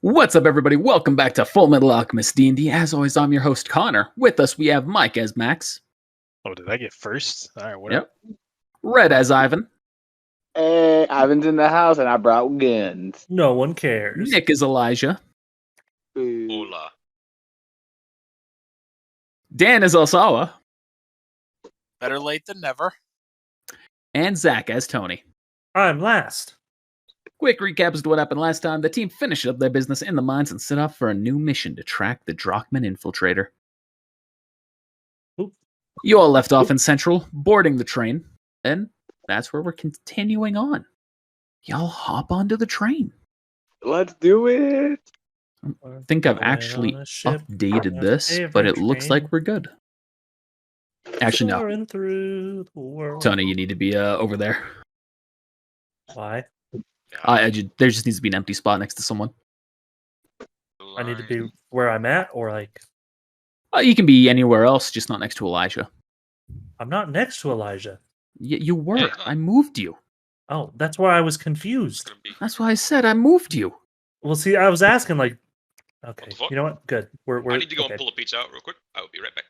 What's up, everybody? Welcome back to Full Metal Alchemist D&D. As always, I'm your host, Connor. With us, we have Mike as Max. Oh, did I get first? All right, Yep. Red as Ivan. Hey, Ivan's in the house, and I brought guns. No one cares. Nick is Elijah. Hola. Dan is Osawa. Better late than never. And Zach as Tony. I'm last. Quick recap as to what happened last time. The team finished up their business in the mines and set off for a new mission to track the Drachman infiltrator. Oop. You all left off in Central, boarding the train, and that's where we're continuing on. Y'all hop onto the train. Let's do it. I think I've actually updated this, but it looks like we're good. Actually, no. Soaring through the world. Tony, you need to be over there. Why? There just needs to be an empty spot next to someone. I need to be where I'm at, or like You can be anywhere else, just not next to Elijah. I'm not next to Elijah. You were. Yeah. I moved you. Oh, that's why I was confused. That's why I said I moved you. Well, see, I was asking like, okay, the fuck? you know what? Good. We're I need to go okay. and pull a pizza out real quick. I will be right back.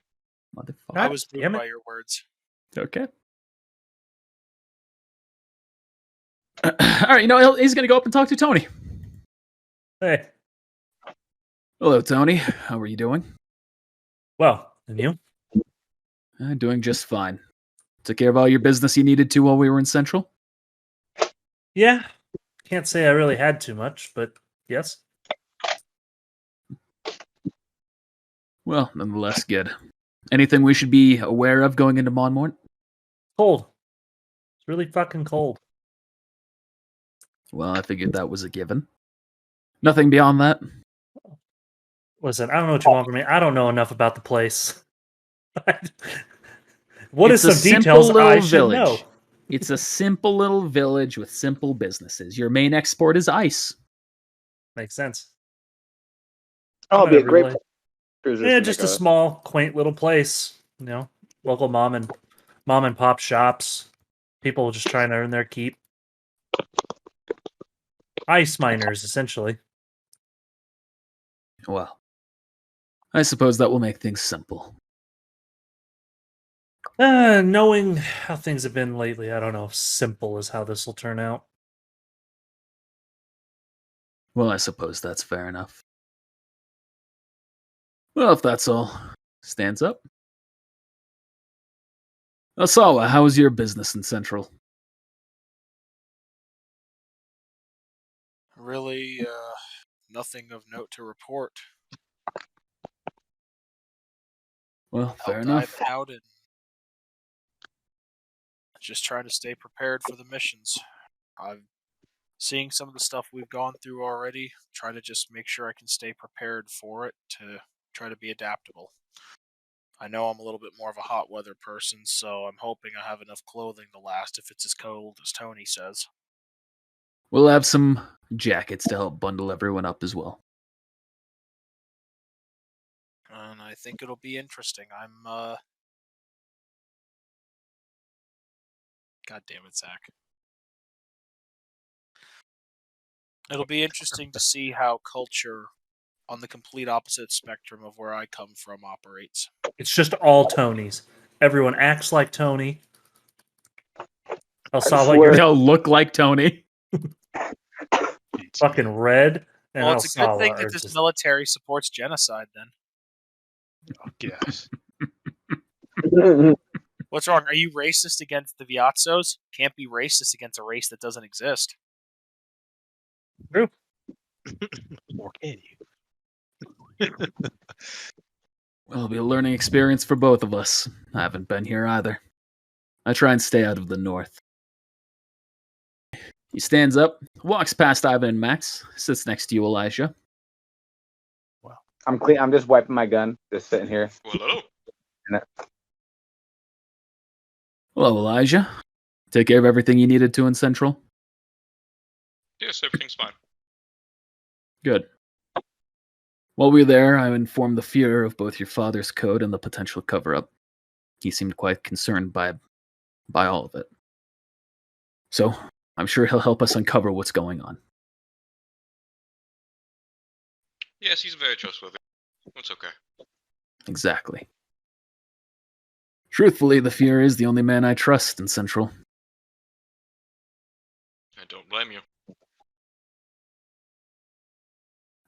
Motherfucker. God I was moved damn it. by your words. Okay. All right, he's going to go up and talk to Tony. Hey, Hello, Tony. How are you doing? well, and you? Doing just fine. Took care of all your business you needed to while we were in Central? Yeah. Can't say I really had too much, but yes. Well, nonetheless, good. Anything we should be aware of going into Monmort? Cold. It's really fucking cold. Well, I figured that was a given. Nothing beyond that? Listen, I don't know what you want from me. I don't know enough about the place. What It's is a some simple details little I should village. know? It's a simple little village with simple businesses. Your main export is ice. Makes sense. Oh, it'll be a Whatever, great like- place. Cruisers Yeah, gonna just a go. small, quaint little place. You know, local mom and pop shops. People just trying to earn their keep. Ice miners, essentially. Well, I suppose that will make things simple. Knowing how things have been lately, I don't know if simple is how this will turn out. Well, I suppose that's fair enough. Well, if that's all, stands up. Osawa, how was your business in Central? Really, nothing of note to report. Well, fair I'll enough. dive out and just trying to stay prepared for the missions. I'm seeing some of the stuff we've gone through already. Try to just make sure I can stay prepared for it to try to be adaptable. I know I'm a little bit more of a hot weather person, so I'm hoping I have enough clothing to last if it's as cold as Tony says. We'll have some jackets to help bundle everyone up as well. And I think it'll be interesting. God damn it, Zach. It'll be interesting to see how culture on the complete opposite spectrum of where I come from operates. It's just all Tonys. Everyone acts like Tony. I saw like swear. They you're all look like Tony. fucking red. And Well, it's a good Alsala thing are that this just- military supports genocide, then. Oh, yes. What's wrong? Are you racist against the Viazzos? Can't be racist against a race that doesn't exist. Or can you? Well, it'll be a learning experience for both of us. I haven't been here either. I try and stay out of the north. He stands up, walks past Ivan and Max, sits next to you, Elijah. I'm clean. I'm just wiping my gun, just sitting here. Well, hello. Hello, Elijah. Take care of everything you needed to in Central? Yes, everything's fine. Good. While we were there, I informed the Führer of both your father's code and the potential cover-up. He seemed quite concerned by all of it. So, I'm sure he'll help us uncover what's going on. Yes, he's very trustworthy. It's okay. Exactly. Truthfully, the Fuhrer is the only man I trust in Central. I don't blame you.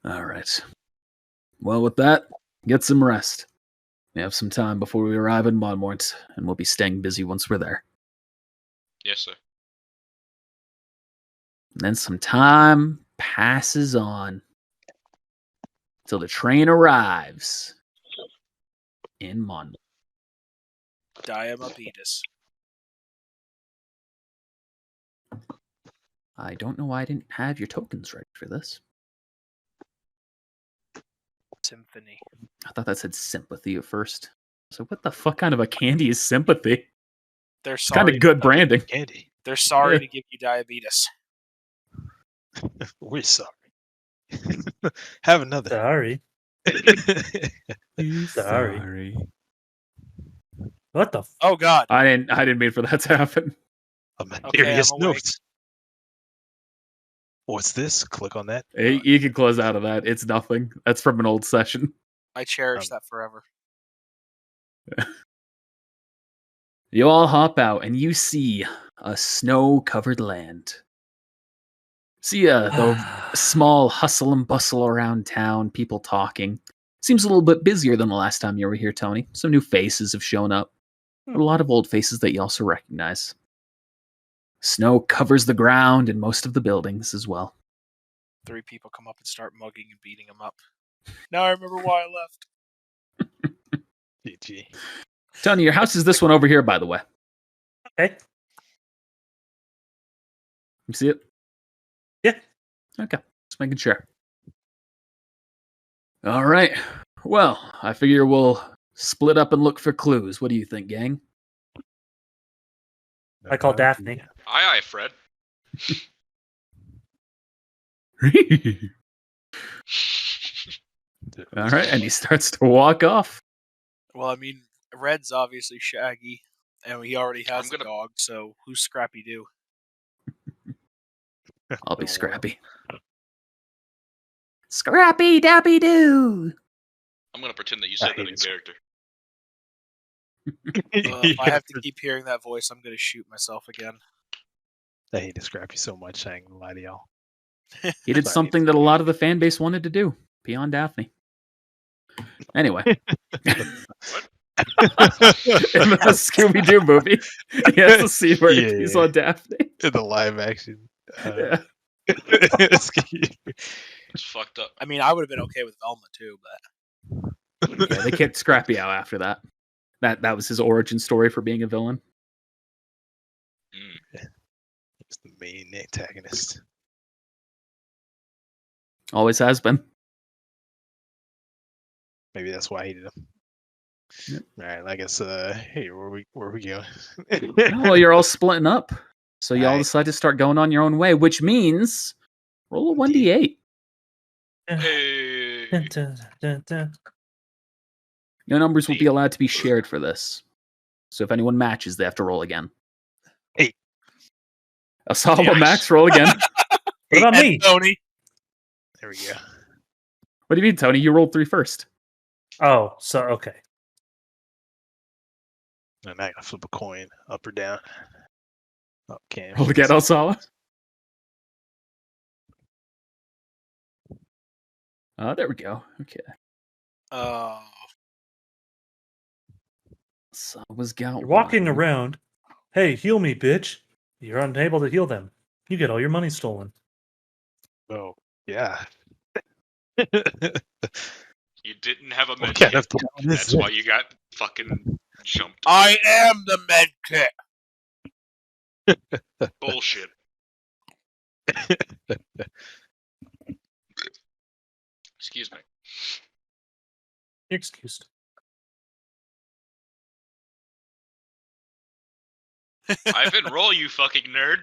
All right. Well, with that, get some rest. We have some time before we arrive in Montmort, and we'll be staying busy once we're there. Yes, sir. And then some time passes on till the train arrives in Montmort. Diabetes. I don't know why I didn't have your tokens ready for this. Symphony. I thought that said sympathy at first. So what the fuck kind of a candy is sympathy? They're It's kind sorry. of good branding. Candy. They're sorry Yeah. to give you diabetes. We're sorry. Have another. Sorry. Sorry. What the? Oh God. I didn't mean for that to happen. A mysterious I'm awake. note. What's this? Click on that. You can close out of that. It's nothing. That's from an old session. I cherish that forever. You all hop out and you see a snow-covered land. See the small hustle and bustle around town, people talking. Seems a little bit busier than the last time you were here, Tony. Some new faces have shown up. But a lot of old faces that you also recognize. Snow covers the ground and most of the buildings as well. 3 people come up and start mugging and beating him up. Now I remember why I left. GG. Tony, your house is this one over here, by the way. Okay. You see it? Yeah. Okay. Just making sure. All right. Well, I figure we'll split up and look for clues. What do you think, gang? I call Daphne. Aye, Fred. All right. And he starts to walk off. Well, I mean, Red's obviously Shaggy, and he already has I'm gonna- a dog, so who's Scrappy Doo? I'll be Scrappy. Scrappy Dappy Doo. I'm gonna pretend that you said I that hate in this. character. If I have to keep hearing that voice, I'm going to shoot myself again. I hate Scrappy so much. I ain't gonna lie to y'all. He did Sorry. something that a lot of the fan base wanted to do. Pee on Daphne. Anyway. In the Scooby-Doo movie, he has the scene where he pees Yeah. on Daphne. In the live action. Yeah. It's fucked up. I mean, I would have been okay with Velma too, but Yeah, they kicked Scrappy out after that. That was his origin story for being a villain. It's the main antagonist. Always has been. Maybe that's why I hated him. Yep. All right, I guess. Hey, where we going? Well, you're all splitting up, so y'all Aye. decide to start going on your own way, which means roll a 1d8. Hey. Dun, dun, dun, dun. No numbers will be allowed to be shared for this. So if anyone matches, they have to roll again. 8. Asala Yes. Max, roll again. What about and me? Tony. There we go. What do you mean, Tony? You rolled 3 first. Oh, so okay. And I gotta flip a coin up or down. Okay. Roll again, Asala. Oh, there we go. Okay. So was got You're walking one. around. Hey, heal me, bitch. You're unable to heal them. You get all your money stolen. Oh, yeah. You didn't have a What med kind kit. of town is That's this? why you got fucking jumped. I am the med kit. Bullshit. Excuse me. You're excused. Ivan, roll, you fucking nerd.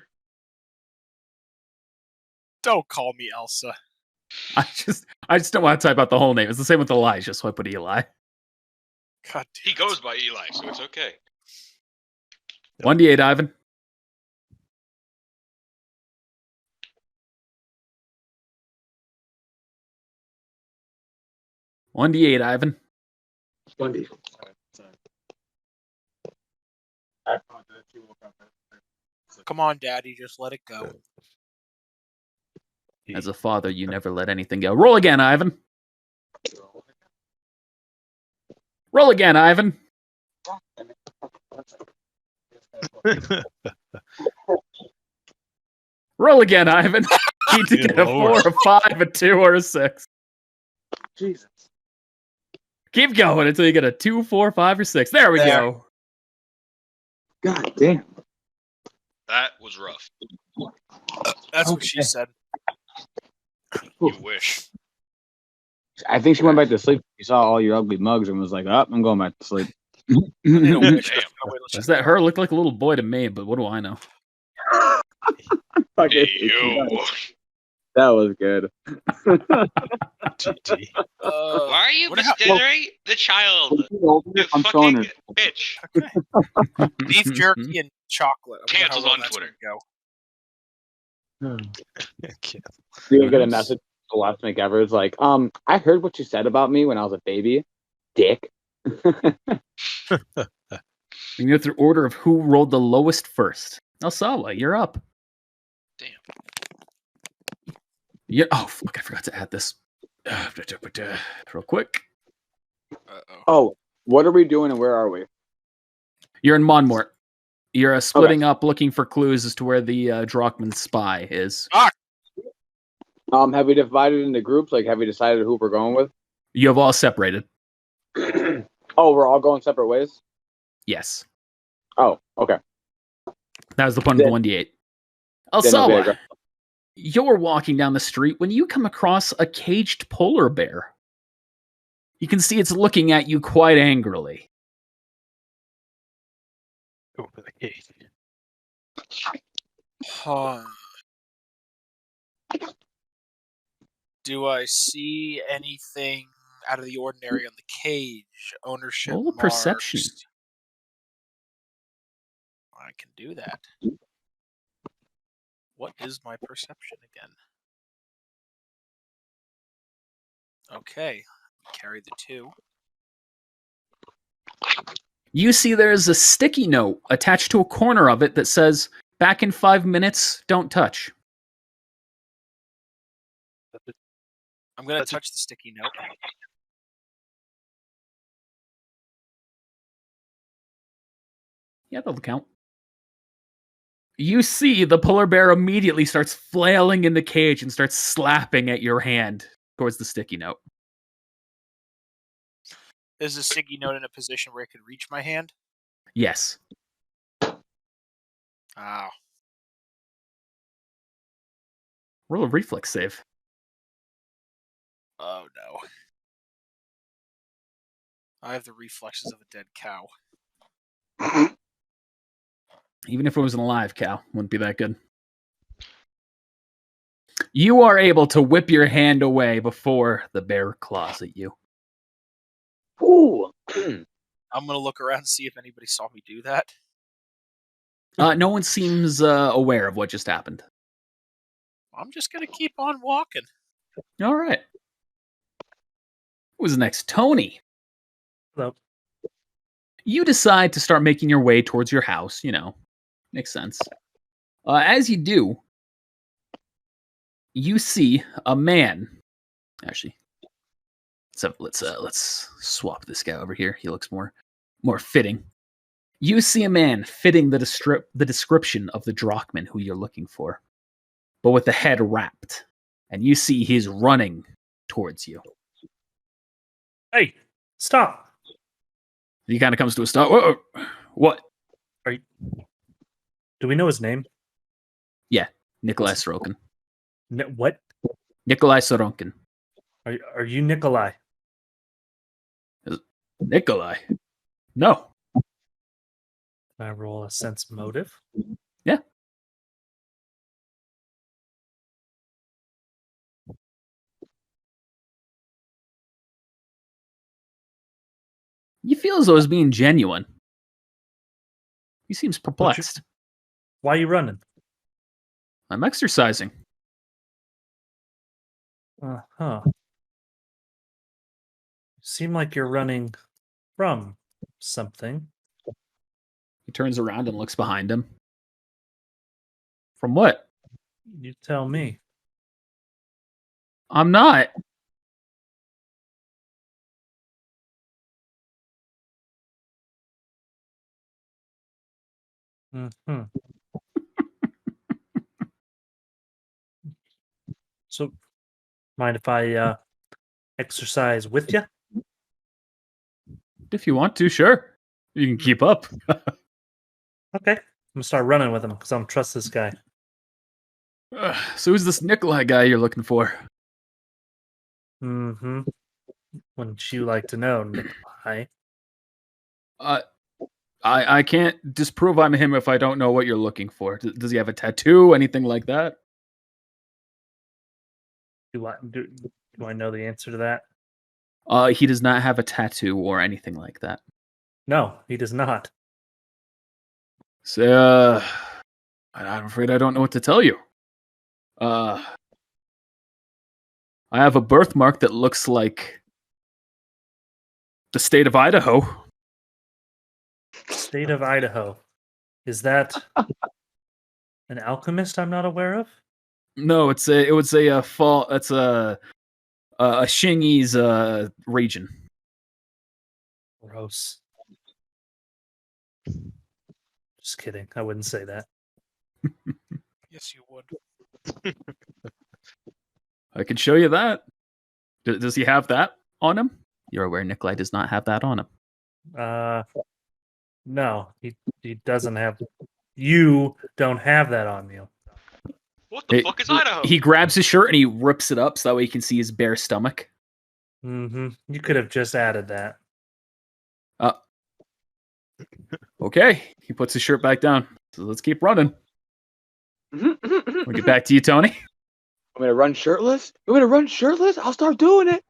Don't call me Elsa. I just don't want to type out the whole name. It's the same with Elijah, so I put Eli. God damn He it. goes by Eli, so it's okay. 1d8, Ivan. 1d8, Ivan. 20. Come on, Daddy, just let it go. As a father, you never let anything go. Roll again, Ivan. Roll again, Ivan. Roll again, Ivan. You need to Good get a Lord. 4, a 5, a 2, or a 6. Jesus. Keep going until you get a 2, 4, 5, or 6. There we There. go. God damn. That was rough. That's what she Okay. said. You wish. I think she went back to sleep. She saw all your ugly mugs and was like, "Oh, I'm going back to sleep." I need a wish. Damn. No, wait, let's Does just that go. her look like a little boy to me? But what do I know? Fucking Hey, hate you yo. guys. That was good. GG. Why are you what hap- misgendering the child? You I'm showing fucking her. bitch. Okay. Beef jerky and chocolate. I wonder how Cancels well on that's Twitter. gonna go. You gonna get a Nice. message the last make ever. It's like, I heard what you said about me when I was a baby. Dick. We go through order of who rolled the lowest first. Alsawa, you're up. Damn. Yeah. Oh, fuck! I forgot to add this. Real quick. Uh-oh. Oh, what are we doing and where are we? You're in Monmort. You're splitting up, looking for clues as to where the Drockman spy is. Have we divided into groups? Like, have we decided who we're going with? You have all separated. Oh, we're all going separate ways? Yes, Oh, okay. that was the point of the Then- 1d8. it'll be Alsawa, aggressive. you're walking down the street when you come across a caged polar bear. You can see it's looking at you quite angrily. Over the gate. Huh. Do I see anything out of the ordinary on the cage? Ownership Roll a marks? perception. I can do that. What is my perception again? Okay. Carry the 2. You see there's a sticky note attached to a corner of it that says, "Back in 5 minutes, don't touch." I'm going to That's a- touch the sticky note. Yeah, that'll count. You see the polar bear immediately starts flailing in the cage and starts slapping at your hand towards the sticky note. Is the sticky note in a position where it could reach my hand? Yes. Ah. Roll a reflex save. Oh no. I have the reflexes of a dead cow. Even if it was an alive cow, wouldn't be that good. You are able to whip your hand away before the bear claws at you. Ooh. I'm going to look around and see if anybody saw me do that. No one seems aware of what just happened. I'm just going to keep on walking. All right. Who's next? Tony. Hello. You decide to start making your way towards your house. Makes sense. As you do, you see a man. Actually, let's swap this guy over here. He looks more fitting. You see a man fitting the description of the Drockman who you're looking for, but with the head wrapped, and you see he's running towards you. Hey, stop. He kind of comes to a stop. Whoa, what? Do we know his name? Nikolai Sorokin. What? Nikolai Sorokin. Are you Nikolai? Nikolai? No. Can I roll a sense motive? Yeah. You feel as though he's being genuine. He seems perplexed. Why are you running? I'm exercising. Huh. Seem like you're running from something. He turns around and looks behind him. From what? You tell me. I'm not. Hmm. So, mind if I exercise with you? If you want to, sure. You can keep up. Okay. I'm gonna start running with him because I don't trust this guy. So who's this Nikolai guy you're looking for? Mm-hmm. Wouldn't you like to know, Nikolai? I can't disprove I'm him if I don't know what you're looking for. Does he have a tattoo? Anything like that? Do I know the answer to that? He does not have a tattoo or anything like that. No, he does not. So, I'm afraid I don't know what to tell you. I have a birthmark that looks like the state of Idaho. State of Idaho. Is that an alchemist I'm not aware of? No, it's a fall. It's a Shingese region. Gross. Just kidding. I wouldn't say that. Yes, you would. I can show you that. Does he have that on him? You're aware Nikolai does not have that on him. No, he doesn't have. You don't have that on you. What the fuck is Idaho? He grabs his shirt and he rips it up so that way he can see his bare stomach. Mm-hmm. You could have just added that. Okay, he puts his shirt back down. So let's keep running. We'll get back to you, Tony. I'm gonna run shirtless. You want me to run shirtless? I'll start doing it.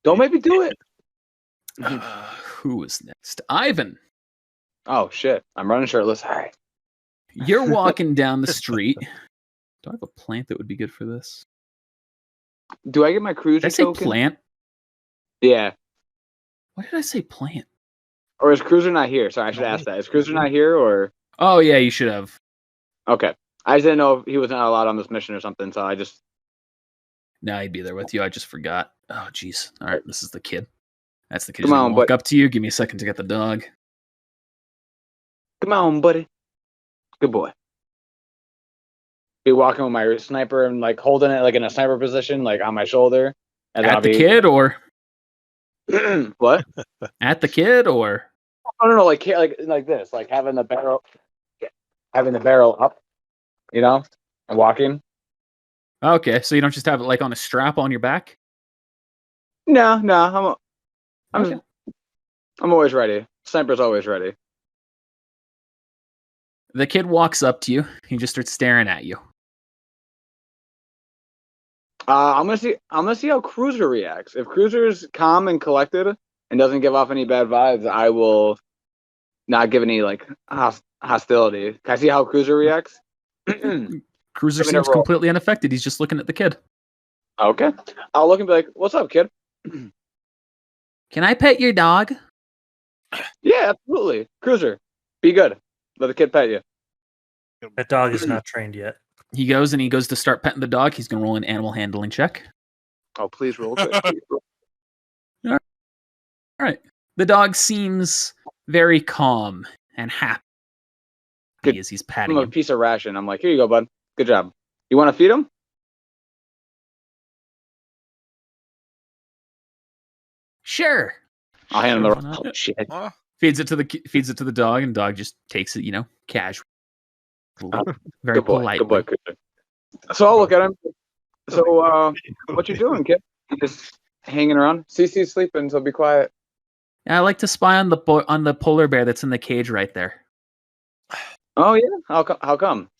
Don't make me do it. Who is next? Ivan. Oh shit! I'm running shirtless. All right. You're walking down the street. Do I have a plant that would be good for this? Do I get my cruiser Did I say token? plant? Yeah. Why did I say plant? Or is Cruiser not here? Sorry, I should ask that. Is Cruiser not here or? Oh yeah, you should have. Okay. I just didn't know if he was not allowed on this mission or something, so I just. No, he'd be there with you. I just forgot. Oh jeez. All right, this is the kid. That's the kid. Come He's gonna on, walk bud. up to you. Give me a second to get the dog. Come on, buddy. Good boy. Be walking with my sniper and like holding it like in a sniper position, like on my shoulder. And then At I'll the be... kid or What? at the kid or? No, like this, like having the barrel up, you know, and walking. Okay, so you don't just have it like on a strap on your back? No, Okay. I'm always ready. Sniper's always ready. The kid walks up to you. He just starts staring at you. I'm gonna see how Cruiser reacts. If Cruiser's calm and collected and doesn't give off any bad vibes, I will not give any like hostility. Can I see how Cruiser reacts? Cruiser Give me a seems roll. completely unaffected. He's just looking at the kid. Okay. I'll look and be like, "What's up, kid?" Can I pet your dog? Yeah, absolutely. Cruiser, be good. Let the kid pet you. That dog is not trained yet. He goes to start petting the dog. He's going to roll an animal handling check. Oh, please roll. Good. All right. The dog seems very calm and happy Good. as he's Give patting him a him. piece of ration. I'm like, "Here you go, bud. Good job. You want to feed him?" Sure. I'll hand him Sure, the. why not? Oh, shit. Huh? Feeds it to the dog, and the dog just takes it, casually, very Good boy. politely. Good boy, Cruiser. So I'll look at him. So, what you doing, kid? You just hanging around? CC's sleeping, so be quiet. I like to spy on the polar bear that's in the cage right there. Oh yeah. How come?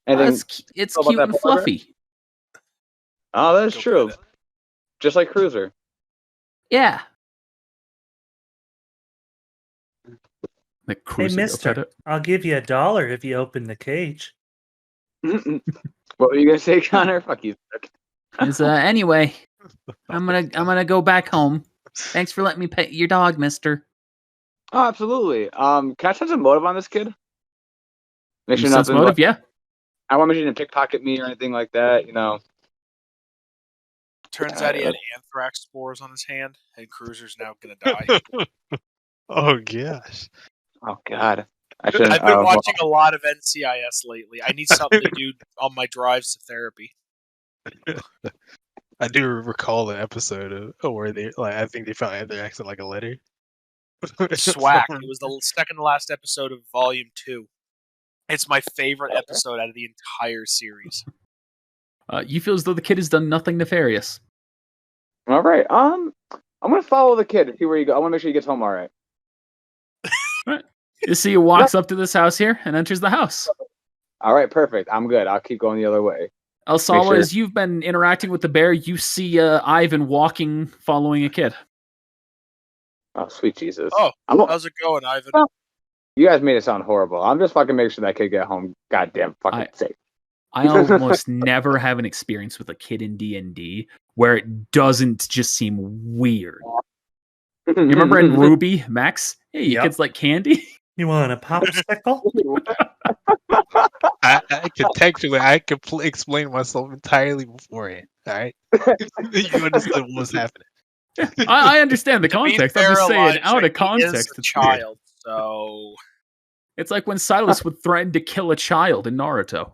Anything? It's about cute that and polar bear? fluffy. Oh, that is Go true. pet it. Just like Cruiser. Yeah. The Hey, cruiser go pet mister, it. I'll give you $1 if you open the cage. What were you gonna say, Connor? Fuck you. Anyway, I'm gonna go back home. Thanks for letting me pet your dog, mister. Oh, absolutely. Can I sense a motive on this kid? Make sure Sense nothing. motive, yeah. I want you to pickpocket me or anything like that. You know. Turns out he had anthrax spores on his hand, and Cruiser's now gonna die. Oh gosh. Oh God. I should. I've been watching a lot of NCIS lately. I need something to do on my drives to therapy. I do recall an episode of where they I think they found anthrax in like a letter. Swack. It was the second to last episode of Volume 2. It's my favorite episode out of the entire series. You feel as though the kid has done nothing nefarious. All right. I'm gonna follow the kid and see where you go. I want to make sure he gets home all right. You see, he walks up to this house here and enters the house. All right, perfect. I'm good. I'll keep going the other way. Alsawa, sure. as you've been interacting with the bear, you see Ivan walking, following a kid. Oh, sweet Jesus. Oh, I'm, how's it going, Ivan? you guys made it sound horrible. I'm just fucking making sure that kid get home. Goddamn fucking safe. I almost never have an experience with a kid in D&D where it doesn't just seem weird. You remember in Ruby, Max? Hey, you Yep. kids like candy? You want a popsicle? I contextually, I could explain myself entirely beforehand. All right, you understood what was happening. I understand the context. I'm just saying, Elijah, out of he is context, a it's weird. child, so It's like when Silas would threaten to kill a child in Naruto.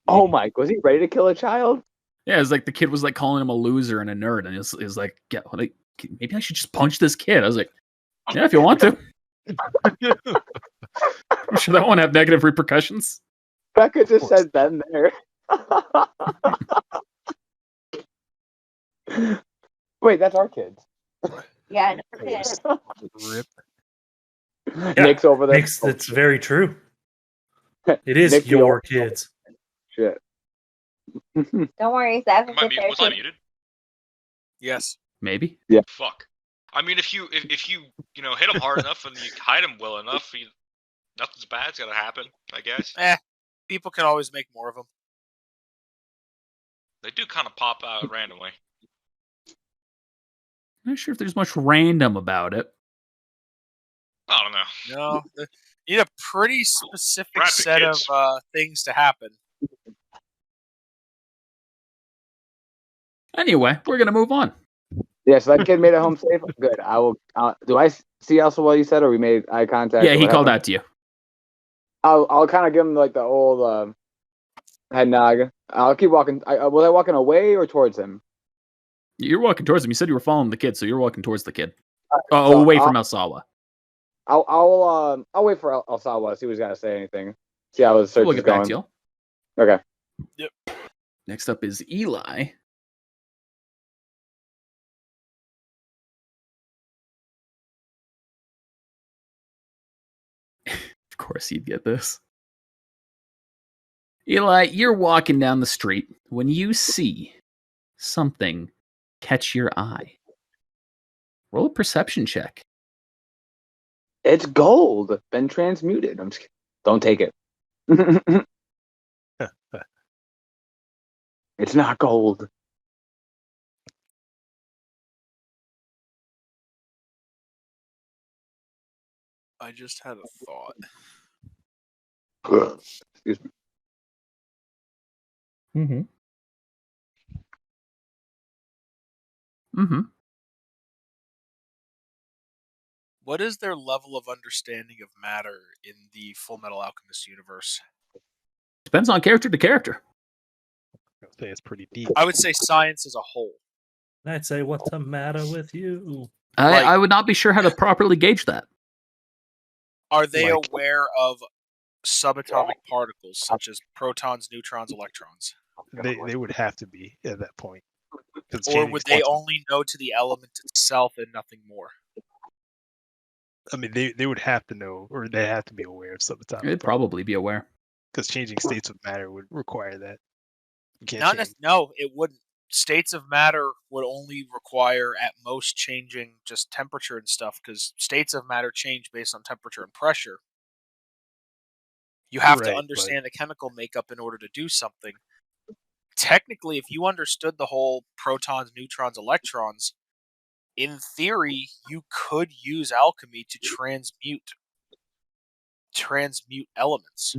Oh my! Was he ready to kill a child? Yeah, it's like the kid was like calling him a loser and a nerd, and it was like, yeah, like, maybe I should just punch this kid. I was like, yeah, if you want to. I'm sure that won't have negative repercussions. Becca just said Ben there. Wait, that's our kids. Yeah, no kids. Rip. Nick's over there. Nick's, that's very true. It is Nick, the your old- kids. Shit. Don't worry, Zach Am I muted? Was I muted? yes. Maybe. Fuck. I mean, if you hit him hard enough and you hide him well enough, nothing's bad's gonna happen. I guess People can always make more of them. they do kind of pop out randomly. I'm not sure if there's much random about it. I don't know. No, you need a pretty specific Rapid set kids. of things to happen. Anyway, we're gonna move on. Yeah, so that kid made it home safe. Good. I will. Do I see also what you said, or we made eye contact? Yeah, or he what called happened? out to you. I'll kind of give him like the old head nod. I'll keep walking. Was I walking away or towards him? You're walking towards him. You said you were following the kid, so you're walking towards the kid. So Away from Alsawa. I'll wait for Alsawa. See if he's got to say anything. See how his search We'll is get back going. to you. Okay. Next up is Eli. Of course he'd get this. Eli, you're walking down the street when you see something catch your eye. Roll a perception check. It's gold. Been transmuted. I'm just kidding. Don't take it. It's not gold. I just had a thought. Excuse me. Mm-hmm. Mm-hmm. What is their level of understanding of matter in the Full Metal Alchemist universe? Depends on character to character. I'd say it's pretty deep. I would say science as a whole. I'd say, what's the matter with you? I would not be sure how to properly gauge that. Are they Like- aware of subatomic particles such as protons, neutrons, electrons? They would have to be at that point. 'Cause Or changing would they quantum- only know to the element itself and nothing more? I mean, they would have to know, or they have to be aware of subatomic. They'd probably be aware. Because changing states of matter would require that. You can't Not change. no, it wouldn't. States of matter would only require at most changing just temperature and stuff, because states of matter change based on temperature and pressure. You have to Right, understand the chemical makeup in order to do something. technically, if you understood the whole protons, neutrons, electrons, in theory, you could use alchemy to transmute elements.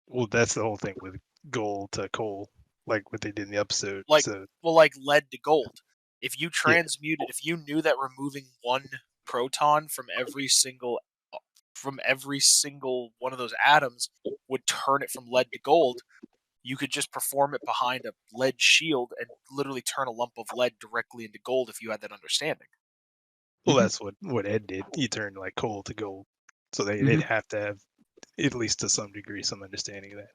Well, that's the whole thing with gold to coal, like what they did in the episode. Like, so well, like lead to gold. If you transmuted, if you knew that removing one proton from every single one of those atoms would turn it from lead to gold, you could just perform it behind a lead shield and literally turn a lump of lead directly into gold if you had that understanding. well, that's what Ed did. He turned like coal to gold, so they'd have to have, at least to some degree, some understanding of that.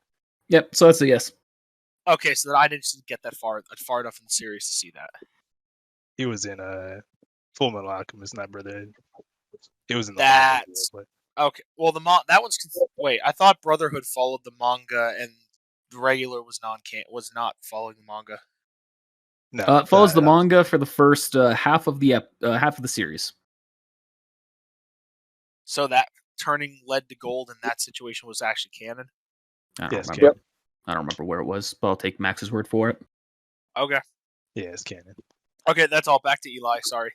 Yep, so that's a yes. Okay, so I didn't get that far enough in the series to see that. He was in Full Metal Alchemist, not Brotherhood. It was in the That's manga, okay. Well, that one's wait. I thought Brotherhood followed the manga and regular was not following the manga. No, It follows the manga for the first half of the series. So that turning lead to gold in that situation was actually canon. I don't Yes, remember. canon. I don't remember where it was, but I'll take Max's word for it. Okay. Yeah, it's canon. Okay, that's all. Back to Eli. Sorry.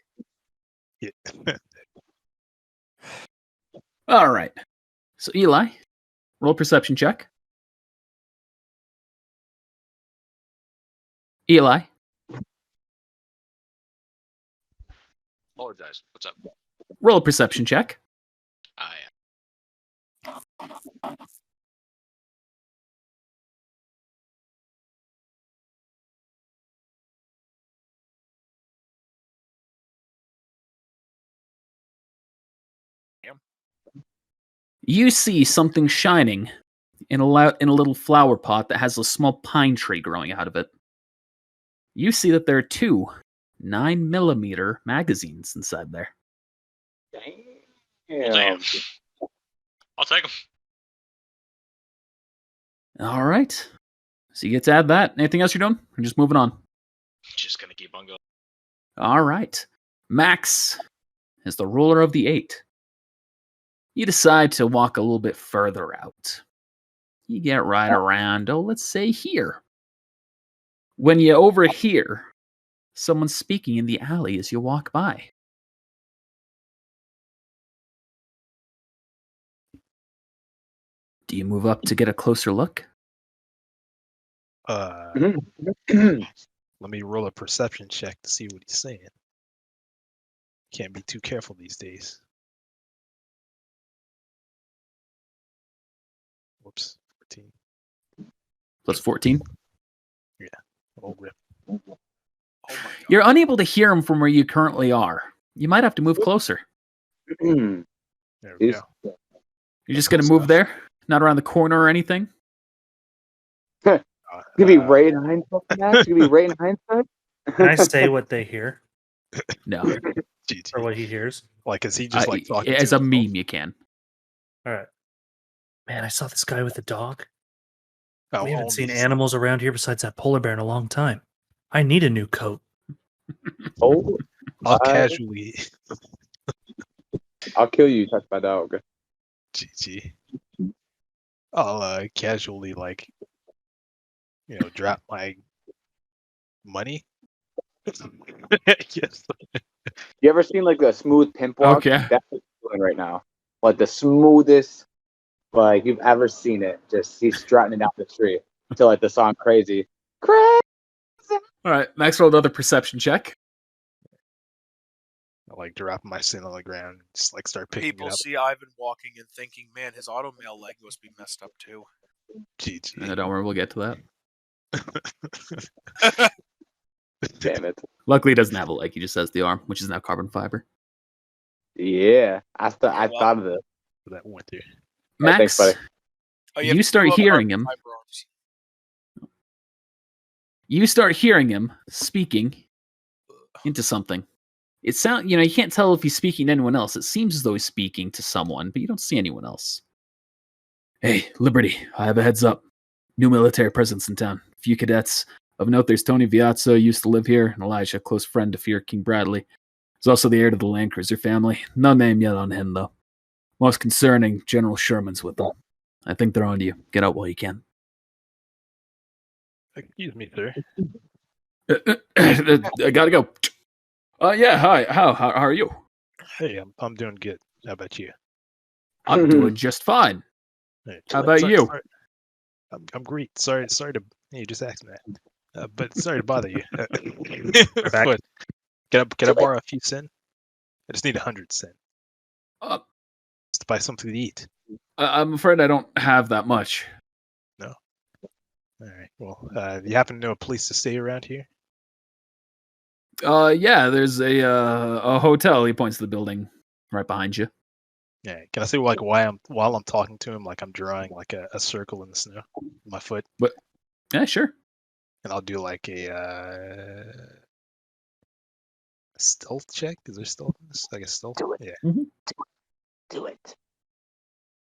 Yeah. All right. So Eli, roll perception check. Eli, Apologize. What's up? roll a perception check. I You see something shining in a little flower pot that has a small pine tree growing out of it. You see that there are two 9mm magazines inside there. Well, damn. I'll take them. All right. So you get to add that. Anything else you're doing? Or just moving on? Just gonna keep on going. All right. Max is the ruler of the 8. You decide to walk a little bit further out. You get right around, let's say here. When you overhear someone speaking in the alley as you walk by. Do you move up to get a closer look? Let me roll a perception check to see what he's saying. Can't be too careful these days. Whoops, 14. Plus 14. Oh, rip. Oh my god. You're unable to hear him from where you currently are. You might have to move closer. There we He's- go. You're just going to move there? Not around the corner or anything? It's gonna be right in hindsight, Max. It's gonna be right in hindsight. Can I say what they hear No. GG. or what he hears? Like, is he just like talking as to a himself? meme, you can. All right. Man, I saw this guy with the dog. Oh, We haven't seen only- animals around here besides that polar bear in a long time. I need a new coat. Oh, I'll casually. I'll kill you. Touch my dog. GG. I'll casually, like, drop my money. Yes. You ever seen like the smooth pimp walk? Okay. That's what he's doing right now. Like the smoothest, like you've ever seen it. Just he's strutting it down the street to like the song "Crazy." Crazy. All right. Max rolled another perception check. I like drop my sin on the ground, just like start picking People it up. see Ivan walking and thinking, "Man, his automail leg must be messed up too." GG. Don't worry, we'll get to that. Damn it. Luckily, he doesn't have a leg. He just has the arm, which is now carbon fiber. Yeah, I well. thought of this. That went through. Yeah, thanks, Max, buddy. Oh, You have start two hearing carbon him. fiber arms. you start hearing him speaking into something. It sound, you can't tell if he's speaking to anyone else. It seems as though he's speaking to someone, but you don't see anyone else. Hey, Liberty, I have a heads up. New military presence in town. Few cadets. Of note, there's Tony Viazza, used to live here, and Elijah, close friend to Fear King Bradley. He's also the heir to the Land Cruiser family. No name yet on him, though. Most concerning, General Sherman's with them. I think they're on to you. Get out while you can. Excuse me, sir. I gotta go. Yeah. Hi. How are you? Hey, I'm doing good. How about you? I'm doing just fine. Hey, How about sorry- you? sorry- I'm great. Sorry to. You just asked me that. But sorry to bother you. back. But can I borrow a few cents? I just need 100 cents Uh, just to buy something to eat. I'm afraid I don't have that much. No. All right. Well, you happen to know a place to stay around here? Yeah. There's a hotel. He points to the building right behind you. Yeah. Can I say like while I'm talking to him, like I'm drawing like a circle in the snow with my foot, Yeah. Sure. and I'll do like a stealth check. Is there stealth in this? Like a stealth? Do it. Yeah. Do it.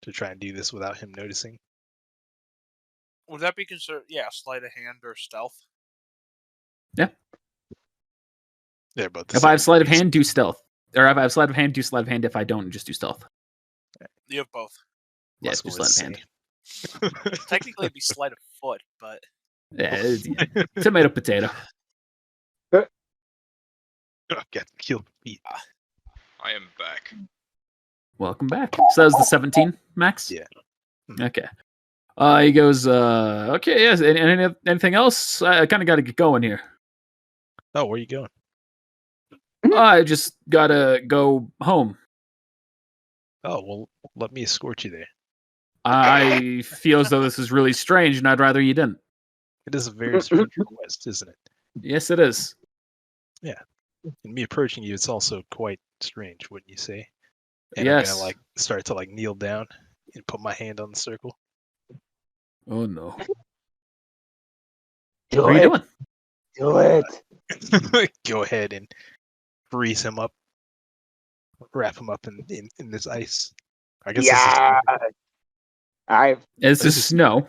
To try and do this without him noticing. Would that be considered, sleight of hand or stealth? They're both the If I have same sleight of degrees. hand, do stealth. Or if I have sleight of hand, do sleight of hand. If I don't, just do stealth. You have both. Yeah, Must do go sleight of insane. hand. Technically, it'd be sleight of foot, but Yeah, tomato potato. Oh, get killed. Feet. I am back. Welcome back. So that was the 17, Max? Yeah. Okay. He goes, okay, yes. Anything else? I kind of got to get going here. Oh, where are you going? I just got to go home. Oh, well, let me escort you there. I feel as though this is really strange, and I'd rather you didn't. It is a very strange request, isn't it? Yes, it is. And me approaching you, it's also quite strange, wouldn't you say? And Yes. I'm gonna like start to like kneel down and put my hand on the circle. Oh, no. Do What are you doing? Do it. Go ahead and freeze him up, wrap him up in this ice. I guess Yeah. All right. It's This the is- snow.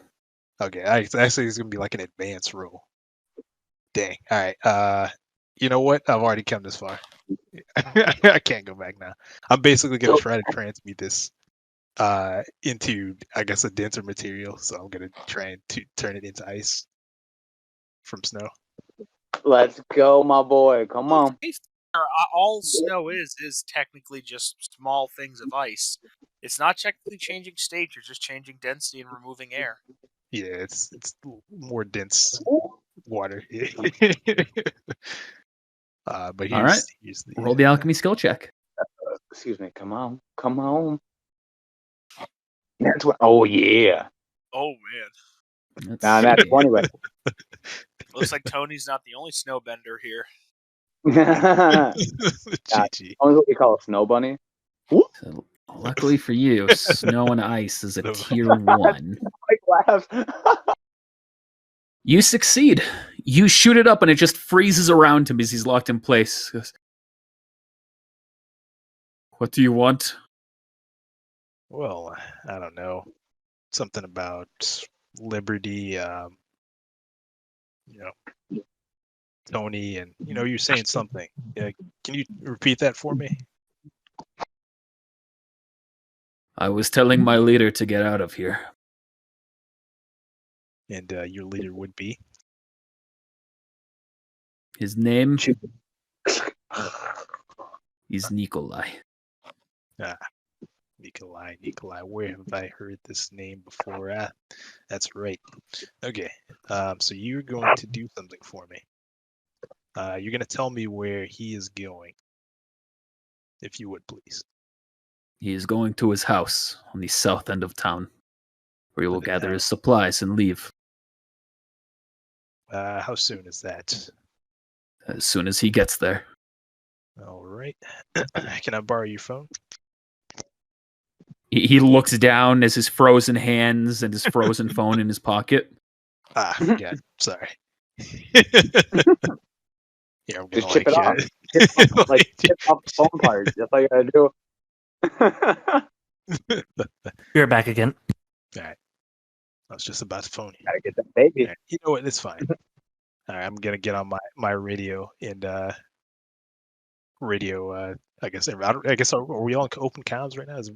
Okay, actually, it's gonna be like an advanced roll. Dang. All right. You know what? I've already come this far. I can't go back now. I'm basically gonna try to transmute this into, I guess, a denser material. So I'm gonna try and turn it into ice from snow. Let's go, my boy. Come on. all snow is technically just small things of ice. It's not technically changing state; you're just changing density and removing air. Yeah, it's more dense water. But All right. here's the Roll the alchemy skill check. Excuse me. Come on. Come on. That's what. Oh yeah. Oh man, Let's Nah, that's see. 20 right. looks like Tony's not the only snowbender here. GG. Only what we call a snow bunny. So, luckily for you, snow and ice is a tier 1. Like laugh. You succeed. You shoot it up and it just freezes around him as he's locked in place. He goes, what do you want? Well, I don't know. Something about liberty. Tony, and you're saying something. Yeah, can you repeat that for me? I was telling my leader to get out of here. And your leader would be? His name is Nikolai. Nikolai. Where have I heard this name before? That's right. Okay. So you're going to do something for me. You're going to tell me where he is going, if you would, please. He is going to his house on the south end of town, where he will the gather town. his supplies and leave How soon is that? as soon as he gets there. All right. Can I borrow your phone? He looks down as his frozen hands and his frozen phone in his pocket. I forgot. Sorry. Yeah, I'm gonna Just chip it off. Chip off the phone part. That's all you gotta do. You're back again. All right. I was just about to phone you. Gotta get that baby. All right. You know what? It's fine. All right, I'm gonna get on my radio and I guess are we on open comms right now? Is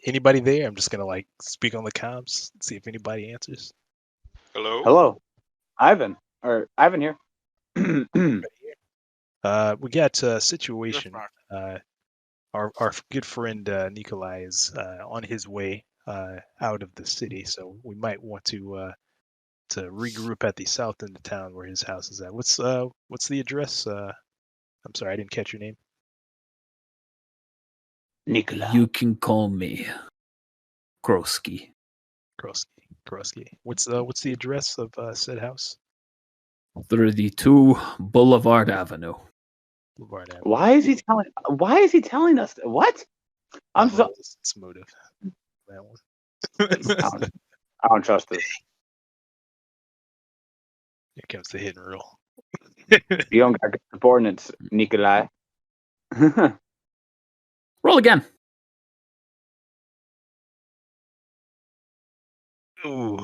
anybody there? I'm just gonna like speak on the comms, see if anybody answers. Hello? Hello. Ivan here. We got a situation. Riffraff. Our good friend Nikolai is on his way out of the city, so we might want to regroup at the south end of town where his house is at. What's the address? I'm sorry, I didn't catch your name. Nikolai. You can call me Krosky. Krosky. What's the address of said house? 32 Boulevard Avenue. Boulevard Avenue. Why is he telling us what? I'm so It's motive. That one. I don't trust this. Here comes the hidden rule. You don't got good subordinates, Nikolai. Roll again. Ooh.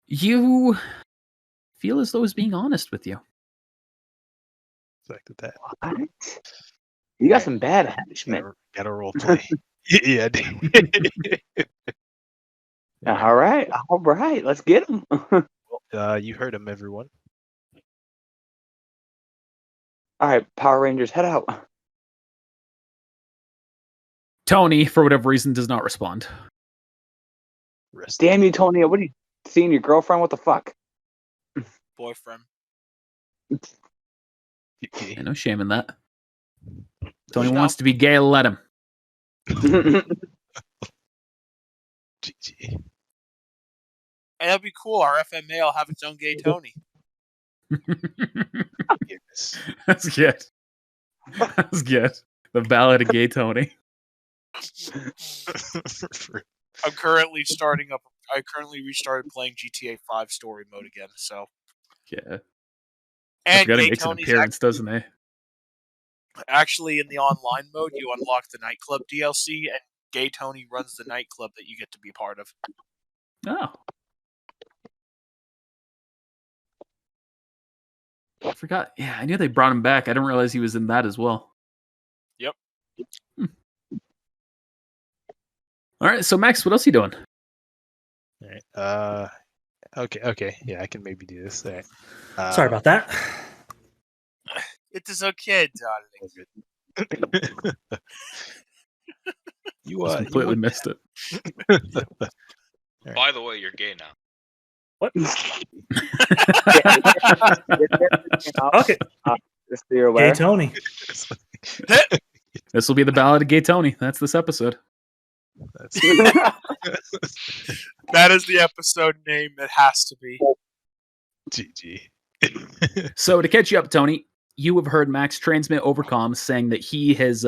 You feel as though he's being honest with you. Expected that. What? You got some bad henchmen. Got a role play. Yeah. All right. Let's get him. You heard him, everyone. All right, Power Rangers, head out. Tony, for whatever reason, does not respond. Rest. Damn you, Tony. What are you seeing your girlfriend? What the fuck? Boyfriend. Yeah, no shame in that. Tony No. wants to be gay, let him. GG. And that'd be cool. Our FMA will have its own gay Tony. Yes. That's good. That's good. The Ballad of Gay Tony. I currently restarted playing GTA 5 story mode again. So Yeah. I and forgot he gay makes an Tony's appearance, doesn't he? actually in the online mode, you unlock the nightclub DLC, and Gay Tony runs the nightclub that you get to be part of. Oh. I forgot. Yeah, I knew they brought him back. I didn't realize he was in that as well. Yep. All right, so Max, what else are you doing? All right. Okay. Yeah, I can maybe do this. All right. Sorry about that. It is okay, darling. You Just completely missed it. By the way, you're gay now. What? Okay. Just so you're Gay aware. Tony. This will be the Ballad of Gay Tony. That's this episode. That is the episode name. It has to be. GG. So to catch you up, Tony, you have heard Max transmit over comms saying that he has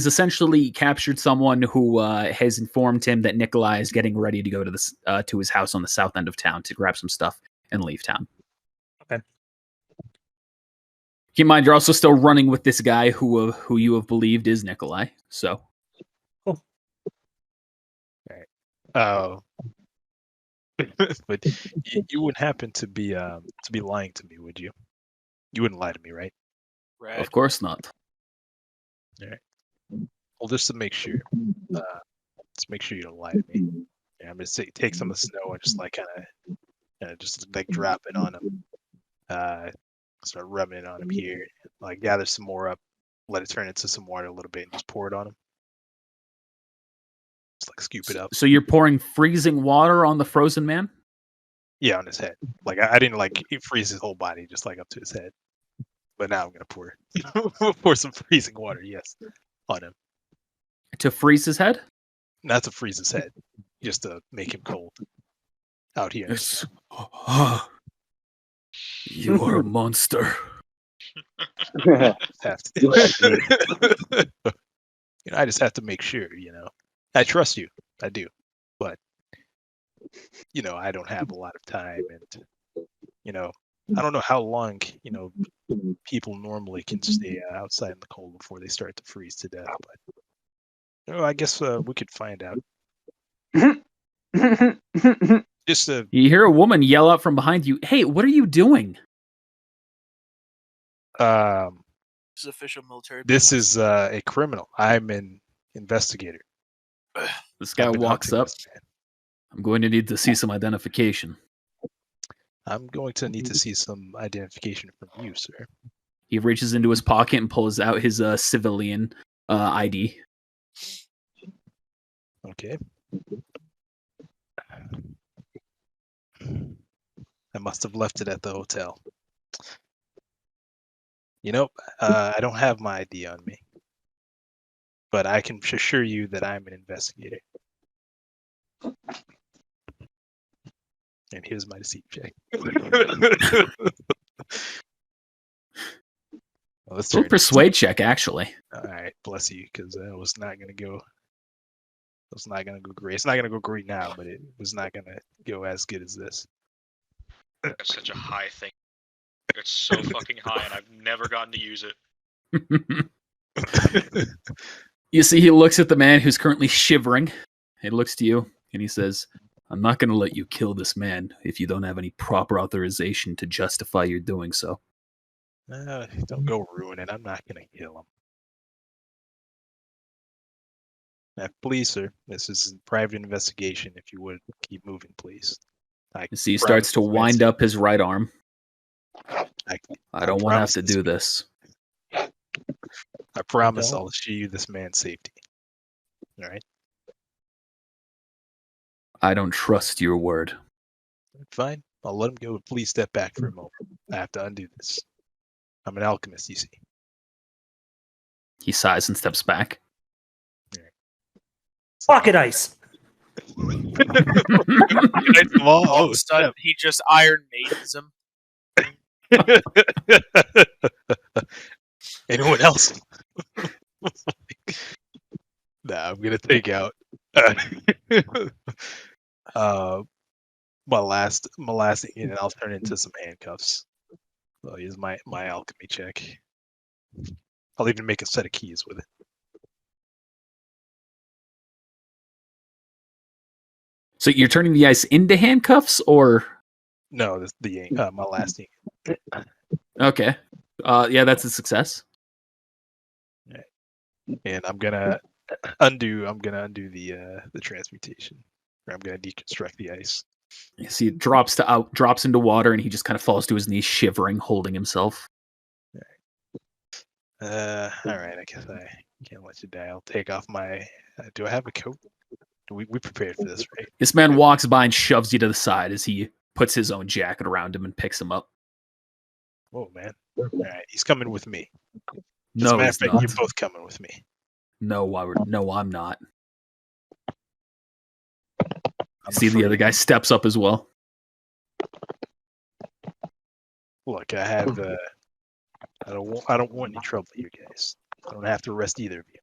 essentially captured someone who has informed him that Nikolai is getting ready to go to to his house on the south end of town to grab some stuff and leave town. Okay. Keep in mind, you're also still running with this guy who you have believed is Nikolai. So, cool. Oh. But you wouldn't happen to be lying to me, would you? You wouldn't lie to me, right? Red. of course not. All right. Well, just to make sure, let's make sure you don't lie to me. Yeah, I'm gonna take some of the snow and just like kind of just like drop it on him. Start rubbing it on him here. Like gather some more up, let it turn into some water a little bit, and just pour it on him. Just like scoop it up. So you're pouring freezing water on the frozen man? Yeah, on his head. Like I didn't like freeze his whole body, just like up to his head. But now I'm gonna pour some freezing water, yes, on him. To freeze his head? Not to freeze his head, just to make him cold out here. You are a monster. Have to. I just have to make sure. I trust you. I do, but I don't have a lot of time, and I don't know how long people normally can stay outside in the cold before they start to freeze to death. But I guess we could find out. Just You hear a woman yell out from behind you, "Hey, what are you doing?" This is official military. This is a criminal. I'm an investigator. This guy I've been walks hunting up. this man. I'm going to need to see some identification. I'm going to need to see some identification from you, sir. He reaches into his pocket and pulls out his civilian ID. Okay. I must have left it at the hotel. You know, I don't have my ID on me, but I can assure you that I'm an investigator. And here's my deceit check. Well, let's It's a persuade check, actually. All right, bless you, because it was not gonna go. It's not gonna go great. It's not gonna go great now, but it was not gonna go as good as this. That's such a high thing. It's so fucking high, and I've never gotten to use it. You see, he looks at the man who's currently shivering. He looks to you, and he says, I'm not going to let you kill this man if you don't have any proper authorization to justify your doing so. Don't go ruin it. I'm not gonna kill him. Now, please, sir, this is a private investigation. If you would keep moving, please. You see, he starts to wind up his right arm. I don't want to have to do this. I promise I'll assure you this man's safety. All right? I don't trust your word. Fine. I'll let him go. Please step back for a moment. I have to undo this. I'm an alchemist, you see. He sighs and steps back. Pocket ice. All of a sudden, he just Iron Maidens him. Anyone else? Nah, I'm gonna take out my last and I'll turn into some handcuffs. So here's my alchemy check. I'll even make a set of keys with it. So you're turning the ice into handcuffs, or? No, my last ink. Okay. Yeah, that's a success. And I'm gonna undo the transmutation. Or I'm gonna deconstruct the ice. You see, it drops into water, and he just kind of falls to his knees, shivering, holding himself. All right. I guess I can't let you die. I'll take off my. Do I have a coat? We prepared for this, right? This man walks by and shoves you to the side as he puts his own jacket around him and picks him up. Whoa, man! All right, he's coming with me. No, he's not. You're both coming with me. No, I'm not. See, the other guy steps up as well. Look, I have. I don't want any trouble, you guys. I don't have to arrest either of you.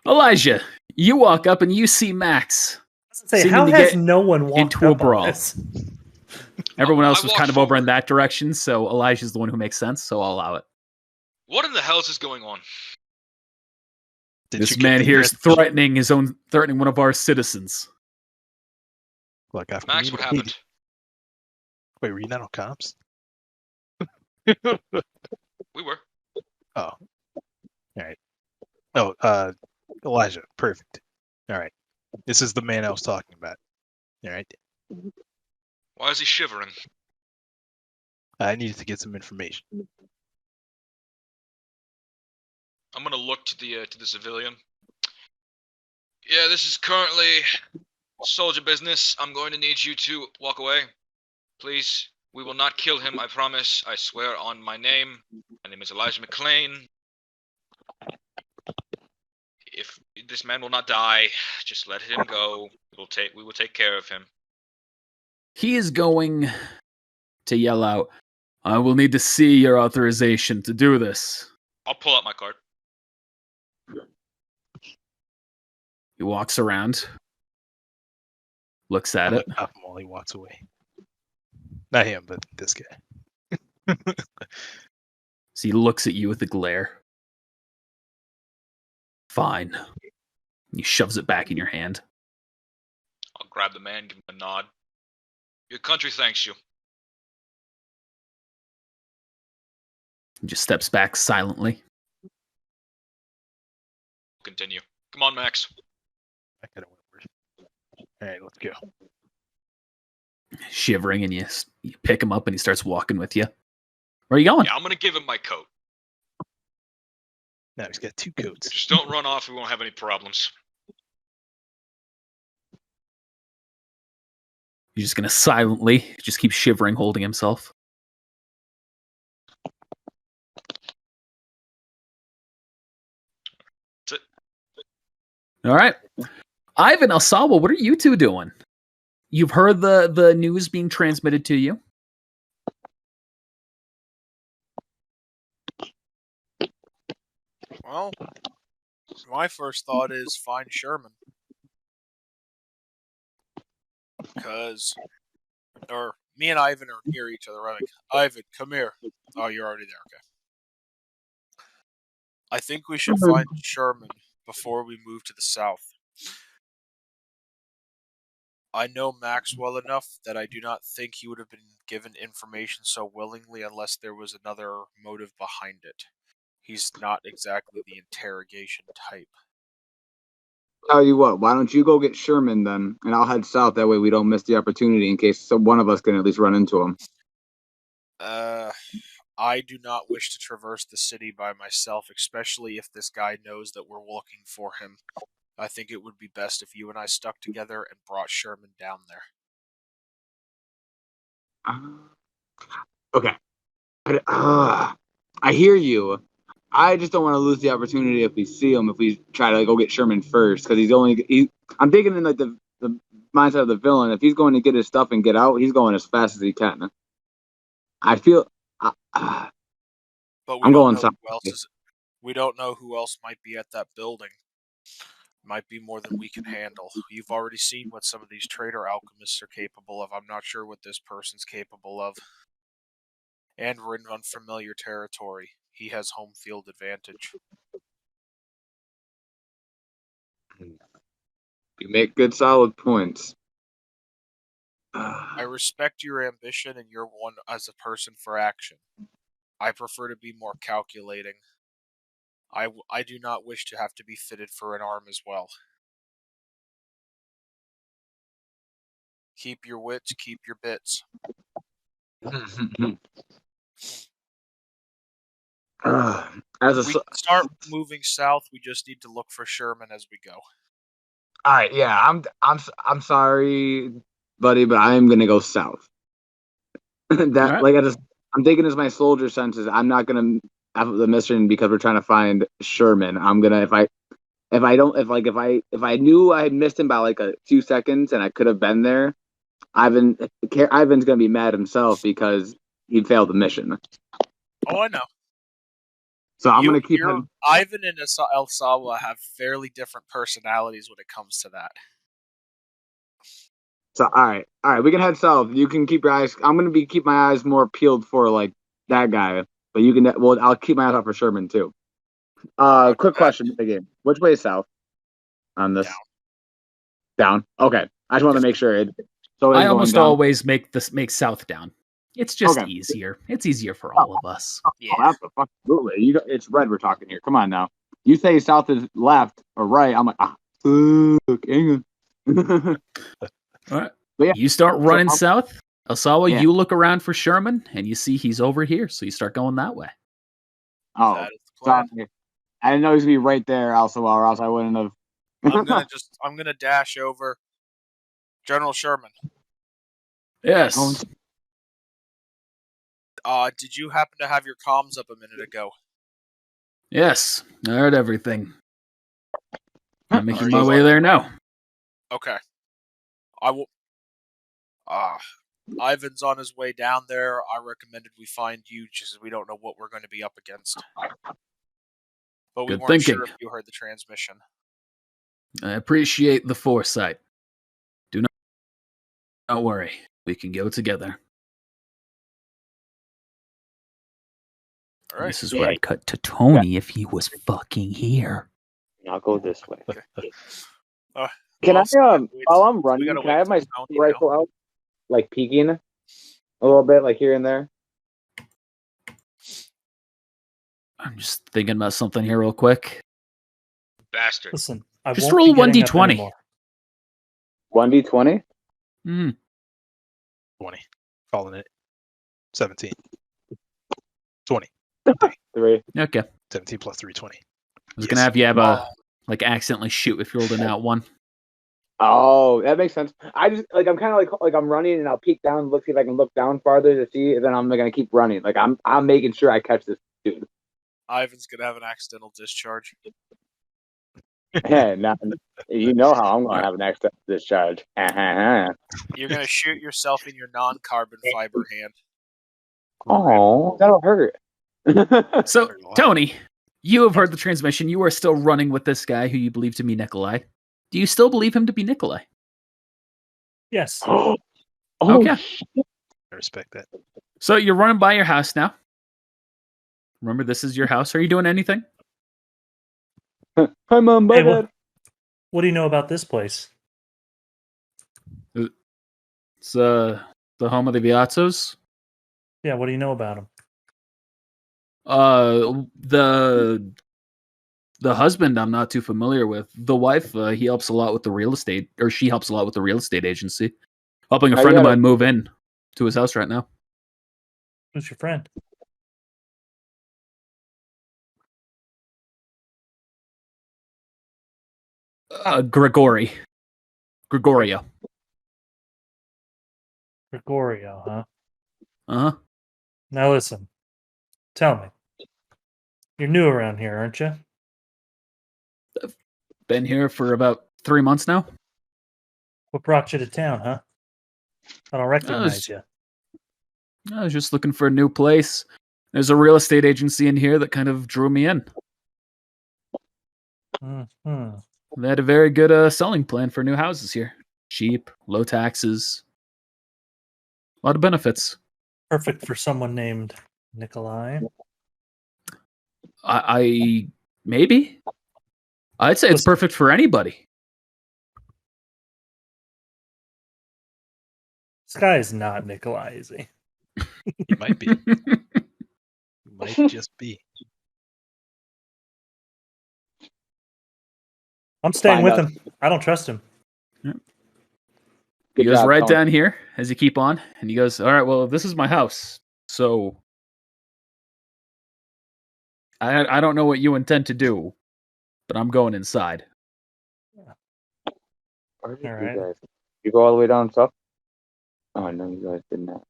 Elijah, you walk up and you see Max. Say, how has no one walked into a up brawl? on this? Everyone else was walked kind of over in forward. that direction, so Elijah's the one who makes sense, so I'll allow it. What in the hell is this going on? This man here is threatening one of our citizens. Look, I've Max, what communicated- happened? Wait, were you not on comms? We were. Oh. All right. Oh, Elijah, perfect. All right. This is the man I was talking about. All right. Why is he shivering? I needed to get some information. I'm gonna look to the civilian. Yeah, this is currently soldier business. I'm going to need you to walk away. Please. We will not kill him, I promise. I swear on my name. My name is Elijah McLean. If this man will not die, just let him go. We will take care of him. He is going to yell out, I will need to see your authorization to do this. I'll pull out my card. He walks around, looks at it. Up while he walks away. Not him, but this guy. So he looks at you with a glare. Fine. He shoves it back in your hand. I'll grab the man, give him a nod. Your country thanks you. He just steps back silently. Continue. Come on, Max. All right, let's go. Shivering, and you pick him up, and he starts walking with you. Where are you going? Yeah, I'm gonna give him my coat. Now he's got 2 coats. Just don't run off. We won't have any problems. He's just gonna silently just keep shivering, holding himself. That's it. All right, Ivan, Alsawa, what are you two doing? You've heard the news being transmitted to you. Well, my first thought is find Sherman. Because, or me and Ivan are near each other. We're like, Ivan, come here. Oh, you're already there. Okay. I think we should find Sherman before we move to the south. I know Max well enough that I do not think he would have been given information so willingly unless there was another motive behind it. He's not exactly the interrogation type. Tell you what, why don't you go get Sherman then, and I'll head south. That way we don't miss the opportunity in case one of us can at least run into him. I do not wish to traverse the city by myself, especially if this guy knows that we're looking for him. I think it would be best if you and I stuck together and brought Sherman down there. Okay. I hear you. I just don't want to lose the opportunity if we see him, if we try to go get Sherman first, because I'm thinking in like the mindset of the villain. If he's going to get his stuff and get out, he's going as fast as he can. I feel. But I'm going south. We don't know who else might be at that building. Might be more than we can handle. You've already seen what some of these traitor alchemists are capable of. I'm not sure what this person's capable of. And we're in unfamiliar territory. He has home field advantage. You make good, solid points. I respect your ambition and you're one as a person for action. I prefer to be more calculating. I do not wish to have to be fitted for an arm as well. Keep your wits, keep your bits. We start moving south. We just need to look for Sherman as we go. All right, yeah, I'm sorry, buddy, but I am gonna go south. I'm taking as my soldier senses. I'm not gonna have the mission because we're trying to find Sherman. I'm gonna if I knew I had missed him by like a few seconds and I could have been there, Ivan's gonna be mad himself because he failed the mission. Oh, I know. So I'm gonna keep Ivan and Alsawa have fairly different personalities when it comes to that. So all right, we can head south. You can keep your eyes. I'm gonna keep my eyes more peeled for like that guy, but you can. Well, I'll keep my eyes out for Sherman too. Quick question again. Which way is south on this? Down. Okay, I just want to make sure. I almost always make south down. It's just easier. It's easier for all of us. Yeah, absolutely. It's red we're talking here. Come on now. You say south is left or right. I'm like, hang on. All right. Yeah. You start running south. Alsawa, you look around for Sherman, and you see he's over here, so you start going that way. Oh, sorry. I didn't know he was gonna be right there, Alsawa, or else I wouldn't have. I'm gonna dash over. General Sherman. Yes. Did you happen to have your comms up a minute ago? Yes, I heard everything. I'm making my way there now. Okay. I will. Ivan's on his way down there. I recommended we find you, just as we don't know what we're going to be up against. But we weren't sure if you heard the transmission. I appreciate the foresight. Do not worry. We can go together. All right. This is where I'd cut to Tony if he was fucking here. I'll go this way. Can I, while I'm running, can I have my rifle out, like peeking a little bit, like here and there? I'm just thinking about something here real quick. Bastard. Listen, I just won't roll be getting 1d20. 1d20. Hmm. 20. Calling it. 17. 20. 3. Okay. 17 plus 3, 20. I was Yes. gonna have you have a accidentally shoot if you rolled an out one. Oh, that makes sense. I just I'm kind of like I'm running and I'll peek down and look see if I can look down farther to see, and then I'm gonna keep running. Like I'm making sure I catch this dude. Ivan's gonna have an accidental discharge. Yeah, now, you know how I'm gonna have an accidental discharge. You're gonna shoot yourself in your non-carbon fiber hand. Oh, that'll hurt. So, Tony, you have heard the transmission. You are still running with this guy who you believe to be Nikolai. Do you still believe him to be Nikolai? Yes. Oh, Okay. I respect that. So you're running by your house now. Remember, this is your house. Are you doing anything? Hi, Mom. Bye, Hey, Dad. what do you know about this place? It's the home of the Viazzos. Yeah, what do you know about them? The husband I'm not too familiar with. The wife, he helps a lot with the real estate, or she helps a lot with the real estate agency. Helping a How friend you of gotta- mine move in to his house right now. Who's your friend? Gregorio. Gregorio, huh? Uh-huh. Now listen. Tell me. You're new around here, aren't you? Been here for about 3 months now. What brought you to town, huh? I don't recognize you. I was just looking for a new place. There's a real estate agency in here that kind of drew me in. Mm-hmm. They had a very good selling plan for new houses here. Cheap, low taxes, a lot of benefits. Perfect for someone named Nikolai. I maybe I'd say it's Listen. perfect for anybody. This guy is not Nikolai, is he? He might be. He might just be. I'm staying Find with out. him. I don't trust him. He Good goes job, right Tony. down here as you keep on, and he goes, "All right, well, this is my house, so I don't know what you intend to do, but I'm going inside." Where did All you right. guys? You go all the way down south? Oh no, you guys did not.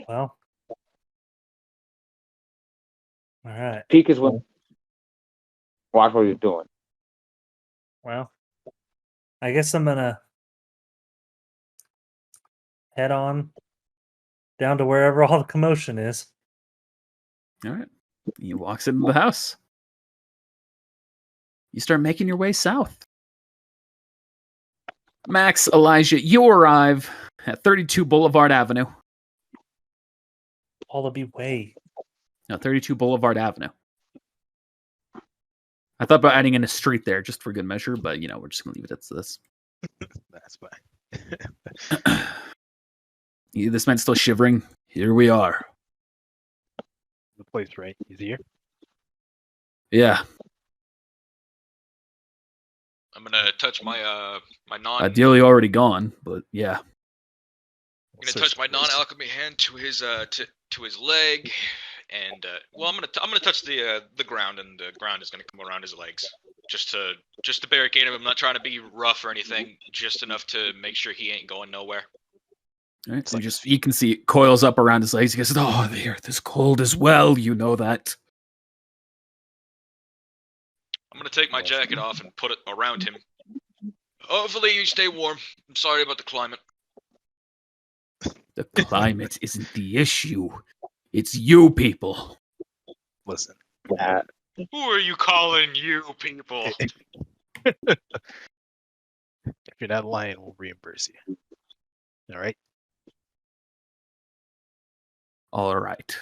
Well. All right. Peek is when. Watch what you're doing. Well, I guess I'm gonna head on down to wherever all the commotion is. All right. He walks into the house. You start making your way south. Max, Elijah, you arrive at 32 Boulevard Avenue. Wallaby Way. No, 32 Boulevard Avenue. I thought about adding in a street there just for good measure, but we're just gonna leave it at this. That's fine. This man's still shivering. Here we are. The place, right? He's here. Yeah. I'm gonna touch my my non. Ideally already gone, but yeah. I'm gonna touch my non-alchemy hand to his to his leg, and well, I'm gonna touch the ground, and the ground is gonna come around his legs, just to barricade him. I'm not trying to be rough or anything, just enough to make sure he ain't going nowhere. All right, so you can see it coils up around his legs. He goes, "Oh, the earth is cold as well. You know that." I'm gonna take my jacket off and put it around him. Hopefully you stay warm. I'm sorry about the climate. The climate isn't the issue. It's you people. Listen. Yeah. Who are you calling you people? If you're not lying, we'll reimburse you. All right. All right.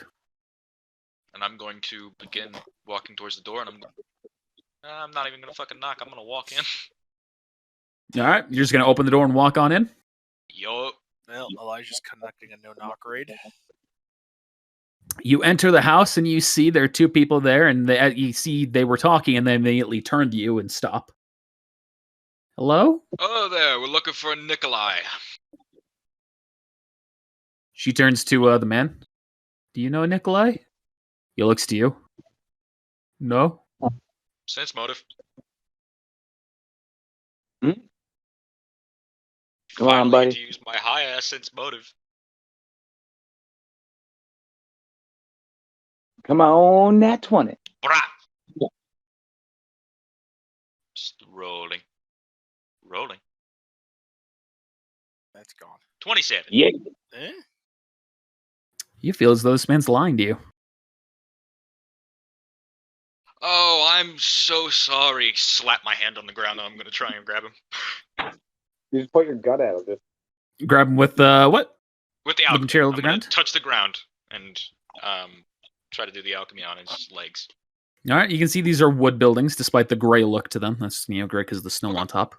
And I'm going to begin walking towards the door, and I'm not even gonna fucking knock. I'm gonna walk in. All right. You're just gonna open the door and walk on in. Yo. Well, Elijah's conducting a no-knock raid. You enter the house and you see there are two people there, and you see they were talking, and they immediately turn to you and stop. Hello? Oh, there. We're looking for Nikolai. She turns to the man. Do you know Nikolai? He looks to you. No? Sense motive. Come on, Finally buddy. get to use my high-ass sense motive. Come on, nat 20. Brah! Yeah. Just rolling. Rolling. That's gone. 27. Yeah. Eh? You feel as though this man's lying to you. Oh, I'm so sorry. Slap my hand on the ground. I'm going to try and grab him. You just put your gut out of it. Grab him with what? With the The alchemy. material of I'm the gonna ground? touch the ground and try to do the alchemy on his legs. All right, you can see these are wood buildings, despite the gray look to them. That's gray because of the snow on top.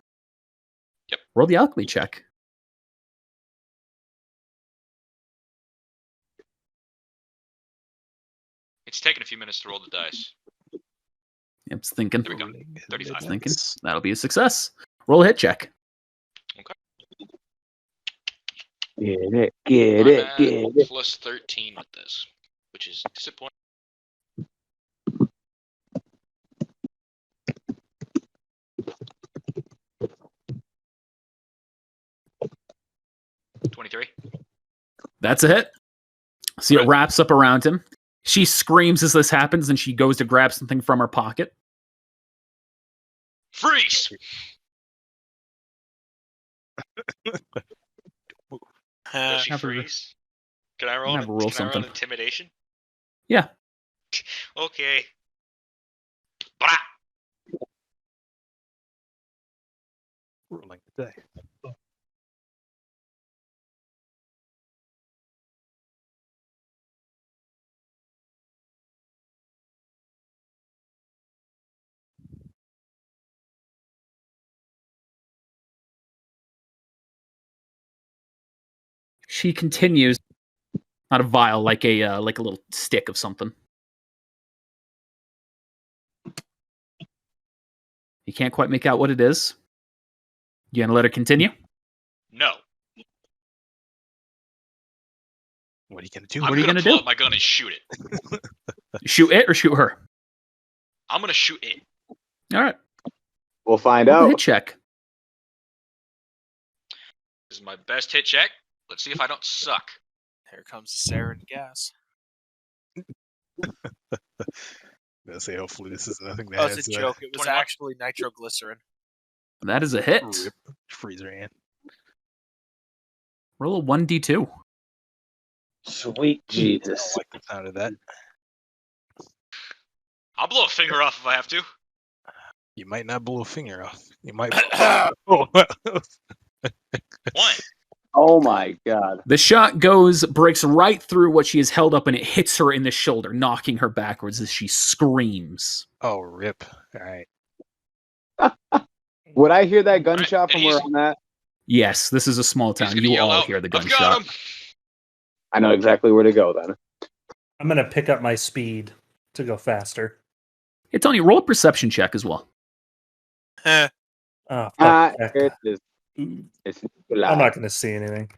Yep. Roll the alchemy check. It's taken a few minutes to roll the dice. Yep, it's thinking. There we go. 35. It's thinking. That'll be a success. Roll a hit check. Get I'm it, at get it. plus 13 with this, which is disappointing. $23. That's a hit. See, it Right. wraps up around him. She screams as this happens, and she goes to grab something from her pocket. Freeze! Does she Have her- freeze? Can I roll, have her roll can I roll something. intimidation? Yeah. Okay. Bah! Rolling today. She continues. Not a vial, like a little stick of something. You can't quite make out what it is. You gonna let her continue? No. What are you gonna do? I'm What are you gonna gonna pull do? out my gun and shoot it. Shoot it or shoot her? I'm gonna shoot it. All right. We'll find Roll a hit out. check. This is my best hit check. Let's see if I don't suck. Here comes the sarin gas. I'll say hopefully this is nothing that Oh, has it's a joke. It was 21. actually nitroglycerin. That is a hit. rip freezer in. Roll a 1d2. Sweet I Jesus. don't like the sound of that. I'll blow a finger off if I have to. You might not blow a finger off. You might. One. Oh my god. The shot breaks right through what she has held up, and it hits her in the shoulder, knocking her backwards as she screams. Oh, rip. All right. Would I hear that gunshot Right, from and where he's- I'm at? Yes, this is a small He's town. gonna You yell all out, hear the "I've got gunshot. him!" I know exactly where to go then. I'm gonna pick up my speed to go faster. Hey, Tony, roll a perception check as well. Heh. Oh, Ah, fuck here that. it is. Mm, It's I'm not gonna see anything.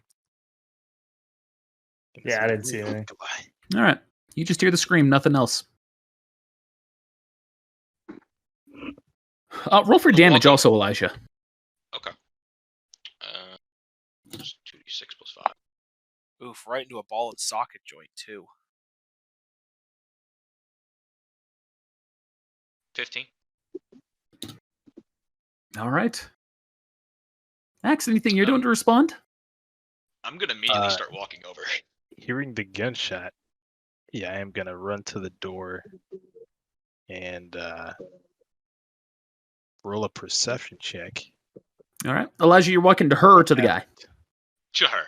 Yeah, I didn't see anything. All right. You just hear the scream, nothing else. Roll for damage Welcome. also, Elijah. Okay. 2d6 plus 5. Oof, right into a ball and socket joint, too. 15. All right. Max, anything you're doing to respond? I'm gonna immediately start walking over. Hearing the gunshot, yeah, I am gonna run to the door and roll a perception check. All right. Elijah, you're walking to her or to the guy? To her.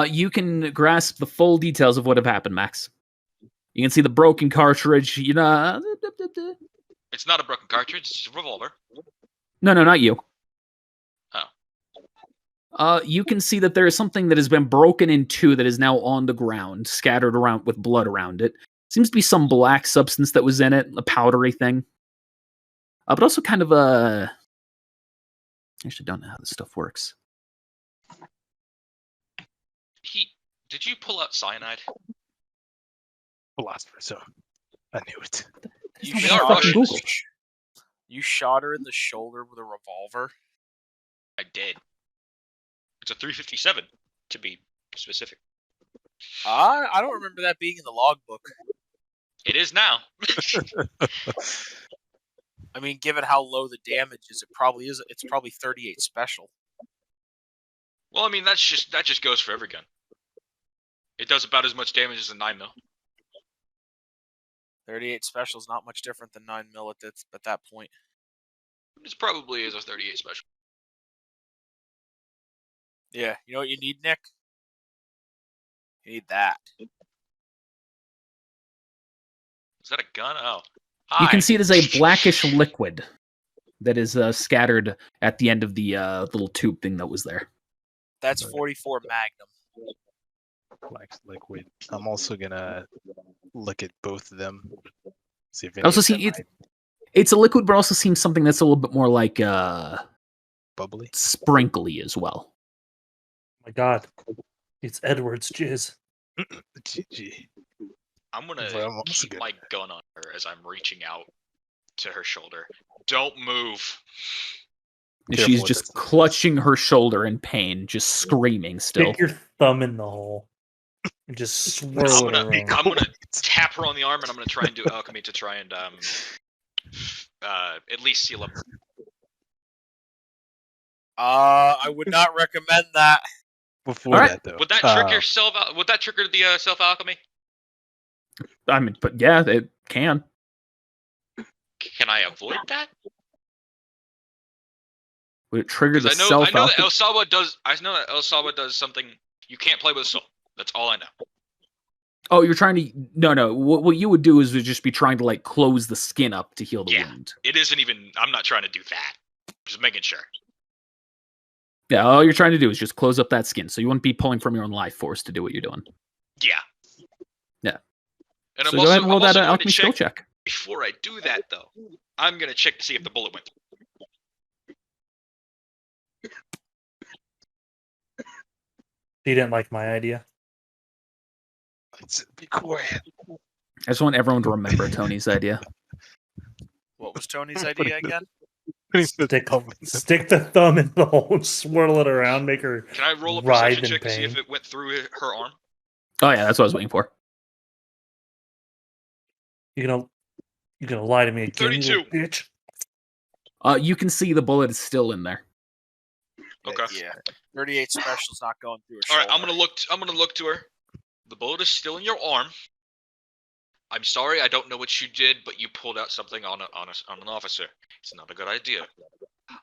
You can grasp the full details of what have happened, Max. You can see the broken cartridge. It's not a broken cartridge, it's a revolver. No, not you. You can see that there is something that has been broken in two that is now on the ground, scattered around with blood around it. Seems to be some black substance that was in it, a powdery thing. But also kind of a... I actually don't know how this stuff works. Did you pull out cyanide? Philosopher, so I knew it. You They are shot, her in Russians. the you shot her in the shoulder with a revolver. I did. It's a 357, to be specific. I don't remember that being in the logbook. It is now. I mean, given how low the damage is, it probably is. It's probably 38 special. Well, I mean, that just goes for every gun. It does about as much damage as a 9mm. 38 special is not much different than 9mm at that point. It probably is a 38 special. Yeah, you know what you need, Nick? You need that. Is that a gun? Oh. You Hi. can see it as a blackish liquid that is scattered at the end of the little tube thing that was there. That's 44 Magnum. Black liquid. I'm also gonna look at both of them. See if any Also, of them see it's a liquid, but also seems something that's a little bit more like bubbly. sprinkly as well. My God, it's Edward's jizz. GG. I'm gonna Well, I'm also keep good. my gun on her as I'm reaching out to her shoulder. Don't move. And Careful she's with just this. clutching her shoulder in pain, just screaming still. Stick your thumb in the hole and just swirl it around. I'm gonna tap her on the arm and I'm gonna try and do alchemy to try and at least seal up. I would not recommend that. Before All right. that, though, Would that trigger Would that trigger the self alchemy? I mean, but yeah, it can. Can I avoid that? Would it trigger the I know self that El Salva does. I know that El Salva does something. You can't play with a soul. That's all I know. Oh, you're trying to... No. What you would do is would just be trying to, like, close the skin up to heal the wound. It isn't even... I'm not trying to do that. Just making sure. Yeah, all you're trying to do is just close up that skin, so you wouldn't be pulling from your own life force to do what you're doing. Yeah. Yeah. And So I'm go also, ahead and roll I'm that also going to alchemy skill check. Before I do that, though, I'm going to check to see if the bullet went through. He didn't like my idea. let's be quiet. I just want everyone to remember Tony's idea. What was Tony's idea again? Stick the thumb in the hole, swirl it around, make her Can I roll a writhe perception in check to see pain. if it went through her arm? Oh yeah, that's what I was waiting for. You gonna lie to me again, you 32. little bitch? You can see the bullet is still in there. Okay. Yeah. 38 special's not going through her All right. shoulder. I'm gonna look to her. The bullet is still in your arm. I'm sorry, I don't know what you did, but you pulled out something on an officer. It's not a good idea.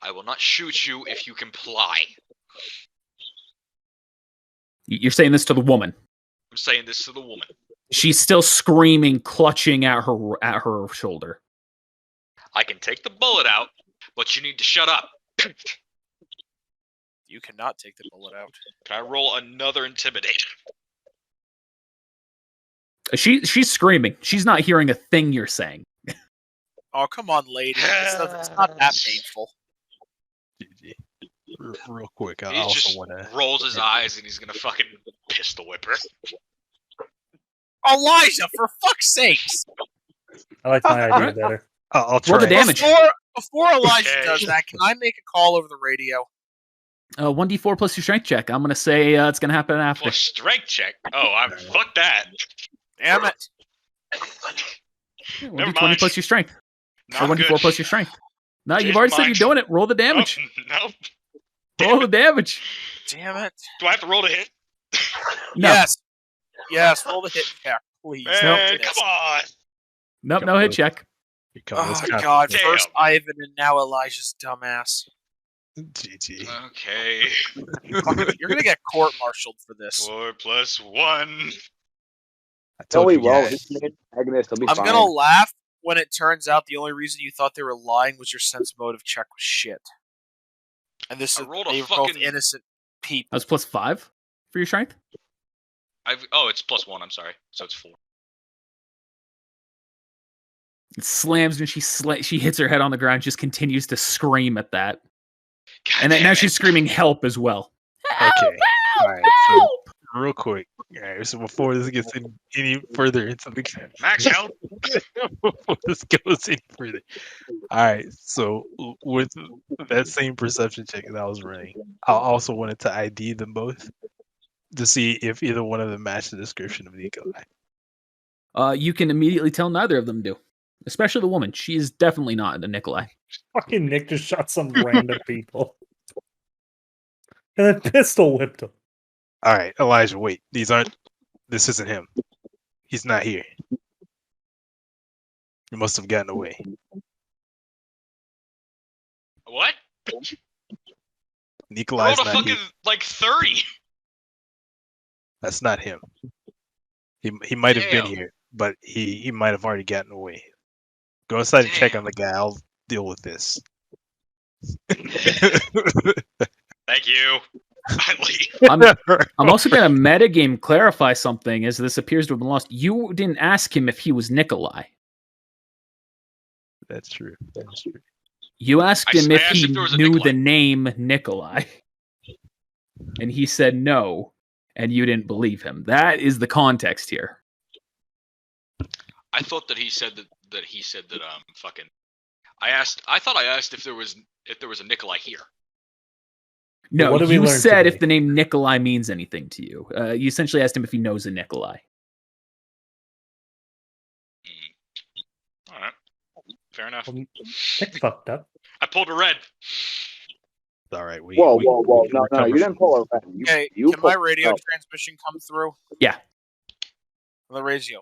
I will not shoot you if you comply. You're saying this to the woman. I'm saying this to the woman. She's still screaming, clutching at her shoulder. I can take the bullet out, but you need to shut up. You cannot take the bullet out. Can I roll another intimidation? She's screaming. She's not hearing a thing you're saying. Oh, come on, lady. It's not that painful. GG. Real quick, I He also just want to. rolls his eyes and he's gonna fucking pistol whip her. Elijah, for fuck's sakes! I like my idea better. I'll try. Roll the damage. Before Elijah Okay. does that, can I make a call over the radio? 1d4 plus your strength check. I'm gonna say it's gonna happen after. Plus strength check. Oh, fuck that. Damn it. 1d20 mind. plus your strength. Not Or 1d4 good. plus your strength. No, Change you've already my said mind. you're doing it. Roll the damage. No. Roll the damage. Damn it. Do I have to roll to hit? No. Yes. Yes, roll the hit check, please. Man, Goodness. come on. Nope, no hit check. Here comes Oh, this God. Damn. First Ivan and now Elijah's dumbass. GG. Okay. You're going to get court-martialed for this. 4 plus 1. I told Joey, you well, guys. he's an antagonist. He'll be I'm fine. going to laugh when it turns out the only reason you thought they were lying was your sense motive check was shit. And this I is rolled a they were both fucking- innocent Peep. That's +5 for your strength. It's +1. I'm sorry, so it's 4. It slams and she hits her head on the ground. Just continues to scream at that, God and then damn now it. she's screaming help as well. Okay. All right. So real quick. All right. So before this gets any further into the Max, help! before this goes any further. All right. So with that same perception check that I was running, I also wanted to ID them both to see if either one of them matched the description of Nikolai. You can immediately tell neither of them do, especially the woman. She is definitely not a Nikolai. Fucking Nick just shot some random people. And then pistol whipped him. All right, Elijah. Wait. This isn't him. He's not here. He must have gotten away. What? Nikolai's Rolled a not fucking here. 30. That's not him. He might have been Damn. here, but he might have already gotten away. Go inside and check on the guy. I'll deal with this. Thank you. I leave. I'm also going to metagame clarify something, as this appears to have been lost. You didn't ask him if he was Nikolai. That's true. That's true. You asked him I if asked he if there was a knew Nikolai. the name Nikolai. And he said no, and you didn't believe him. That is the context here. I thought that he said that fucking. I thought I asked if there was a Nikolai here. No, What did we you learn said today? if the name Nikolai means anything to you. You essentially asked him if he knows a Nikolai. All right, fair enough. Well, Nick fucked up. I pulled a red. All right. We Whoa. we can No, recover you didn't pull a red. Okay, You can my pulled- radio no. transmission come through? Yeah. The radio.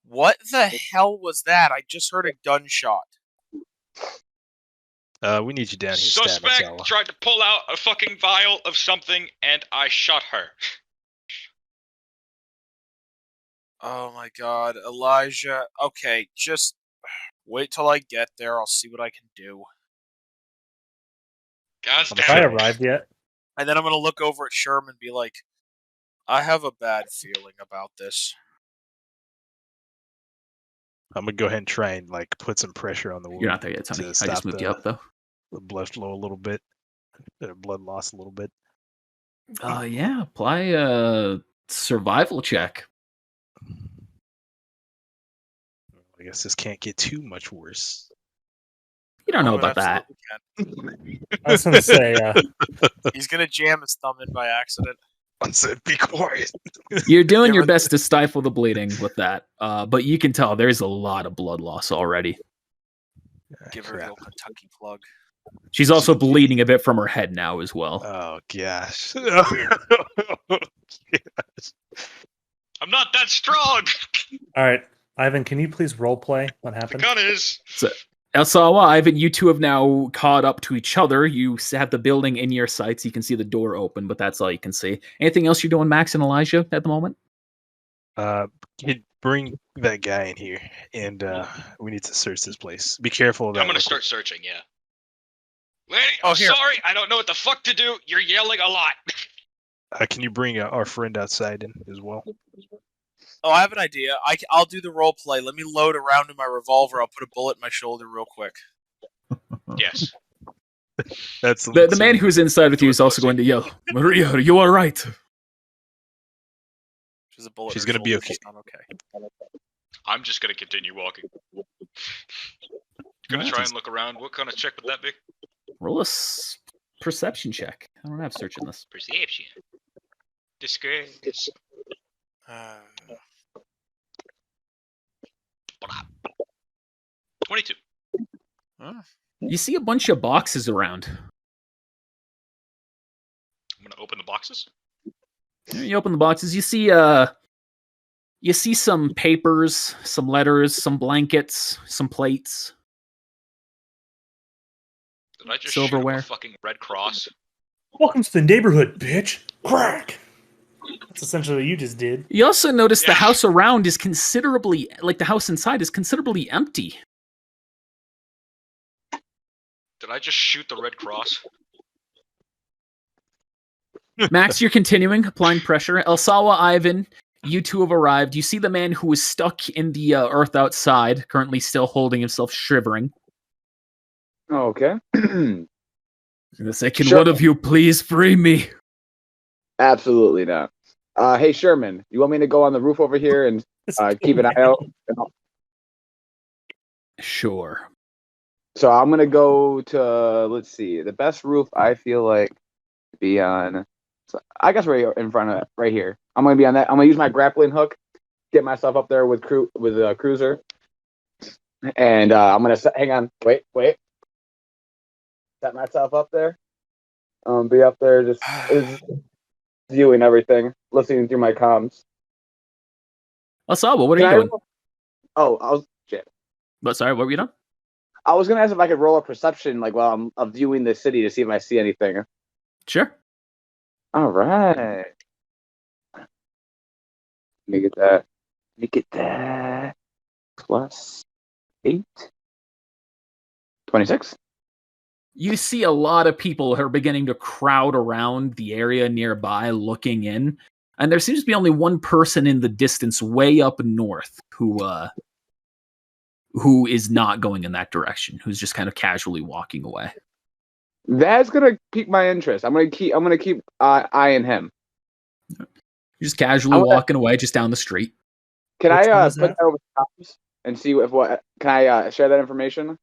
What the hell was that? I just heard a gunshot. We need you down here, Stat Suspect Masala. tried to pull out a fucking vial of something, and I shot her. Oh my god, Elijah. Okay, just wait till I get there. I'll see what I can do. God Have damn I it. arrived yet? And then I'm gonna look over at Sherm and be like, I have a bad feeling about this. I'm gonna go ahead and try and put some pressure on the wound. You're not there yet, Tony. to I stop just moved you up, though. the blood flow a little bit, blood loss a little bit. Yeah, apply a survival check. I guess this can't get too much worse. You don't know Oh, it about that. absolutely can. I was gonna say, He's gonna jam his thumb in by accident. I said, be quiet. You're doing Yeah, your but- best to stifle the bleeding with that, but you can tell there's a lot of blood loss already. Give her a Crap. little Kentucky plug. She's also bleeding a bit from her head now as well. Oh gosh. I'm not that strong. all right, Ivan, can you please role play what The happened? gun is. Elsawa, Ivan, you two have now caught up to each other. You have the building in your sights. You can see the door open, but that's all you can see. Anything else you're doing, Max and Elijah, at the moment? Kid, bring that guy in here, and we need to search this place. Be careful of that. I'm gonna real start quick. searching. Yeah. Lady, Oh, I'm here. sorry. I don't know what the fuck to do. You're yelling a lot. Can you bring our friend outside in as well? Oh, I have an idea. I'll do the role play. Let me load a round in my revolver. I'll put a bullet in my shoulder real quick. Yes. That's The man who's inside with you is also going to yell, Maria, are you all right? She's a bullet. in She's her gonna be shoulder. okay. She's not okay. I'm just gonna continue walking. Gonna try and look around. What kind of check would that be? Roll a perception check. I don't have search in this. Perception. Disgrace. 22. You see a bunch of boxes around. I'm gonna open the boxes. You open the boxes. You see some papers, some letters, some blankets, some plates. Did I just Silverware. shoot up a fucking Red Cross? Welcome to the neighborhood, bitch. Crack. That's essentially what you just did. You also notice the Yeah. house around is considerably, like the house inside is considerably empty. Did I just shoot the Red Cross? Max, you're continuing applying pressure. Elsawa, Ivan, you two have arrived. You see the man who is stuck in the earth outside, currently still holding himself, shivering. Okay. They say, can Sure. one of you please free me? Absolutely not. Hey Sherman, you want me to go on the roof over here and keep an eye out? Sure. So I'm gonna go to let's see, the best roof I feel like to be on. So I guess right in front of it, right here. I'm gonna be on that. I'm gonna use my grappling hook, get myself up there with cruiser, and I'm gonna hang on. Wait. Set myself up there. Be up there just viewing everything, listening through my comms. Elsawa, what are you doing? Shit. But sorry, what were you doing? I was gonna ask if I could roll a perception, like while I'm viewing the city, to see if I see anything. Sure. All right. Let me get that. Plus 8. 26. You see a lot of people who are beginning to crowd around the area nearby looking in. And there seems to be only one person in the distance way up north who is not going in that direction, who's just kind of casually walking away. That's gonna pique my interest. I'm gonna keep eyeing him. You're just casually walking away just down the street. Can Which one I is put that? that over the comms and see what can I share that information?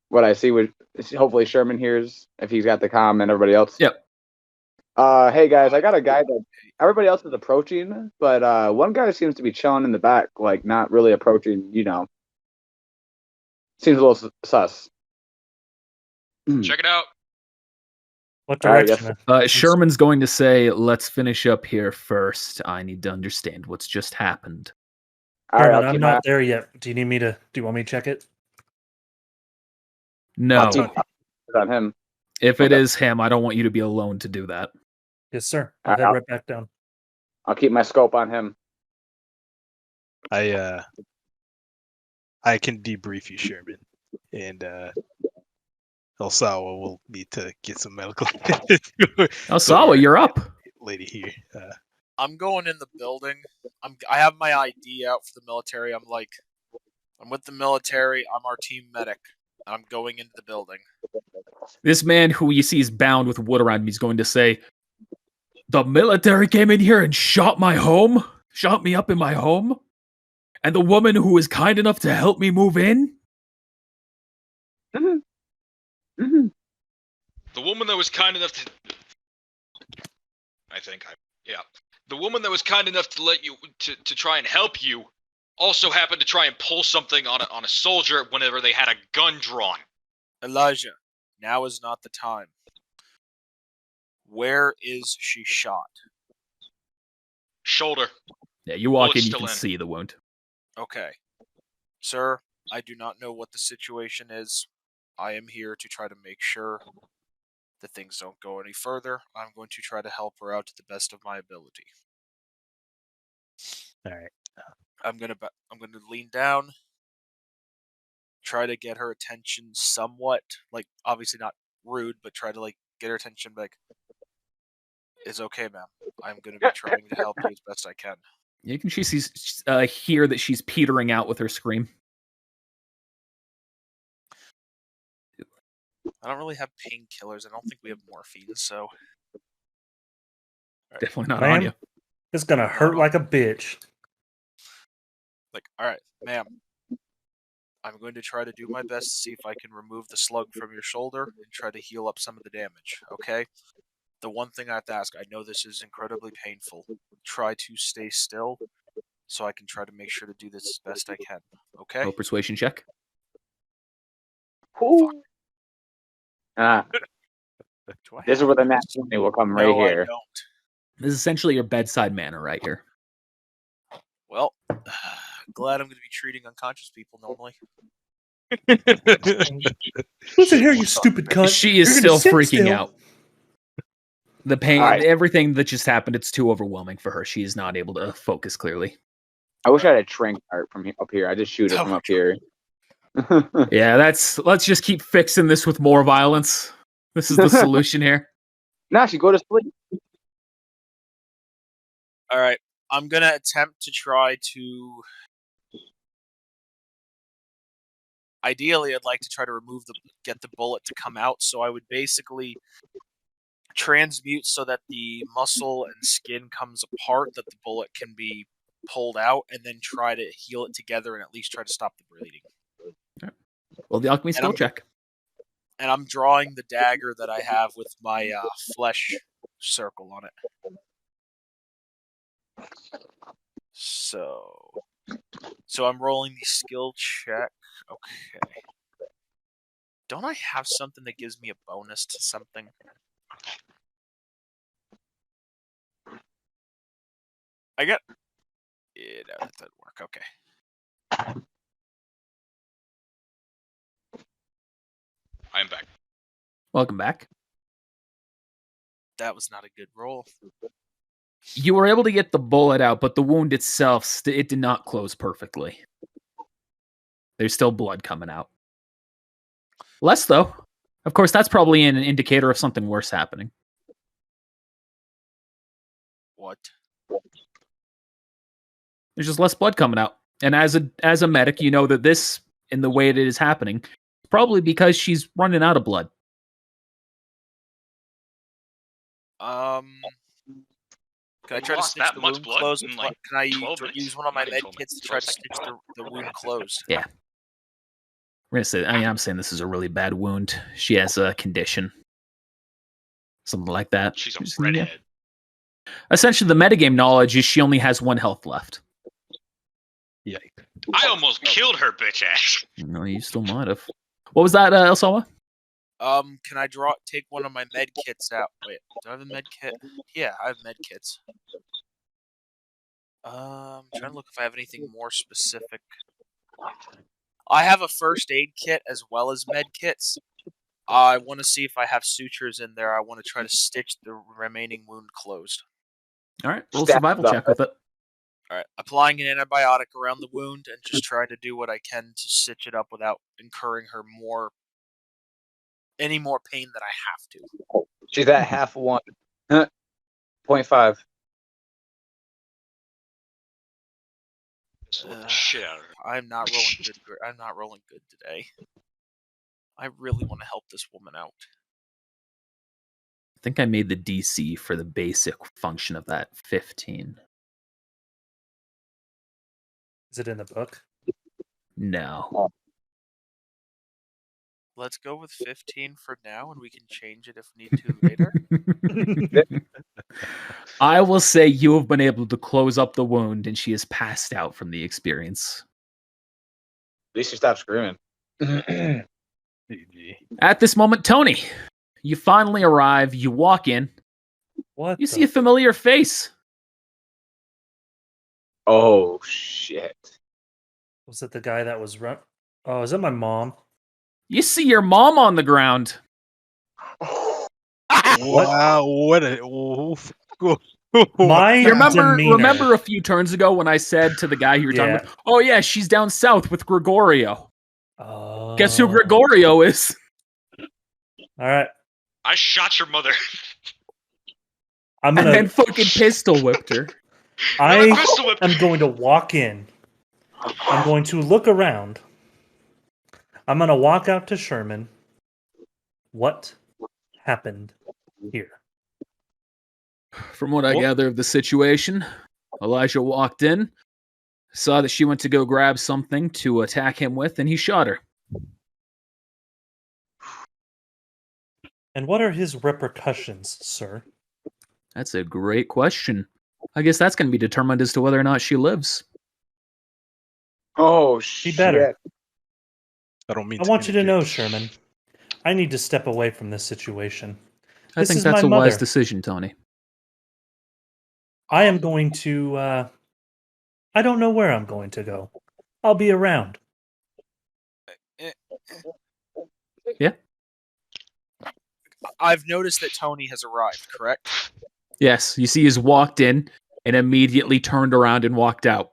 What I see with hopefully Sherman hears if he's got the comm and everybody else. Yep. Hey guys, I got a guy that everybody else is approaching, but one guy seems to be chilling in the back, like not really approaching. Seems a little sus. Check it out. What All right, direction? Sherman's going to say, let's finish up here first. I need to understand what's just happened. All right, Herman, I'll I'm keep not there yet. Do you want me to check it? No. I'll keep on him. If it Okay. is him, I don't want you to be alone to do that. Yes, sir. I'll head right back down. I'll keep my scope on him. I can debrief you, Sherman, and Elsawa will need to get some medical attention. Elsawa, you're up. Lady here. I'm going in the building. I have my ID out for the military. I'm with the military. I'm our team medic. I'm going into the building. This man who you see is bound with wood around him, he's going to say, the military came in here and shot my home? Shot me up in my home? And the woman who was kind enough to help me move in? Mm-hmm. The woman that was kind enough to... The woman that was kind enough to let you... to try and help you also happened to try and pull something on a soldier whenever they had a gun drawn. Elijah, now is not the time. Where is she shot? Shoulder. Yeah, you walk Bullet's in, you still can in. see the wound. Okay. Sir, I do not know what the situation is. I am here to try to make sure that things don't go any further. I'm going to try to help her out to the best of my ability. All right. I'm gonna lean down, try to get her attention somewhat, like obviously not rude, but try to get her attention. It's okay, ma'am. I'm gonna be trying to help you as best I can. You can hear that she's petering out with her scream. I don't really have painkillers. I don't think we have morphine, so Definitely not Ma'am? on you. It's gonna hurt like a bitch. all right, ma'am. I'm going to try to do my best to see if I can remove the slug from your shoulder and try to heal up some of the damage, okay? The one thing I have to ask, I know this is incredibly painful. Try to stay still so I can try to make sure to do this as best I can, okay? Roll persuasion check. Do I This is have where the this? nat 20 will come right No, here. I don't. This is essentially your bedside manner right here. Well, glad I'm going to be treating unconscious people normally. Listen here, you stupid cunt. She is You're still gonna sit freaking still. out. The pain, All right. everything that just happened, it's too overwhelming for her. She is not able to focus clearly. I wish I had a trank art from up here. I just shoot it from up here. Yeah, let's just keep fixing this with more violence. This is the solution here. Nah, she go to sleep. All right. I'm gonna attempt to try to. Ideally, I'd like to try to get the bullet to come out. So I would basically transmute so that the muscle and skin comes apart, that the bullet can be pulled out, and then try to heal it together and at least try to stop the bleeding. Well, the alchemy skill check. And I'm drawing the dagger that I have with my flesh circle on it. So I'm rolling the skill check. Okay. Don't I have something that gives me a bonus to something? I got... Yeah, no, that doesn't work. Okay. I'm back. Welcome back. That was not a good roll. You were able to get the bullet out, but the wound itself, it did not close perfectly. There's still blood coming out. Less, though. Of course, that's probably an indicator of something worse happening. What? There's just less blood coming out. And as a medic, you know that this, in the way it is happening, probably because she's running out of blood. Can I try to Lost stitch that the much wound blood closed? in, like, Can I 12 minutes? use one of my Not even med 12 kits to minutes, try to 12 stitch seconds. the wound closed? Yeah. We're gonna say, I'm saying this is a really bad wound. She has a condition. Something like that. She's a redhead. Essentially, the metagame knowledge is she only has 1 health left. Yikes. I almost killed her bitch ass. No, you still might have. What was that, Elsawa? Can I take one of my med kits out? Wait, do I have a med kit? Yeah, I have med kits. Trying to look if I have anything more specific. I have a first aid kit as well as med kits. I want to see if I have sutures in there. I want to try to stitch the remaining wound closed. All right, roll a survival check with it. All right, applying an antibiotic around the wound and just trying to do what I can to stitch it up without incurring her any more pain than I have to. She's at half 1. 0.5. Shit out of her. I'm not rolling good. I'm not rolling good today. I really want to help this woman out. I think I made the DC for the basic function of that 15. Is it in the book? No. Let's go with 15 for now, and we can change it if need to later. I will say you have been able to close up the wound, and she is passed out from the experience. At least she stopped screaming. At this moment, Tony, you finally arrive. You walk in. What? You see a familiar face. Oh, shit. Was it the guy that was run? Oh, is it my mom? You see your mom on the ground. Wow, what a... My You remember demeanor. a few turns ago when I said to the guy you were talking Yeah. about, oh yeah, she's down south with Gregorio. Oh. Guess who Gregorio is? All right. I shot your mother. I'm And gonna. then fucking pistol whipped her. I Pistol whip. am going to walk in. I'm going to look around. I'm going to walk out to Sherman. What happened here? From what I gather of the situation, Elijah walked in, saw that she went to go grab something to attack him with, and he shot her. And what are his repercussions, sir? That's a great question. I guess that's going to be determined as to whether or not she lives. Oh, Be shit. better. I don't mean I want you to know, Sherman, I need to step away from this situation. I This think is that's my a wise mother. decision, Tony. I am going to, I don't know where I'm going to go. I'll be around. Yeah? I've noticed that Tony has arrived, correct? Yes, you see he's walked in and immediately turned around and walked out.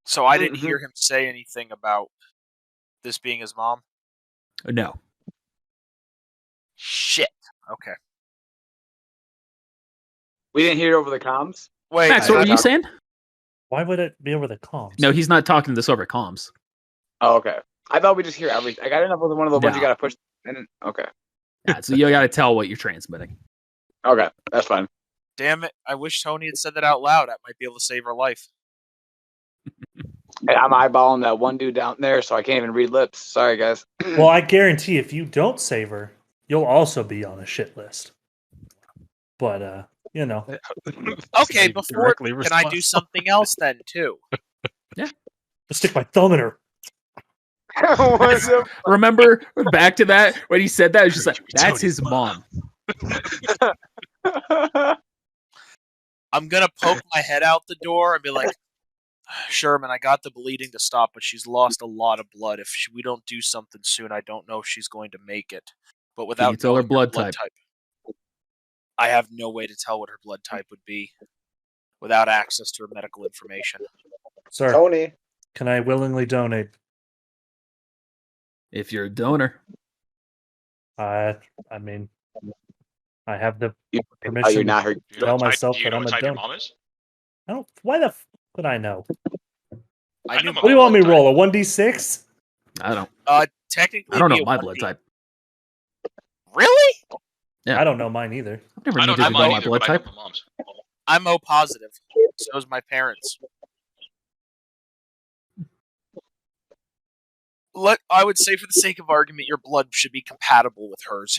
So I didn't hear him say anything about this being his mom? No. Shit. Okay. We didn't hear it over the comms? Wait, Max, what were you not- saying? Why would it be over the comms? No, he's not talking this over comms. Oh, okay. I thought we just hear everything. I got enough with one of the ones you No. gotta push. And okay, Yeah, so you got to tell what you're transmitting. okay, that's fine. damn it! I wish Tony had said that out loud. I might be able to save her life. Hey, I'm eyeballing that one dude down there, so I can't even read lips. Sorry, guys. Well, I guarantee if you don't save her, you'll also be on a shit list. But you know, Okay, before can I do something else then too? I'll stick my thumb in her. What's up? Remember back to that when he said that? It was just like, that's his mom. I'm gonna poke my head out the door and be like, Sherman, I got the bleeding to stop, but she's lost a lot of blood. If we don't do something soon, I don't know if she's going to make it. But without you tell her knowing blood type? I have no way to tell what her blood type would be without access to her medical information. Sir, Tony. can I willingly donate? If you're a donor. I mean, I have the Oh, permission you're to not her. tell myself do you that know I'm what a type your donor. mom is? I don't. Why the f would I know? I knew know What do you my want me to blood roll? A 1d6? I don't. Technically, I don't it'd know be a my 1D. blood type. Really? Yeah. I don't know mine either. I've never I don't needed know to know mine my either, blood but I know type. my mom's. I'm O positive. So is my parents. I would say, for the sake of argument, your blood should be compatible with hers.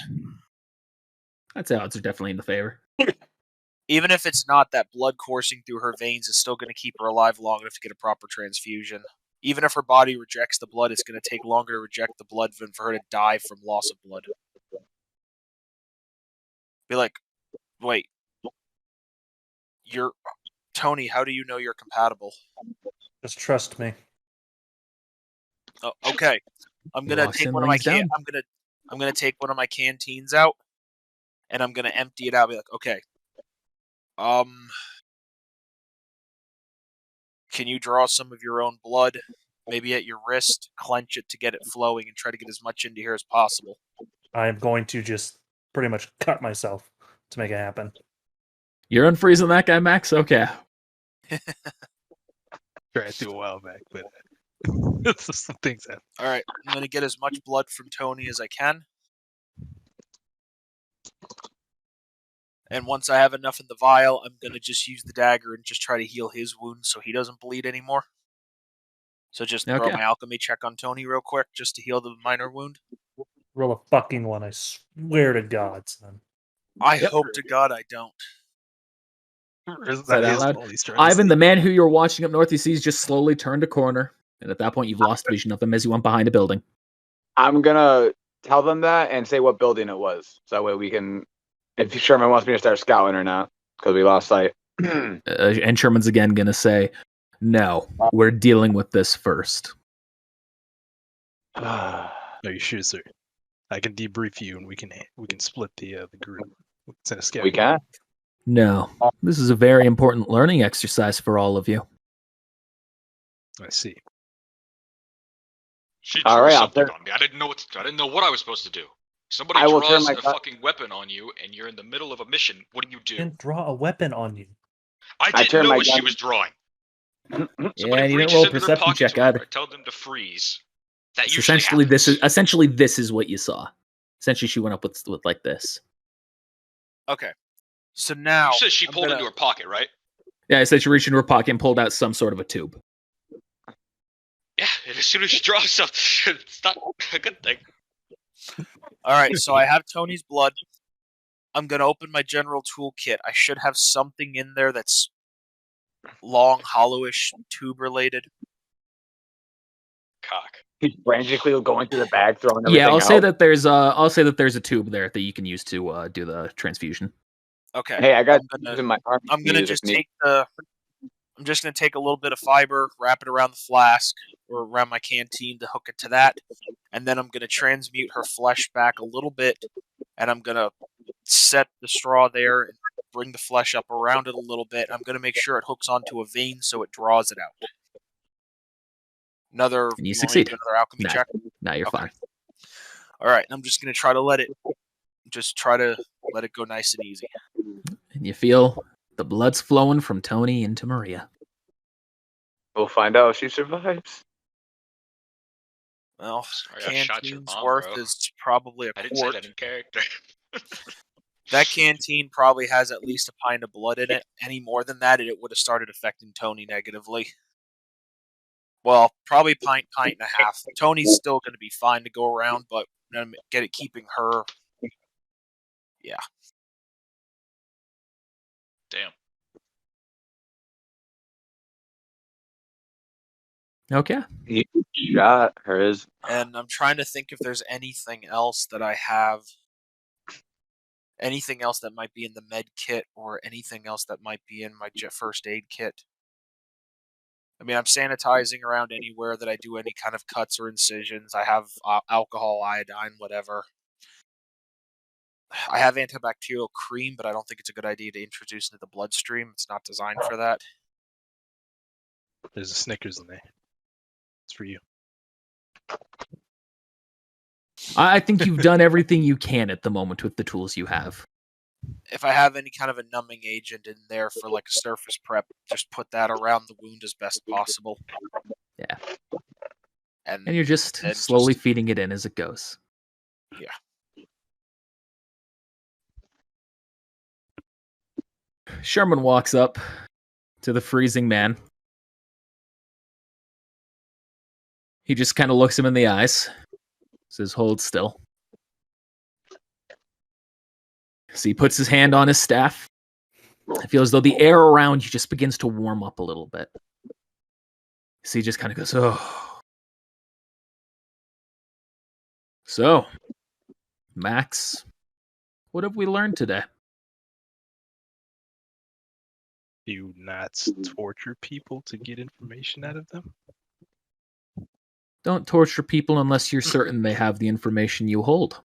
I'd say odds are definitely in the favor. Even if it's not, that blood coursing through her veins is still going to keep her alive long enough to get a proper transfusion. Even if her body rejects the blood, it's going to take longer to reject the blood than for her to die from loss of blood. Be like, wait, you're Tony. How do you know you're compatible? Just trust me. Oh, okay, I'm gonna Walks take in, one of my lays down. I'm gonna take one of my canteens out, and I'm gonna empty it out. Be like, okay, can you draw some of your own blood, maybe at your wrist, clench it to get it flowing, and try to get as much into here as possible? I'm going to just pretty much cut myself to make it happen. You're unfreezing that guy, Max? Okay. Tried to a while back, but some things happen. All right, I'm gonna get as much blood from Tony as I can, and once I have enough in the vial, I'm gonna just use the dagger and just try to heal his wound so he doesn't bleed anymore. So just throw Okay. my alchemy check on Tony real quick, just to heal the minor wound. Roll a fucking one, I swear to God, son. I Yep. hope to God I don't. Is that out his loud? fault, he's trying to Ivan, save the man who you're watching up north, you see, just slowly turned a corner. And at that point, you've lost vision of him as he went behind a building. I'm gonna tell them that and say what building it was, so that way we can. If Sherman wants me to start scouting or not, because we lost sight. And Sherman's again going to say, no, we're dealing with this first. Are you sure, sir? I can debrief you, and we can split the group. Send a scout. We can. No, this is a very important learning exercise for all of you. I see. She All drew right, I'll something turn- on me. I didn't know what I was supposed to do. Somebody I will turn draws my a gun- fucking weapon on you, and you're in the middle of a mission. What do you do? Didn't draw a weapon on you. I I didn't turn know my what she gun- was drawing. Yeah, Somebody and you didn't reaches roll a into their perception pocket check to her, either. I tell them to freeze. That So usually essentially happens. this is what you saw. Essentially, she went up with like this. Okay. So now You said she I'm pulled gonna- into her pocket, right? Yeah, I said she reached into her pocket and pulled out some sort of a tube. Yeah, and as soon as she draws something, it's not a good thing. All right, so I have Tony's blood. I'm gonna open my general toolkit. I should have something in there that's long, hollowish, tube related. Cock. He's frantically going through the bag, throwing everything Yeah, I'll say out. that there's a tube there that you can use to do the transfusion. Okay. Hey, I got I'm gonna- using my arm. I'm gonna use just if need- take I'm just gonna take a little bit of fiber, wrap it around the flask or around my canteen to hook it to that, and then I'm gonna transmute her flesh back a little bit, and I'm gonna set the straw there and bring the flesh up around it a little bit. I'm gonna make sure it hooks onto a vein so it draws it out. Another. And you want me to succeed. do another alchemy Nah. check. Now you're Okay. fine. All right, I'm just gonna try to let it go nice and easy. And you feel The blood's flowing from Tony into Maria. We'll find out if she survives. Well, Sorry, I shot your canteen's mom, worth bro. is probably a I didn't say quart. that in character. That canteen probably has at least a pint of blood in it. Any more than that, it would have started affecting Tony negatively. Well, probably pint and a half. Tony's still going to be fine to go around, but keeping her. Yeah. Damn. Okay. He shot hers. And I'm trying to think if there's anything else that I have. Anything else that might be in the med kit or anything else that might be in my first aid kit. I mean, I'm sanitizing around anywhere that I do any kind of cuts or incisions. I have alcohol, iodine, whatever. I have antibacterial cream, but I don't think it's a good idea to introduce into the bloodstream. It's not designed for that. There's a Snickers in there. It's for you. I think you've done everything you can at the moment with the tools you have. If I have any kind of a numbing agent in there for like a surface prep, just put that around the wound as best possible. Yeah. And you're just slowly feeding it in as it goes. Yeah. Sherman walks up to the freezing man. He just kind of looks him in the eyes. Says, hold still. So he puts his hand on his staff. I feel as though the air around you just begins to warm up a little bit. So he just kind of goes, oh. So, Max, what have we learned today? Do not torture people to get information out of them? Don't torture people unless you're certain they have the information you hold.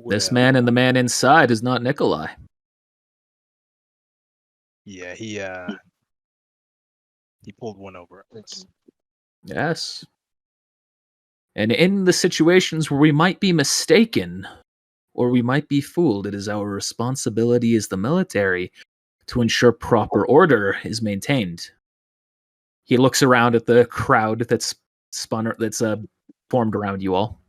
This man and the man inside is not Nikolai. Yeah, he pulled one over us. Yes. And in the situations where we might be mistaken or we might be fooled, it is our responsibility as the military to ensure proper order is maintained. He looks around at the crowd that's formed around you all.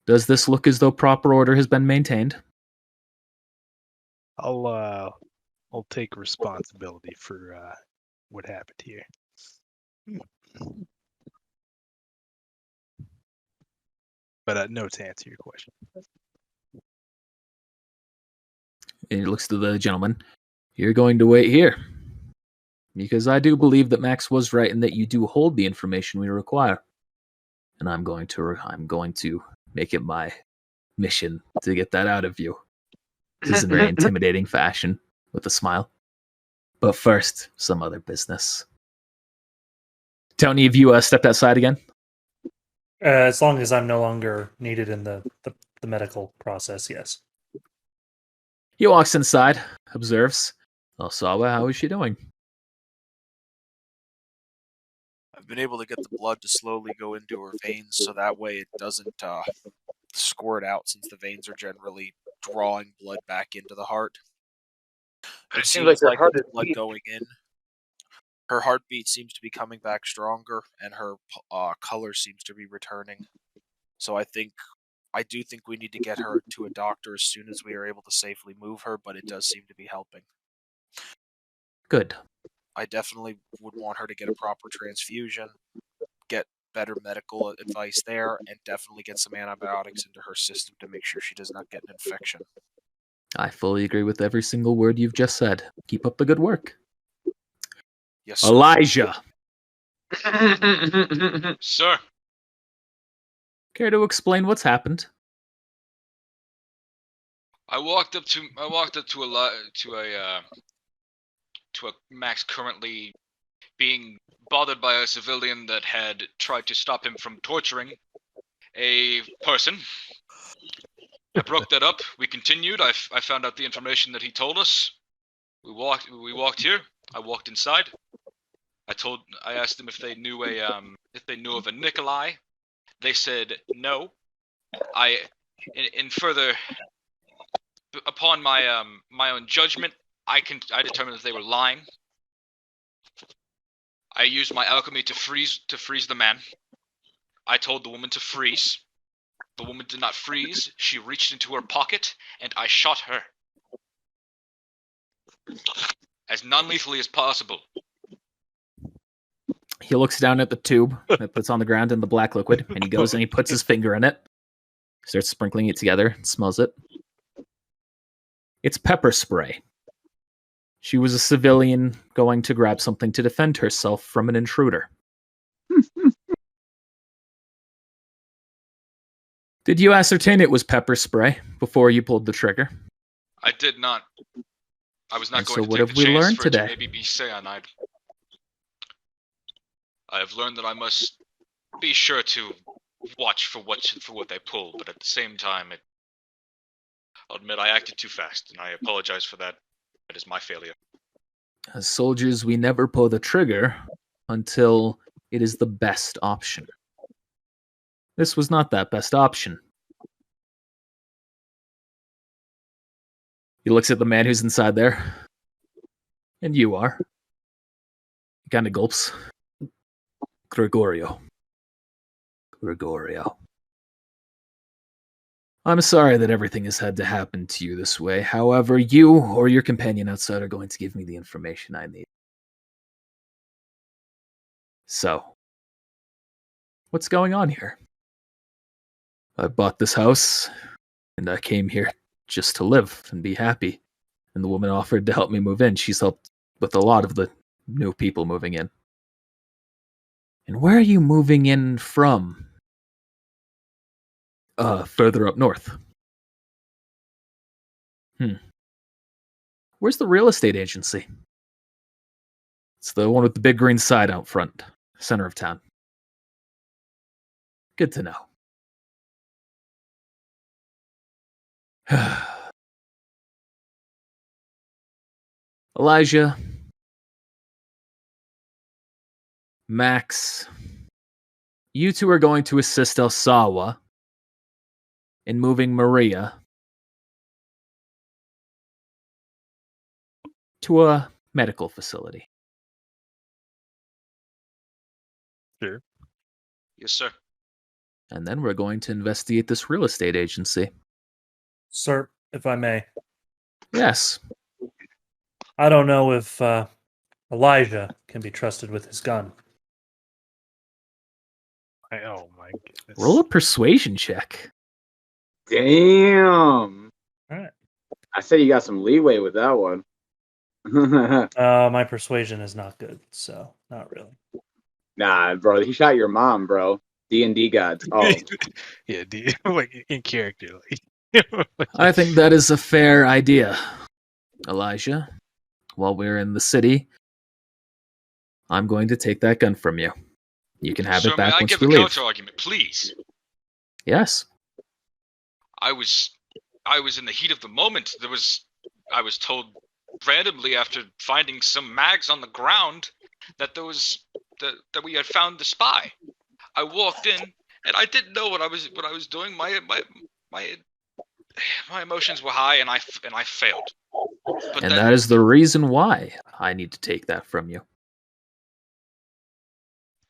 Does this look as though proper order has been maintained? I'll take responsibility for what happened here. But no, to answer your question. And he looks to the gentleman. You're going to wait here. Because I do believe that Max was right and that you do hold the information we require. And I'm going to make it my mission to get that out of you. This is in a very intimidating fashion, with a smile. But first, some other business. Tony, have you stepped outside again? As long as I'm no longer needed in the medical process, yes. He walks inside, observes. Oh, Sawa, how is she doing? I've been able to get the blood to slowly go into her veins, so that way it doesn't squirt out, since the veins are generally drawing blood back into the heart. It seems like with the blood going in, her heartbeat seems to be coming back stronger, and her color seems to be returning. So I do think we need to get her to a doctor as soon as we are able to safely move her, but it does seem to be helping. Good. I definitely would want her to get a proper transfusion, get better medical advice there, and definitely get some antibiotics into her system to make sure she does not get an infection. I fully agree with every single word you've just said. Keep up the good work. Yes, sir. Elijah. Sir. Care to explain what's happened? I walked up to a Max currently being bothered by a civilian that had tried to stop him from torturing a person. I broke that up. We continued. I found out the information that he told us. We walked here. I walked inside. I asked them if they knew of a Nikolai. They said no. In further upon my my own judgment, I determined that they were lying. I used my alchemy to freeze the man. I told the woman to freeze. The woman did not freeze. She reached into her pocket, and I shot her. As non-lethally as possible. He looks down at the tube that puts on the ground in the black liquid, and he goes and he puts his finger in it. Starts sprinkling it together and smells it. It's pepper spray. She was a civilian going to grab something to defend herself from an intruder. Did you ascertain it was pepper spray before you pulled the trigger? I did not. I was not And going so to what take have the we chance learned for today? it to maybe be cyanide. I have learned that I must be sure to watch for what they pull, but at the same time, I'll admit I acted too fast, and I apologize for that. It is my failure. As soldiers, we never pull the trigger until it is the best option. This was not that best option. He looks at the man who's inside there. And you are. He kind of gulps. Gregorio. I'm sorry that everything has had to happen to you this way. However, you or your companion outside are going to give me the information I need. So, what's going on here? I bought this house, and I came here just to live and be happy. And the woman offered to help me move in. She's helped with a lot of the new people moving in. And where are you moving in from? Further up north. Where's the real estate agency? It's the one with the big green sign out front, center of town. Good to know. Elijah, Max, you two are going to assist Elsawa in moving Maria to a medical facility. Sure. Yes, sir. And then we're going to investigate this real estate agency. Sir, if I may. Yes. I don't know if Elijah can be trusted with his gun. Oh my goodness. Roll a persuasion check. Damn. All right. I say you got some leeway with that one. My persuasion is not good, so not really. Nah, bro, he shot your mom, bro. D&D gods. Oh, Yeah, like in character. Like, I think that is a fair idea, Elijah. While we're in the city, I'm going to take that gun from you. You can have Sir, it back may I once give we a leave. counter argument, please? Yes. I was in the heat of the moment. I was told randomly after finding some mags on the ground that that we had found the spy. I walked in and I didn't know what I was doing. My emotions were high and I failed. But And that is the reason why I need to take that from you.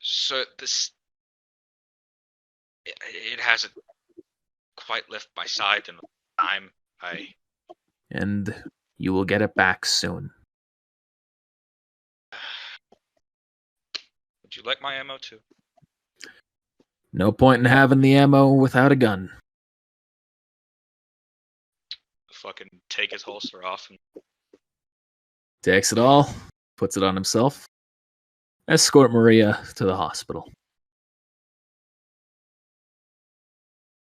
So it hasn't quite left my side in the time. And you will get it back soon. Would you like my ammo too? No point in having the ammo without a gun. Fucking take his holster off and Takes it all, puts it on himself. Escort Maria to the hospital.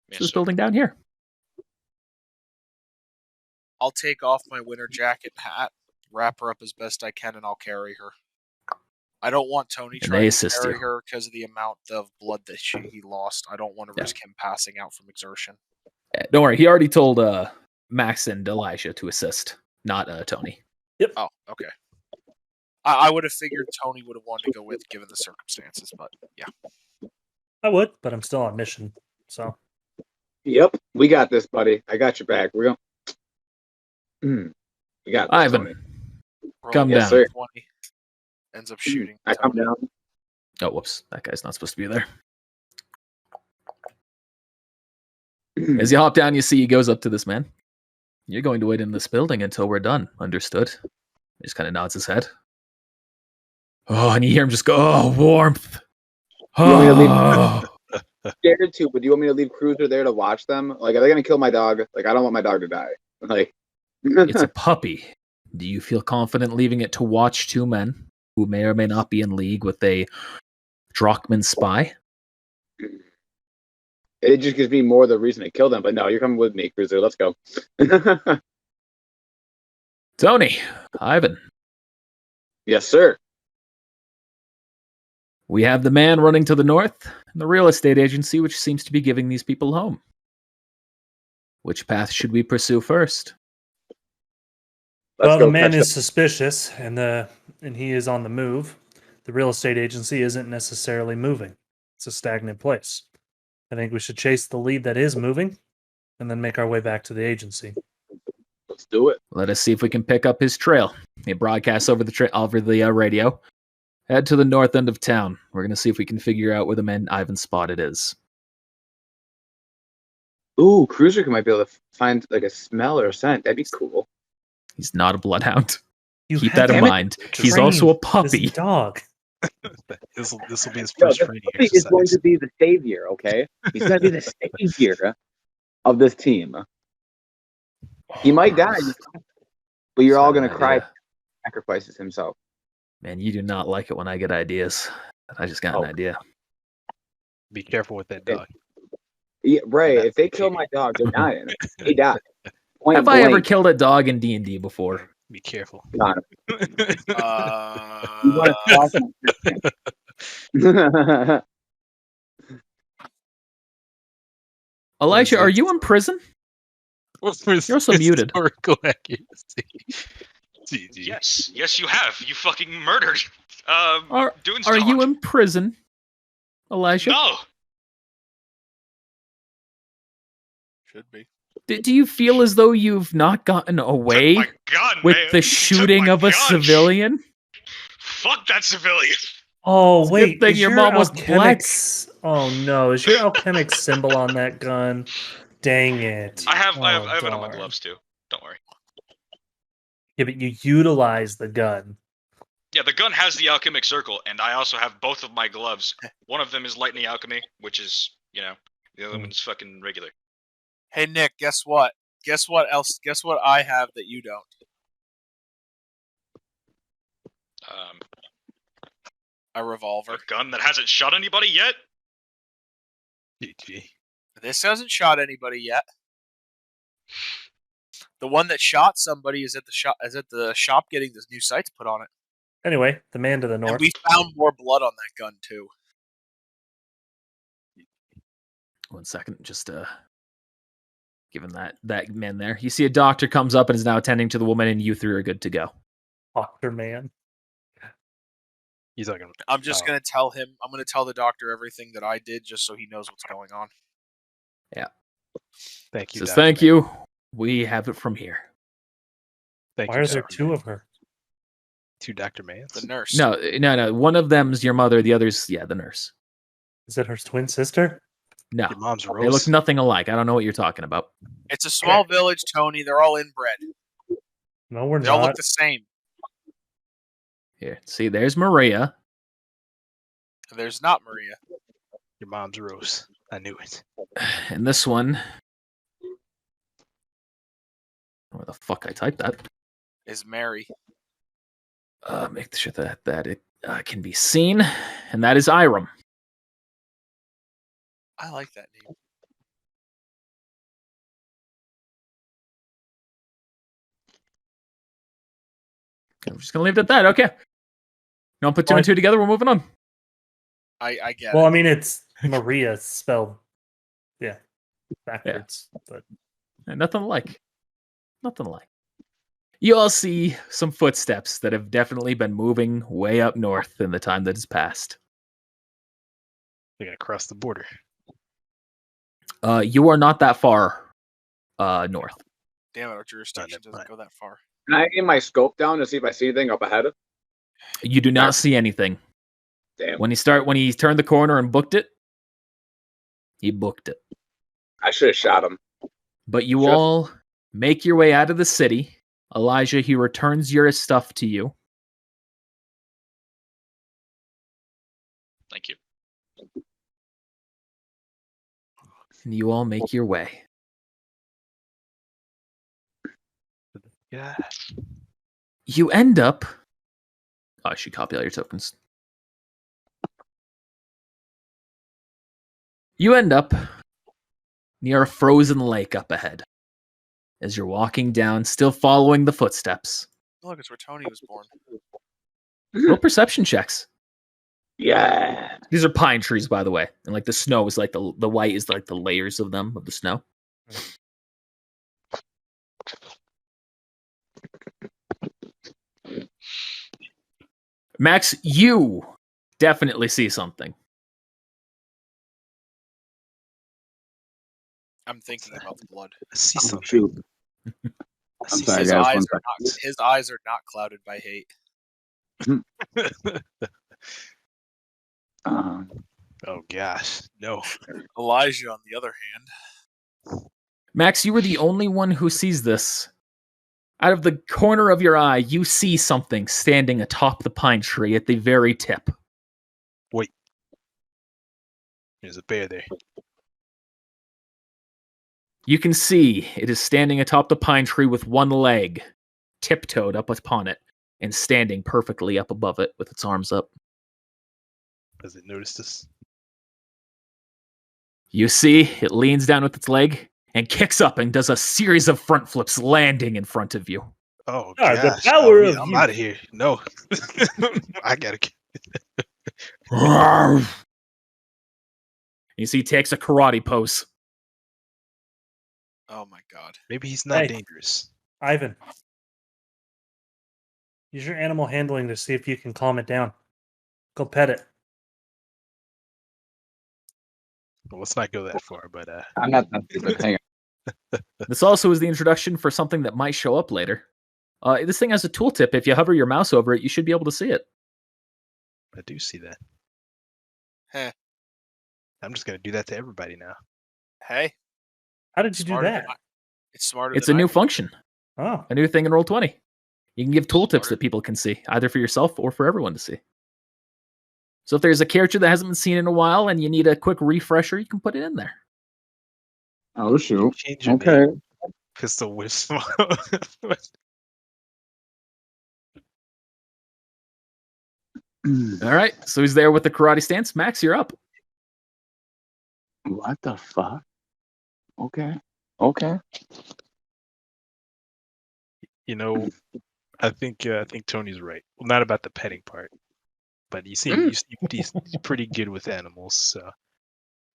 yes, This sir. building down here. I'll take off my winter jacket and hat, wrap her up as best I can, and I'll carry her. I don't want Tony And trying they to assist carry you. her because of the amount of blood that he lost. I don't want to Yeah. risk him passing out from exertion. Don't worry, he already told Max and Elijah to assist, not Tony. Oh, okay. I would have figured Tony would have wanted to go with, given the circumstances, but yeah. I would, but I'm still on mission, so. yep. We got this, buddy. I got your back. We're going. You got this, Ivan, Tony. Roll Come a Yes, down. sir. 20. Ends up shooting. I come Tony. down. Oh, whoops. That guy's not supposed to be there. As you hop down, you see he goes up to this man. You're going to wait in this building until we're done. Understood? He just kind of nods his head. Oh, and you hear him just go, oh, warmth. You want me to leave? Oh. Scared too, but do you want me to leave Cruiser there to watch them? Like, are they gonna kill my dog? Like, I don't want my dog to die. Like, It's a puppy. Do you feel confident leaving it to watch two men who may or may not be in league with a Drachman spy? it just gives me more the reason to kill them. But no, you're coming with me, Cruiser. Let's go. Tony, Ivan, Yes, sir. we have the man running to the north and the real estate agency which seems to be giving these people home. Which path should we pursue first? Let's Well, go the man catch is suspicious, and he is on the move. The real estate agency isn't necessarily moving; it's a stagnant place. I think we should chase the lead that is moving, and then make our way back to the agency. Let's do it. Let us see if we can pick up his trail. He broadcasts over the radio. Head to the north end of town. We're going to see if we can figure out where the man Ivan spotted is. Ooh, Cruiser might be able to find like a smell or a scent. That'd be cool. He's not a bloodhound. You Keep have that in to mind. He's train also a this puppy. dog. This will be his Yo, first this training puppy is going exercise. to be the savior. Okay, he's going to be the savior of this team. He might die, but you're It's all not going an to cry. idea. Sacrifices himself. Man, you do not like it when I get ideas. I just got Oh. an idea. Be careful with that dog. Yeah, right. That's If they the kill key. my dog, they're dying. They die. Point Have I ever blank. killed a dog in D&D before? Be careful. God. You Uh, wanna cross- Elijah, are you in prison? What's for You're also muted. historical accuracy? GG. Yes, you have. You fucking murdered. Are Dune's Are dog. you in prison, Elijah? No. should be. Do you feel as though you've not gotten away Took my gun, with man. the Took shooting my of a gun. civilian? Fuck that civilian. Oh It's a wait, good thing is your mom was black. Oh no, is your alchemic symbol on that gun? Dang it! I have Oh, it on my darn. gloves too. Don't worry. Yeah, but you utilize the gun. Yeah, the gun has the alchemic circle, and I also have both of my gloves. One of them is lightning alchemy, which is, the other one's fucking regular. Hey Nick, guess what? Guess what else? Guess what I have that you don't? A revolver. A gun that hasn't shot anybody yet? GG. This hasn't shot anybody yet. The one that shot somebody is at the shop getting this new sights put on it. Anyway, the man to the north. And we found more blood on that gun too. 1 second, just given that man there. You see a doctor comes up and is now attending to the woman, and you three are good to go. Doctor man. He's not gonna. I'm just gonna tell him. I'm gonna tell the doctor everything that I did, just so he knows what's going on. Thank you. Says Dr. thank Man. you. We have it from here. Thank Why you, is there Dr. two Man. of her? Two Dr. Mans? The nurse. No. One of them's your mother. The other's the nurse. Is it her twin sister? No, Your mom's they Rose. look nothing alike. I don't know what you're talking about. It's a small village, Tony. They're all inbred. No, we're They all not. look the same. Here, see, there's Maria. There's not Maria. Your mom's Rose. I knew it. And this one. Where the fuck I typed that? Is Mary. Make sure that it can be seen. And that is Iram. I like that name. I'm just going to leave it at that. Okay. You don't put two and two together. We're moving on. I get Well, it. I mean, it's Maria spelled, backwards. But Nothing alike. Nothing alike. You all see some footsteps that have definitely been moving way up north in the time that has passed. They gotta cross the border. You are not that far north. Damn it, our jurisdiction never doesn't go that far. Can I aim my scope down to see if I see anything up ahead? You do not see anything. Damn. When he turned the corner and booked it, he booked it. I should have shot him. But you Should've- all make your way out of the city. Elijah, he returns your stuff to you. Thank you. And you all make your way. Yeah. You end up... Oh, I should copy all your tokens. You end up near a frozen lake up ahead. As you're walking down, still following the footsteps. Look, it's where Tony was born. Roll perception checks. Yeah. These are pine trees, by the way. And like the snow is like the white is like the layers of them, of the snow. Max, you definitely see something. I'm thinking about the blood. I see Oh, something. shoot. I I'm see sorry, His guys. eyes, One are not, his eyes are not clouded by hate. something. Um, Oh gosh, no. Elijah, on the other hand, Max, you were the only one who sees this. Out of the corner of your eye, you see something standing atop the pine tree at the very tip. Wait. There's a bear there. You can see it is standing atop the pine tree with one leg, tiptoed up upon it, and standing perfectly up above it with its arms up. Has it noticed us? You see, it leans down with its leg and kicks up and does a series of front flips, landing in front of you. Oh Ah, the gosh. power Oh, of I'm youth. out of here. No. I gotta get. You see, he takes a karate pose. oh my god. Maybe he's not Hey. dangerous. Ivan, use your animal handling to see if you can calm it down. Go pet it. Well, let's not go that far, but I'm not that stupid. Hang on. This also is the introduction for something that might show up later. This thing has a tooltip. If you hover your mouse over it, you should be able to see it. I do see that. Heh. I'm just gonna do that to everybody now. Hey, How did you do smarter that? than I- it's smarter. It's a than new I- function, Oh, a new thing in Roll20. You can give tooltips Smart. that people can see, either for yourself or for everyone to see. So if there's a character that hasn't been seen in a while and you need a quick refresher, you can put it in there. Oh, shoot. Change your Okay. name. Pistol whip. All right, so he's there with the karate stance. Max, you're up. What the fuck? Okay. Okay. You know, I think Tony's right. Well, not about the petting part, but you seem he's pretty good with animals. So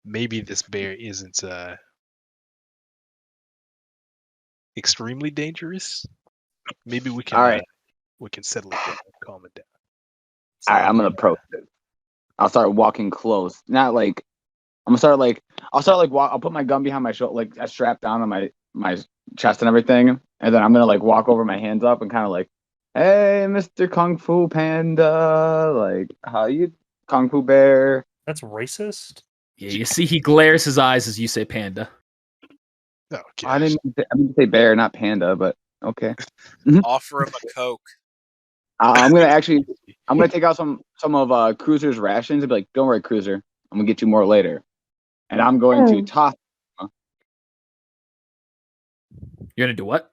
maybe this bear isn't extremely dangerous. Maybe we can All right. we can settle it down, calm it down. All right, I'm gonna approach it. I'll start walking close. Not like I'm gonna start like I'll put my gun behind my shoulder, like strapped down on my chest and everything, and then I'm gonna like walk over my hands up and kind of like, hey, Mr. Kung Fu Panda, like how you Kung Fu Bear? that's racist. Yeah, you see he glares his eyes as you say panda. Oh, I gosh. didn't say bear, not panda, but okay. Offer him a Coke. I'm gonna take out some of Cruiser's rations and be like, don't worry, Cruiser, I'm gonna get you more later, and I'm going to You're gonna do what?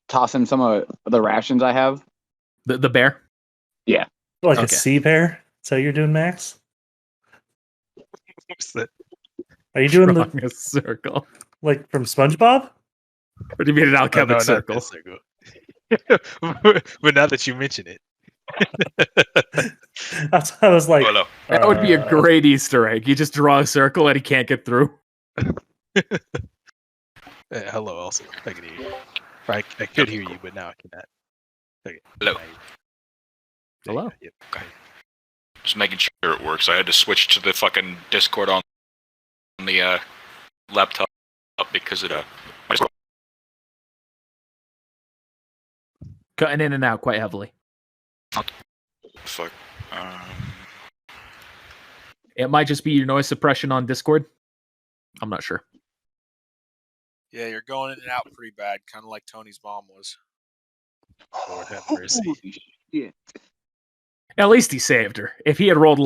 toss him some of the rations I have. The bear? Like a Okay. sea bear? That's how you're doing, Max? What's that? Are you doing Drawing a circle. like from SpongeBob? Or do you mean an Oh, alchemic no, not circle? this circle. But now that you mention it, That's I was like, Hello. That would be a great Easter egg. You just draw a circle and he can't get through. hello. Also, I can hear you. Or I could hear you, but now I cannot. Okay. Hello. Now you- Hello. Yep. Just making sure it works. I had to switch to the fucking Discord on the laptop because it Cutting in and out quite heavily. Fuck. It might just be your noise suppression on Discord. I'm not sure. Yeah, you're going in and out pretty bad, kind of like Tony's mom was. Lord have mercy. Holy shit. At least he saved her. If he had rolled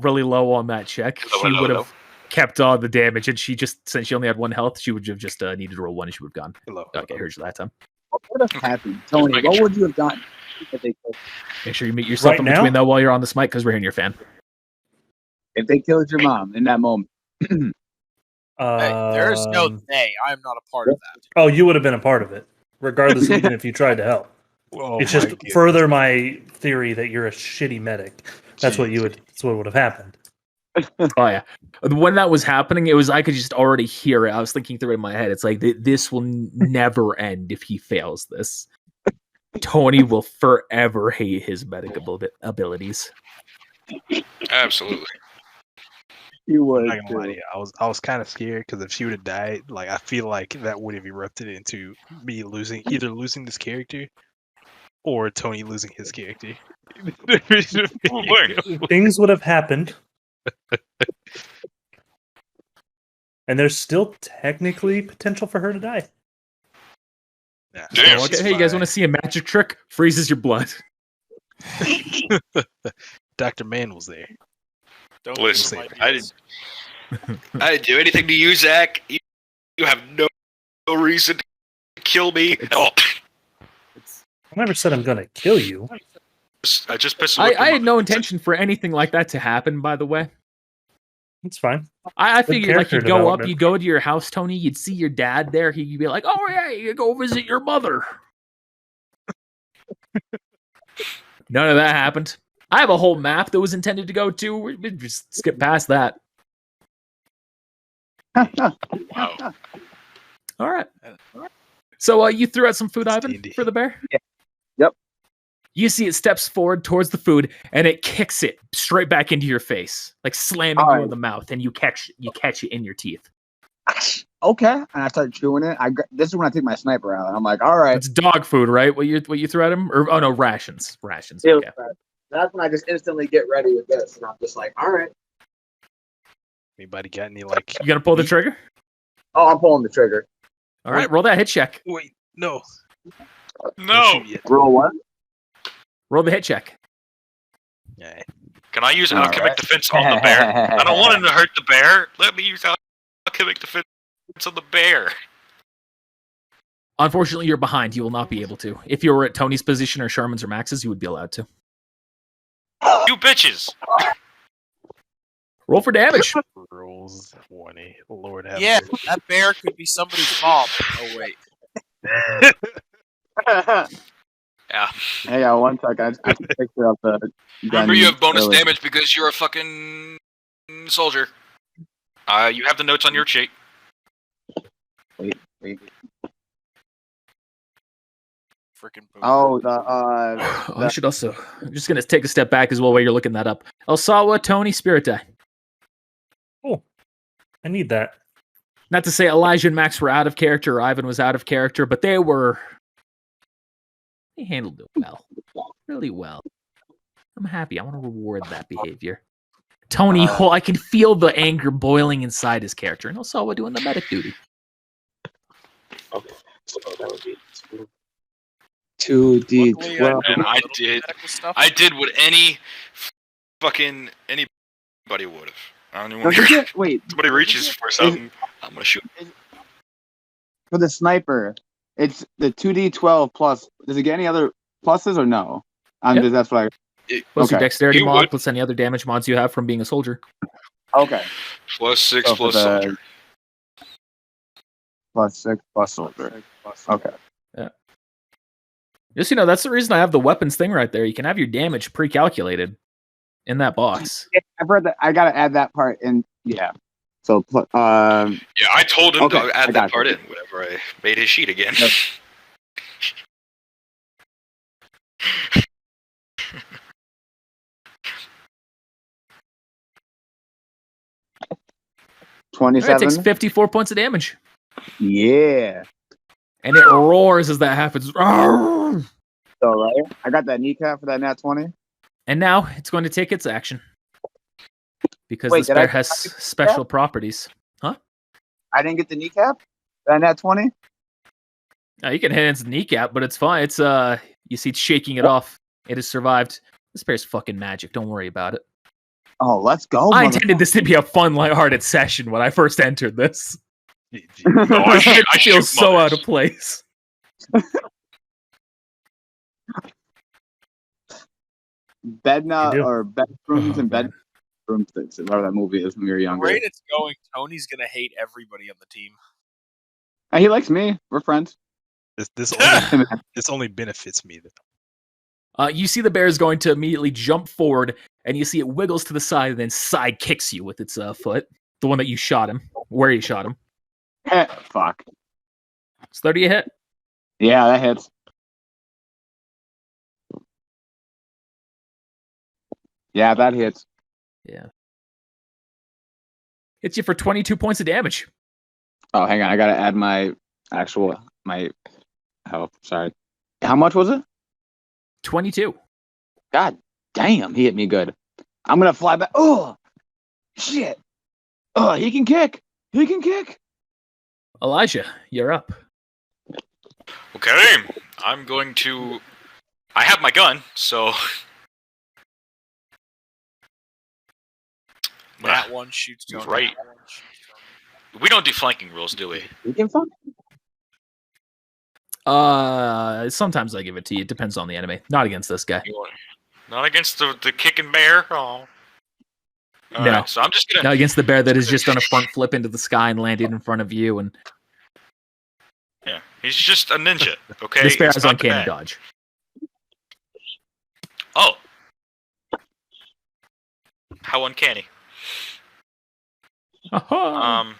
really low on that check, she would have kept all the damage, and since she only had 1 health, she would have just needed to roll 1, and she would have gone. Hello. Okay, here's that time. What would have happened, Tony? What would you have done if they killed, Make sure you meet yourself Right in now? between though while you're on this mic, because we're hearing your fan. if they killed your mom in that moment? Hey, there is no they. I am not a part of that. Oh, you would have been a part of it, regardless, even if you tried to help. Oh It's my just goodness. further my theory that you're a shitty medic. That's what would have happened. Oh yeah. When that was happening, I could just already hear it. I was thinking through it in my head. It's like this will never end if he fails this. Tony will forever hate his medic abilities. Absolutely. You I'm would. not gonna lie to you. I was kind of scared because if she would have died, like I feel like that would have erupted into me either losing this character or Tony losing his character. Things would have happened. And there's still technically potential for her to die. Nah, Damn. she's Hey, you guys fine. want to see a magic trick? Freezes your blood. Dr. Man was there. Don't Listen, give them I ideas. I didn't do anything to you, Zach. You have no reason to kill me at all. I never said I'm gonna kill you. I just pissed I had no intention for anything like that to happen, by the way. It's fine. I Good figured like character you'd go up, development. you go to your house, Tony, you'd see your dad there, you'd be like, oh yeah, you go visit your mother. None of that happened. I have a whole map that was intended to go to. We just skip past that. Wow. All right. So you threw out some food, Ivan, Standy. for the bear? Yeah. Yep. You see it steps forward towards the food, and it kicks it straight back into your face, like slamming All you right. in the mouth, and you catch it in your teeth. Okay. And I start chewing it. This is when I take my sniper out. And I'm like, all right. It's dog food, right? What you threw at him? Or oh no, rations. Rations. Yeah, Okay. that's when I just instantly get ready with this. And I'm just like, all right. Anybody got any like? You gonna pull the trigger? Oh, I'm pulling the trigger. All right, roll that hit check. Wait, no. No. Don't shoot yet. Roll what? Roll the hit check. Yeah. Can I use All alchemic right. defense on the bear? I don't want him to hurt the bear. Let me use alchemic defense on the bear. Unfortunately, you're behind. You will not be able to. If you were at Tony's position or Sherman's or Max's, you would be allowed to. You bitches. Roll for damage. Rolls 20. Lord have Yeah, mercy. that bear could be somebody's mom. Oh wait. Yeah. Hang on one second. I can picture up the. Remember, you have bonus early. damage because you're a fucking soldier. You have the notes on your sheet. Wait. Freaking boom. Oh, I should also. I'm just gonna take a step back as well while you're looking that up. Elsawa, Tony, Spirit Die. I need that. Not to say Elijah and Max were out of character or Ivan was out of character, but they handled it well. Really well. I'm happy. I want to reward that behavior. Tony, I can feel the anger boiling inside his character, and Elsawa doing the medic duty. Okay, so that would be 2d12. And I did what anybody would have. I don't even want to hear Wait, somebody reaches for something. I'm gonna shoot. for the sniper, it's the 2d12 plus. Does it get any other pluses or no? Yep. That's what Plus your Okay. dexterity You mod, would. plus any other damage mods you have from being a soldier. Okay. Plus 6 So for plus the- soldier. Plus 6 plus soldier. Okay. Just that's the reason I have the weapons thing right there. You can have your damage pre-calculated in that box. Yeah, I've heard that. I gotta add that part in. Yeah. So, Yeah, I told him Okay, to add I that got part you. in whenever I made his sheet again. Yep. 27. It takes 54 points of damage. Yeah. And it roars as that happens. though, right? I got that kneecap for that nat 20. And now it's going to take its action. Because Wait, this did bear I- has special properties. I didn't get the kneecap. That nat 20. Now, you can hit its kneecap, but it's fine. It's you see it's shaking it off. It has survived. This bear's fucking magic. Don't worry about it. Oh, let's go. I intended this to be a fun, lighthearted session when I first entered this. Oh, I shoot, I It shoot feels so mothers. out of place. Bedna You do. or bedrooms Oh, and man. bedrooms. Whatever that movie is when we were The younger. rate it's going, Tony's gonna hate everybody on the team. Hey, he likes me. We're friends. This only benefits me. You see the bear is going to immediately jump forward, and you see it wiggles to the side and then side kicks you with its foot. The one that you shot him, where you shot him. Fuck. It's 30 a hit. Yeah, that hits. Yeah, that hits. Yeah. Hits you for 22 points of damage. Oh, hang on. I gotta add my health. Sorry. How much was it? 22. God damn, he hit me good. I'm gonna fly back. Oh, shit. Oh, he can kick. He can kick. Elijah, you're up. Okay, I'm going to. I have my gun, so. That one shoots You're Tony. right. That one shoots Tony. We don't do flanking rules, do we? He can fuck. Sometimes I give it to you. It depends on the enemy. Not against this guy. Not against the kicking bear. Oh. All No. right, so I'm just gonna. Not against the bear that has just done a front flip into the sky and landed in front of you. And Yeah, he's just a ninja. Okay. this bear It's has not uncanny bad. dodge. Oh. How uncanny. All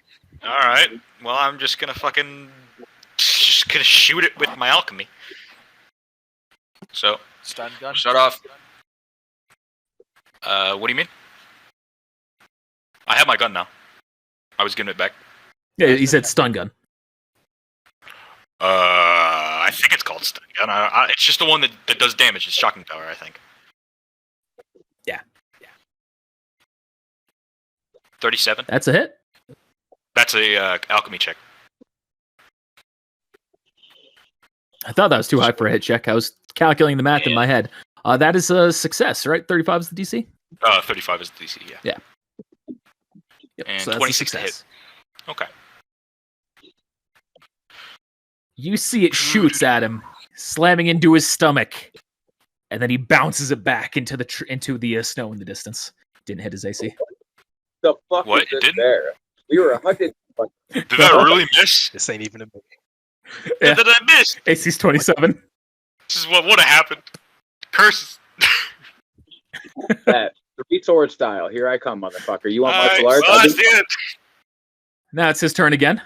right. Well, I'm just gonna shoot it with my alchemy. So Stun gun. start off. What do you mean? I have my gun now. I was giving it back. Yeah, he said stun gun. I think it's called stun gun. It's just the one that does damage. It's shocking power, I think. Yeah. 37. That's a hit. That's a alchemy check. I thought that was too high for a hit check. I was calculating the math in my head. That is a success, right? 35 is the DC? 35 is the DC, yeah. Yep, And so that's a 26 to hit. success. Okay. You see it shoots at him, slamming into his stomach, and then he bounces it back into the snow in the distance. Didn't hit his AC. The fuck What? is this It didn't? there? We were hunted. Did that really miss? This ain't even a movie. Yeah. Did I miss? AC's 27. This is what would have happened. Curses. That 3-sword style. Here I come, motherfucker. You want martial Alright, arts? well, I'll that's do- it. Now it's his turn again.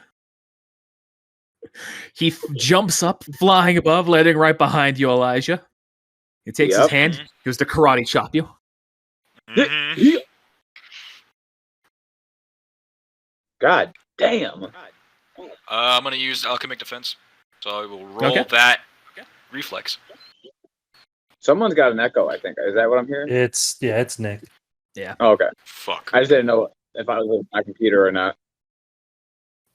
He jumps up, flying above, landing right behind you, Elijah. He takes his Yep. hand, goes to karate chop you. Mhm. God damn. I'm gonna use alchemic defense, so I will roll Okay. that reflex. Someone's got an echo, I think. Is that what I'm hearing? It's Nick. Oh, okay. Fuck. I just didn't know if I was with my computer or not.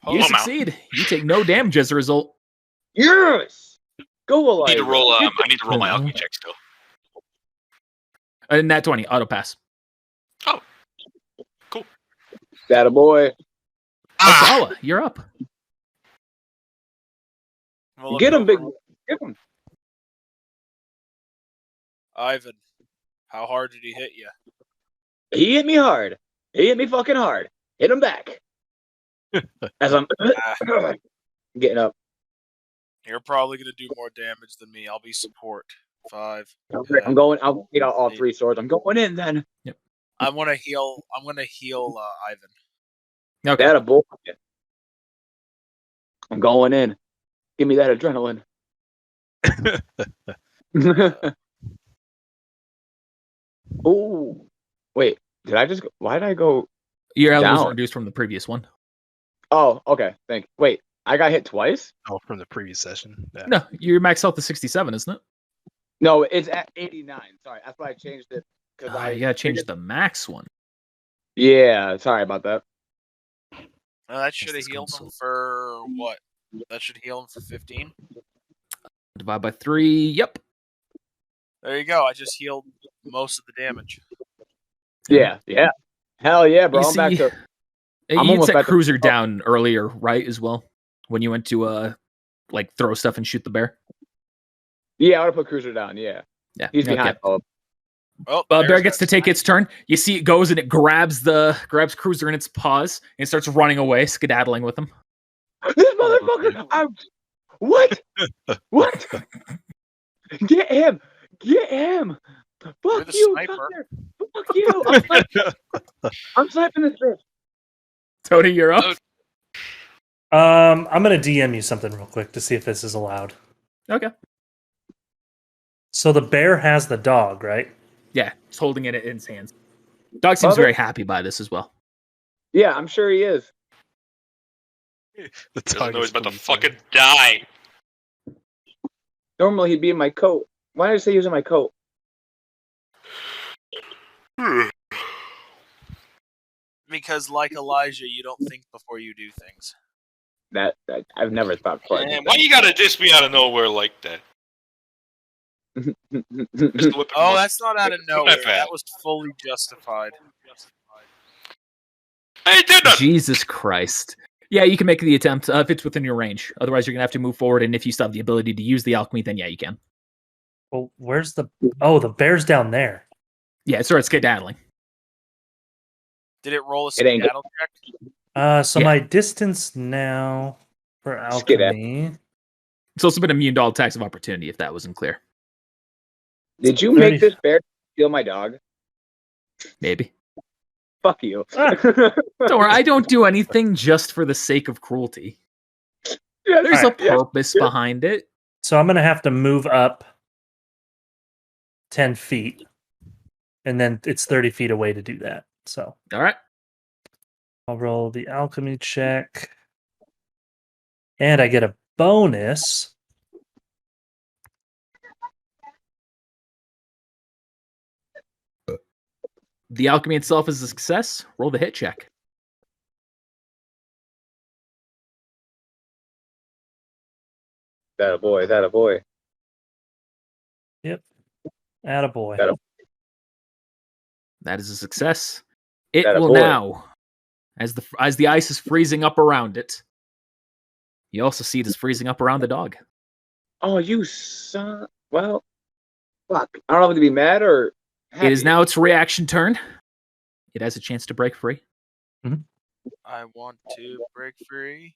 You I'm out. succeed. You take no damage as a result. Yes! Go, I Elijah. need to roll. I need to roll my alchemy check still. And nat 20, auto pass. That a boy. Ah! Asala, you're up. We'll Get look him, big. over. Get him. Ivan, how hard did he hit you? He hit me hard. He hit me fucking hard. Hit him back. As I'm getting up. You're probably gonna do more damage than me. I'll be support. 5. I'm going. I'll get out all 3 swords. I'm going in then. I'm gonna heal. Ivan. Okay. That a boy. I'm going in. Give me that adrenaline. Oh, wait. Did I just? Why did I go? Your health was Down. reduced from the previous one. Oh, okay. Wait, I got hit twice. Oh, from the previous session. Yeah. No, your max health is 67, isn't it? No, it's at 89. Sorry, that's why I changed it. You gotta change the max one. Yeah, sorry about that. That should have this healed him console. for what? That should heal him for 15. Divide by 3. Yep. There you go. I just healed most of the damage. Yeah. Hell yeah, bro. You I'm back see, to. you almost set back to- Cruiser down earlier, right? As well, when you went to like throw stuff and shoot the bear. Yeah, I would have put Cruiser down. Yeah, Yeah, he's okay. behind. Oh, Oh, Bear gets to take its turn. You see, it goes and it grabs Cruiser in its paws and starts running away, skedaddling with him. this motherfucker! What? What? Get him! Get him! Fuck the you! sniper. Fuck you! I'm sniping this bitch. Tony, you're up. I'm gonna DM you something real quick to see if this is allowed. Okay. So the bear has the dog, right? Yeah, it's holding it in its hands. Dog seems very happy by this as well. Yeah, I'm sure he is. The Doesn't know he's about to police, man. fucking die. Normally he'd be in my coat. Why did I say he was in my coat? Because, like Elijah, you don't think before you do things. That I've never thought twice. Man, why you gotta diss me out of nowhere like that? Mr. Whippet Oh, Must- that's not out of My nowhere. bad. That was fully justified. I ain't did nothing. Jesus Christ. Yeah, you can make the attempt if it's within your range. Otherwise, you're going to have to move forward, and if you still have the ability to use the alchemy, then yeah, you can. Well, where's the... Oh, the bear's down there. Yeah, it starts skedaddling. Did it roll a It ain't skedaddle check? So Yeah. my distance now for Skedaddle. alchemy... It's also been immune to all attacks of opportunity, if that wasn't clear. Did you 30. make this bear steal my dog? Maybe. Fuck you. Ah. Don't worry, I don't do anything just for the sake of cruelty. There's Alright, a purpose behind it. So I'm gonna have to move up 10 feet. And then it's 30 feet away to do that. So All right. I'll roll the alchemy check. And I get a bonus. The alchemy itself is a success. Roll the hit check. That a boy. That a boy. Attaboy. That'll- That is a success. It That a will boy. now, as the ice is freezing up around it, you also see it is freezing up around the dog. Oh, you son. Well, fuck. I don't know if to be mad or happy. It is now its reaction turn. It has a chance to break free. I want to break free.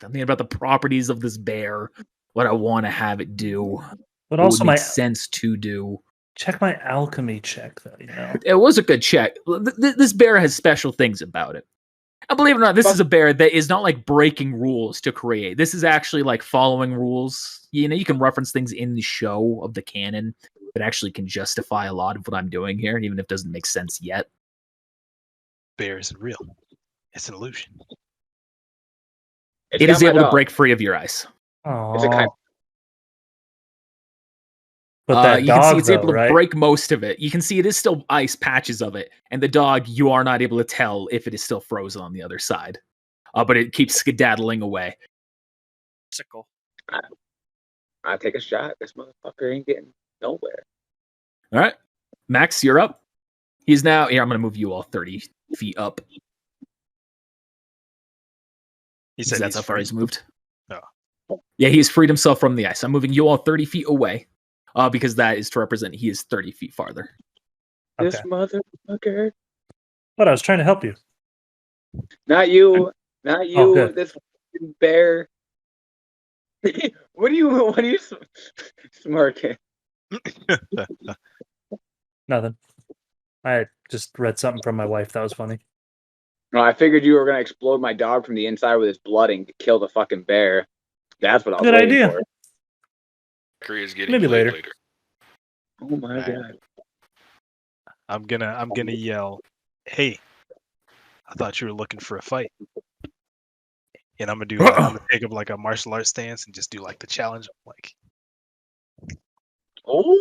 I'm thinking about the properties of this bear, what I want to have it do, But what also would my make sense to do. check my alchemy check though, you know. It was a good check. This bear has special things about it. And believe it or not, this is a bear that is not like breaking rules to create. This is actually like following rules. You know, you can reference things in the show of the canon that actually can justify a lot of what I'm doing here, even if it doesn't make sense yet. Bear isn't real. It's an illusion. It's It got is my able to dog. break free of your ice. It's a kind. Aw. But that you dog, can see it's though, able to right? break most of it. You can see it is still ice patches of it, and the dog, you are not able to tell if it is still frozen on the other side. But it keeps skedaddling away. Sickle. I take a shot. This motherfucker ain't getting nowhere. All right, Max, you're up. He's now here. I'm going to move you all 30 feet up. He So said that's he's how far free. he's moved. Oh. Yeah, he's freed himself from the ice. I'm moving you all 30 feet away, because that is to represent he is 30 feet farther. This Okay. motherfucker. But I was trying to help you. Not you. Not you. Oh, good. This fucking bear. What are you smirking? Nothing. I just read something from my wife that was funny. No, I figured you were gonna explode my dog from the inside with his blood and kill the fucking bear. That's what I was Good waiting idea. for. Korea is getting Maybe laid later. Oh my Right. god. I'm gonna yell, "Hey, I thought you were looking for a fight." And I'm gonna do I'm gonna take up like a martial arts stance and just do like the challenge. Like, Oh.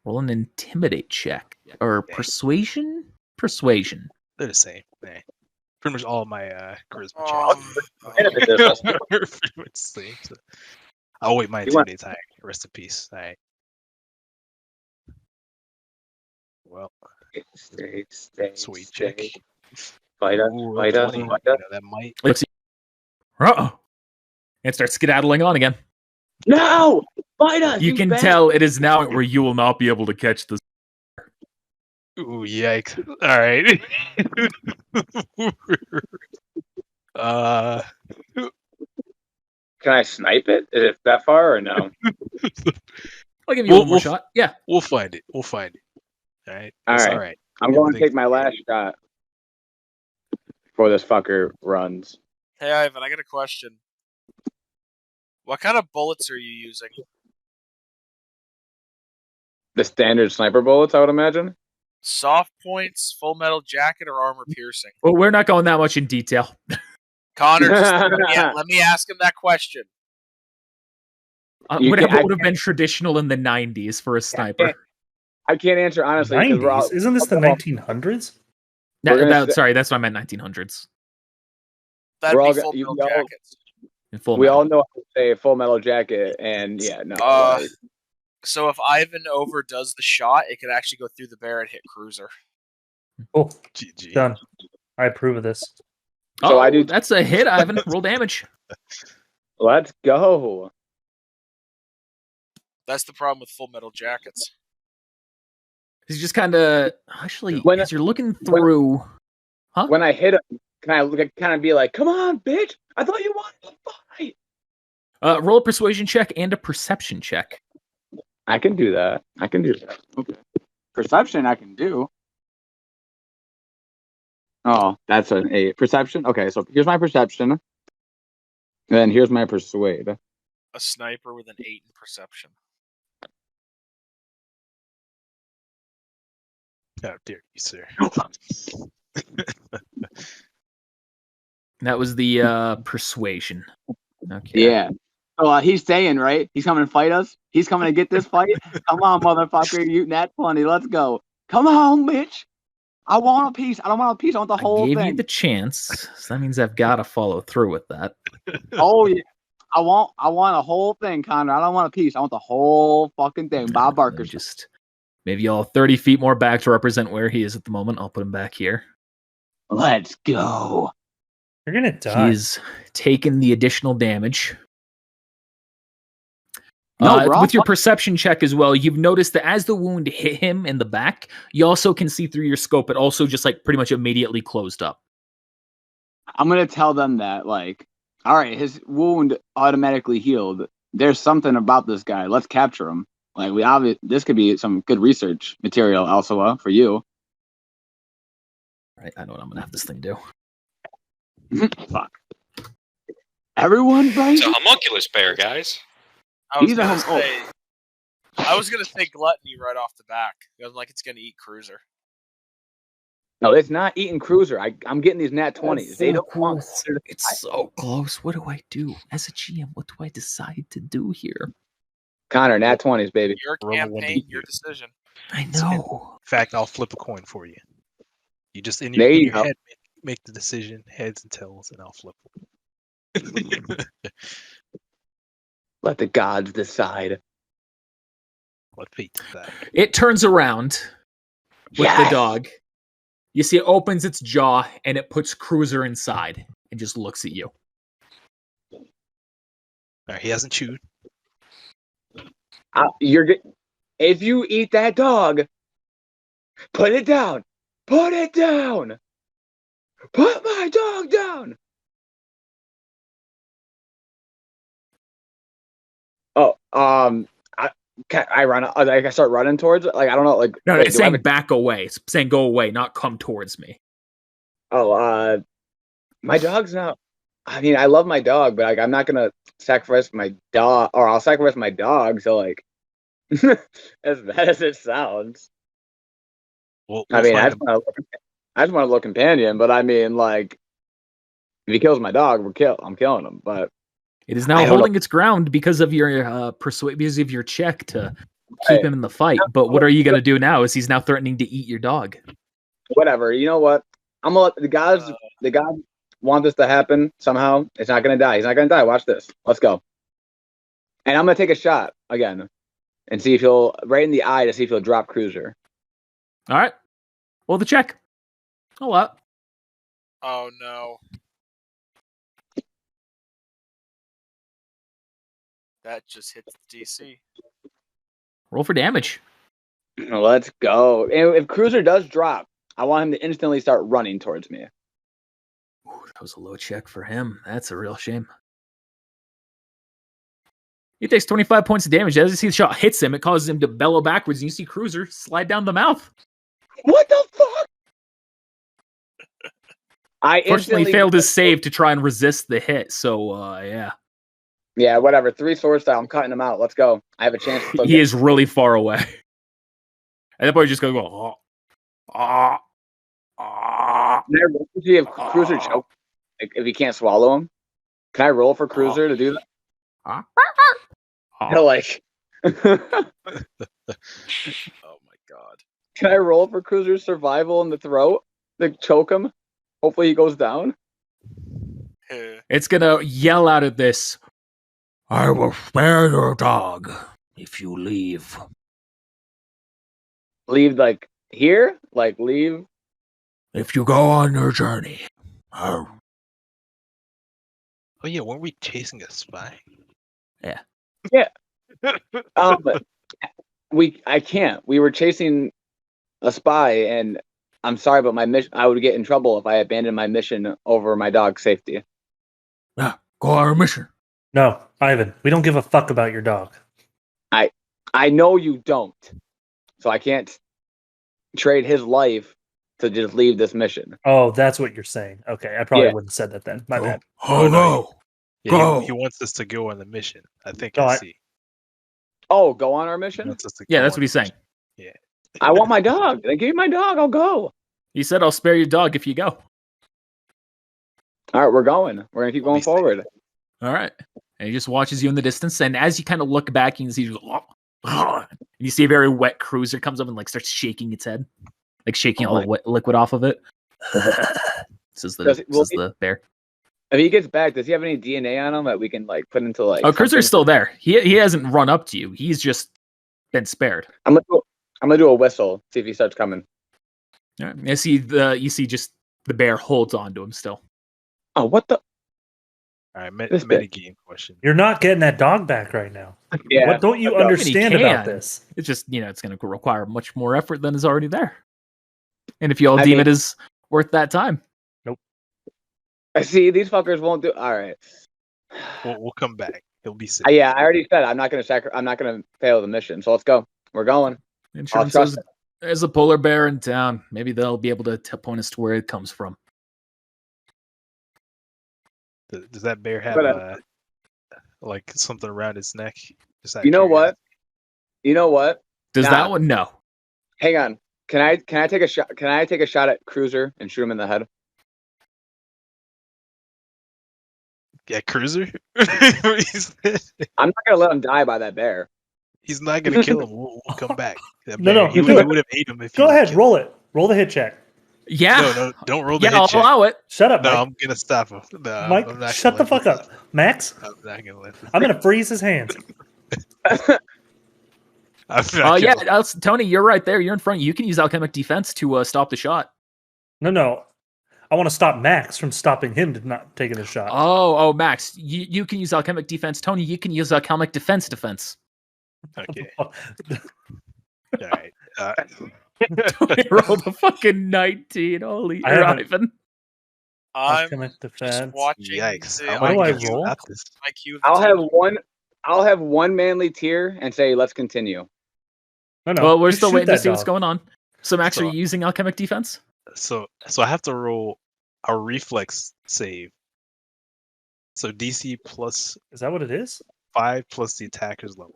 Roll an intimidate check or Dang. persuasion. Persuasion. they're the same. Hey, pretty much all of my charisma Benefit checks this. are pretty much the same. So. Oh wait, my You want- intimidate's high. Rest in peace. All right. Well, Stay, sweet stay. check. Fight us, Ooh, fight us, 20. fight You us. know, that might. Looks. Uh-oh. And starts skedaddling on again. No! Fight us! You can bastard! tell it is now where you will not be able to catch this. Ooh, yikes! All right. uh, Can I snipe it? Is it that far or no? I'll give you We'll- one more we'll- shot. Yeah. we'll find it. We'll find it. All right. All It's right. all right. I'm going to Everything's take my last shot before this fucker runs. Hey, Ivan, I got a question. What kind of bullets are you using? The standard sniper bullets, I would imagine. Soft points, full metal jacket, or armor piercing? Well, we're not going that much in detail. Connor, just let me ask him that question. You Whatever can- would have been traditional in the 90s for a sniper. I can't answer honestly. 'cause we're all- 90s? Isn't this the 1900s? We're gonna say- Sorry, that's what I meant 1900s. That'd We're all be go- full you metal know- jackets. In full we metal. all know how to say full metal jacket, and yeah, no. Uh, like, So if Ivan overdoes the shot, it could actually go through the bear and hit Cruiser. Cool. GG. Done. I approve of this. So I do- That's a hit, Ivan. Roll damage. let's go. That's the problem with full metal jackets. He's just kind of actually When- as you're looking through. When I hit him, can I kind of be like, "Come on, bitch! I thought you wanted to fight." Roll a persuasion check and a perception check. I can do that. Okay. Perception, I can do. Oh, that's an 8. Perception? Okay, so here's my perception. And then here's my persuade. A sniper with an 8 in perception. How dare you, sir? That was the persuasion. Okay. Yeah. So he's saying, right? He's coming to fight us. He's coming to get this fight. Come on, motherfucker. You nat 20. Let's go. Come on, bitch. I want a piece. I don't want a piece. I want the I whole gave you thing. the chance, so that means I've got to follow through with that. Oh yeah. I want a whole thing, Connor. I don't want a piece. I want the whole fucking thing. Bob Barker. Just maybe all 30 feet more back to represent where he is at the moment. I'll put him back here. Let's go. You're gonna die. He's taken the additional damage. No, bro. With your perception check as well, you've noticed that as the wound hit him in the back, you also can see through your scope. It also just like pretty much immediately closed up. I'm gonna tell them that, like, all right, his wound automatically healed. There's something about this guy. Let's capture him. Like, this could be some good research material, also for you. Right, I know what I'm gonna have this thing do. Fuck. Everyone, right? It's a homunculus bear, guys. I was He's a gonna hum- say, I was gonna say gluttony right off the back. It was like it's gonna eat Cruiser. No, it's not eating Cruiser. I'm getting these nat 20s. They don't want. It's so close. What do I do as a GM? What do I decide to do here? Connor, nat 20s, baby. Your Roll a campaign, 1d8. your decision. I know. In fact, I'll flip a coin for you. You just in There your, in you your go. head make the decision, heads and tails, and I'll flip them. Let the gods decide. Let fate decide. It turns around with Yes! the dog. You see it opens its jaw and it puts Cruiser inside and just looks at you. All right, he hasn't chewed. If you eat that dog, put it down. Put it down. Put my dog down. Oh, I run. Like I start running towards it. Like I don't know. Like No, wait, it's do I have saying back away. It's saying go away, not come towards me. my dog's not. I mean, I love my dog, but like I'm not gonna sacrifice my dog, or I'll sacrifice my dog. So like, As bad as it sounds. We'll I mean, find him. I just want a little companion, but I mean, like, if he kills my dog, I'm killing him. But It is I now don't holding its ground because of your because of your check to keep Right. him in the fight. But what are you going to do now? Is he's now threatening to eat your dog? whatever. You know what? I'm gonna let the guys. The guys want this to happen somehow. It's not gonna die. He's not gonna die. Watch this. Let's go. And I'm gonna take a shot again and see if he'll right in the eye to see if he'll drop Cruiser. All right. Well, the check. A lot. Oh no. That just hit the DC. Roll for damage. Let's go. And if Cruiser does drop, I want him to instantly start running towards me. Ooh, that was a low check for him. That's a real shame. He takes 25 points of damage. As you see the shot hits him, it causes him to bellow backwards, and you see Cruiser slide down the mouth. What the fuck? I Fortunately, instantly he failed his save to try and resist the hit, so yeah. Yeah, whatever. 3 sword style. I'm cutting him out. Let's go. I have a chance. To He is really far away. At that point, he's just going to go, Can I roll to see if Cruiser choke? Like, if he can't swallow him, can I roll for Cruiser to do that? Like, Oh my god. can I roll for Cruiser's survival in the throat to choke him? Hopefully he goes down. It's going to yell out at this. I will spare your dog if you leave. Leave, like, here? Like, leave? If you go on your journey. Oh yeah, weren't we chasing a spy? But I can't. We were chasing a spy, and I'm sorry, but my mission, I would get in trouble if I abandoned my mission over my dog's safety. Yeah, go on our mission. No, Ivan, we don't give a fuck about your dog. I know you don't, so I can't trade his life to just leave this mission. Oh, that's what you're saying. Okay, I probably Yeah. wouldn't have said that then. My bad. Oh, no. Yeah, Go. he wants us to go on the mission. I think No, I I- see. Oh, go on our He mission? wants us to Yeah, go that's on what he's the saying. mission. I want my dog. They give me my dog. I'll go. He said, I'll spare your dog if you go. All right, we're going. We're gonna keep We'll going be safe. forward. All right. And he just watches you in the distance. And as you kind of look back, you can see, and you see a very wet Cruiser comes up and like starts shaking its head, like shaking all the wet liquid off of it. Says the bear. If he gets back, does he have any DNA on him that we can like put into like? Oh, Cruiser's something? still there. He hasn't run up to you. He's just been spared. I'm gonna do a whistle. See if he starts coming. All right. You see just the bear holds on to him still. Oh, what the? All right, This bit. metagame question. You're not getting that dog back right now. Yeah. What don't you I know. understand And he about can. this? It's just, it's going to require much more effort than is already there. And if you all I deem mean- it as worth that time. I see these fuckers won't do. All right. We'll come back. He'll be safe. Yeah, I already said I'm not gonna fail the mission. So let's go. We're going. Insurance trust says there's a polar bear in town. Maybe they'll be able to point us to where it comes from. Does that bear have But, like something around its neck? Just out of You know curiosity. what? You know what? Does Nah. that one? No. Hang on. Can I take a shot? Can I take a shot at Cruiser and shoot him in the head? Yeah, Cruiser. he's I'm not gonna let him die by that bear. he's not gonna kill him. We'll come back. That No, bear, no, he do it. would have ate him if. Go he ahead, killed roll it. Roll the hit check. Yeah. No, don't roll the Yeah, hit I'll check. allow it. Shut up, No, Mike. I'm gonna stop him. No, Mike, I'm not shut the gonna let fuck this- up. Max, I'm not gonna let this. I'm gonna freeze his hands. I'm not Yeah, gonna- Tony, you're right there. You're in front. You can use alchemic defense to stop the shot. No. I want to stop Max from stopping him to not taking a shot. Oh, Max, you can use alchemic defense. Tony, you can use alchemic defense. Okay. All right. Tony rolled a fucking 19. Holy, I haven't- Ivan. I'm Alchemic just defense. watching Yikes! the How What do I IQ roll? got this? IQ of the I'll team. have one manly tier and say let's continue. No. Well, we're you still shoot waiting to that see what's dog. going on. So, Max, are So- you using alchemic defense? So I have to roll a reflex save. So DC plus Is that what it is? 5 plus the attacker's level.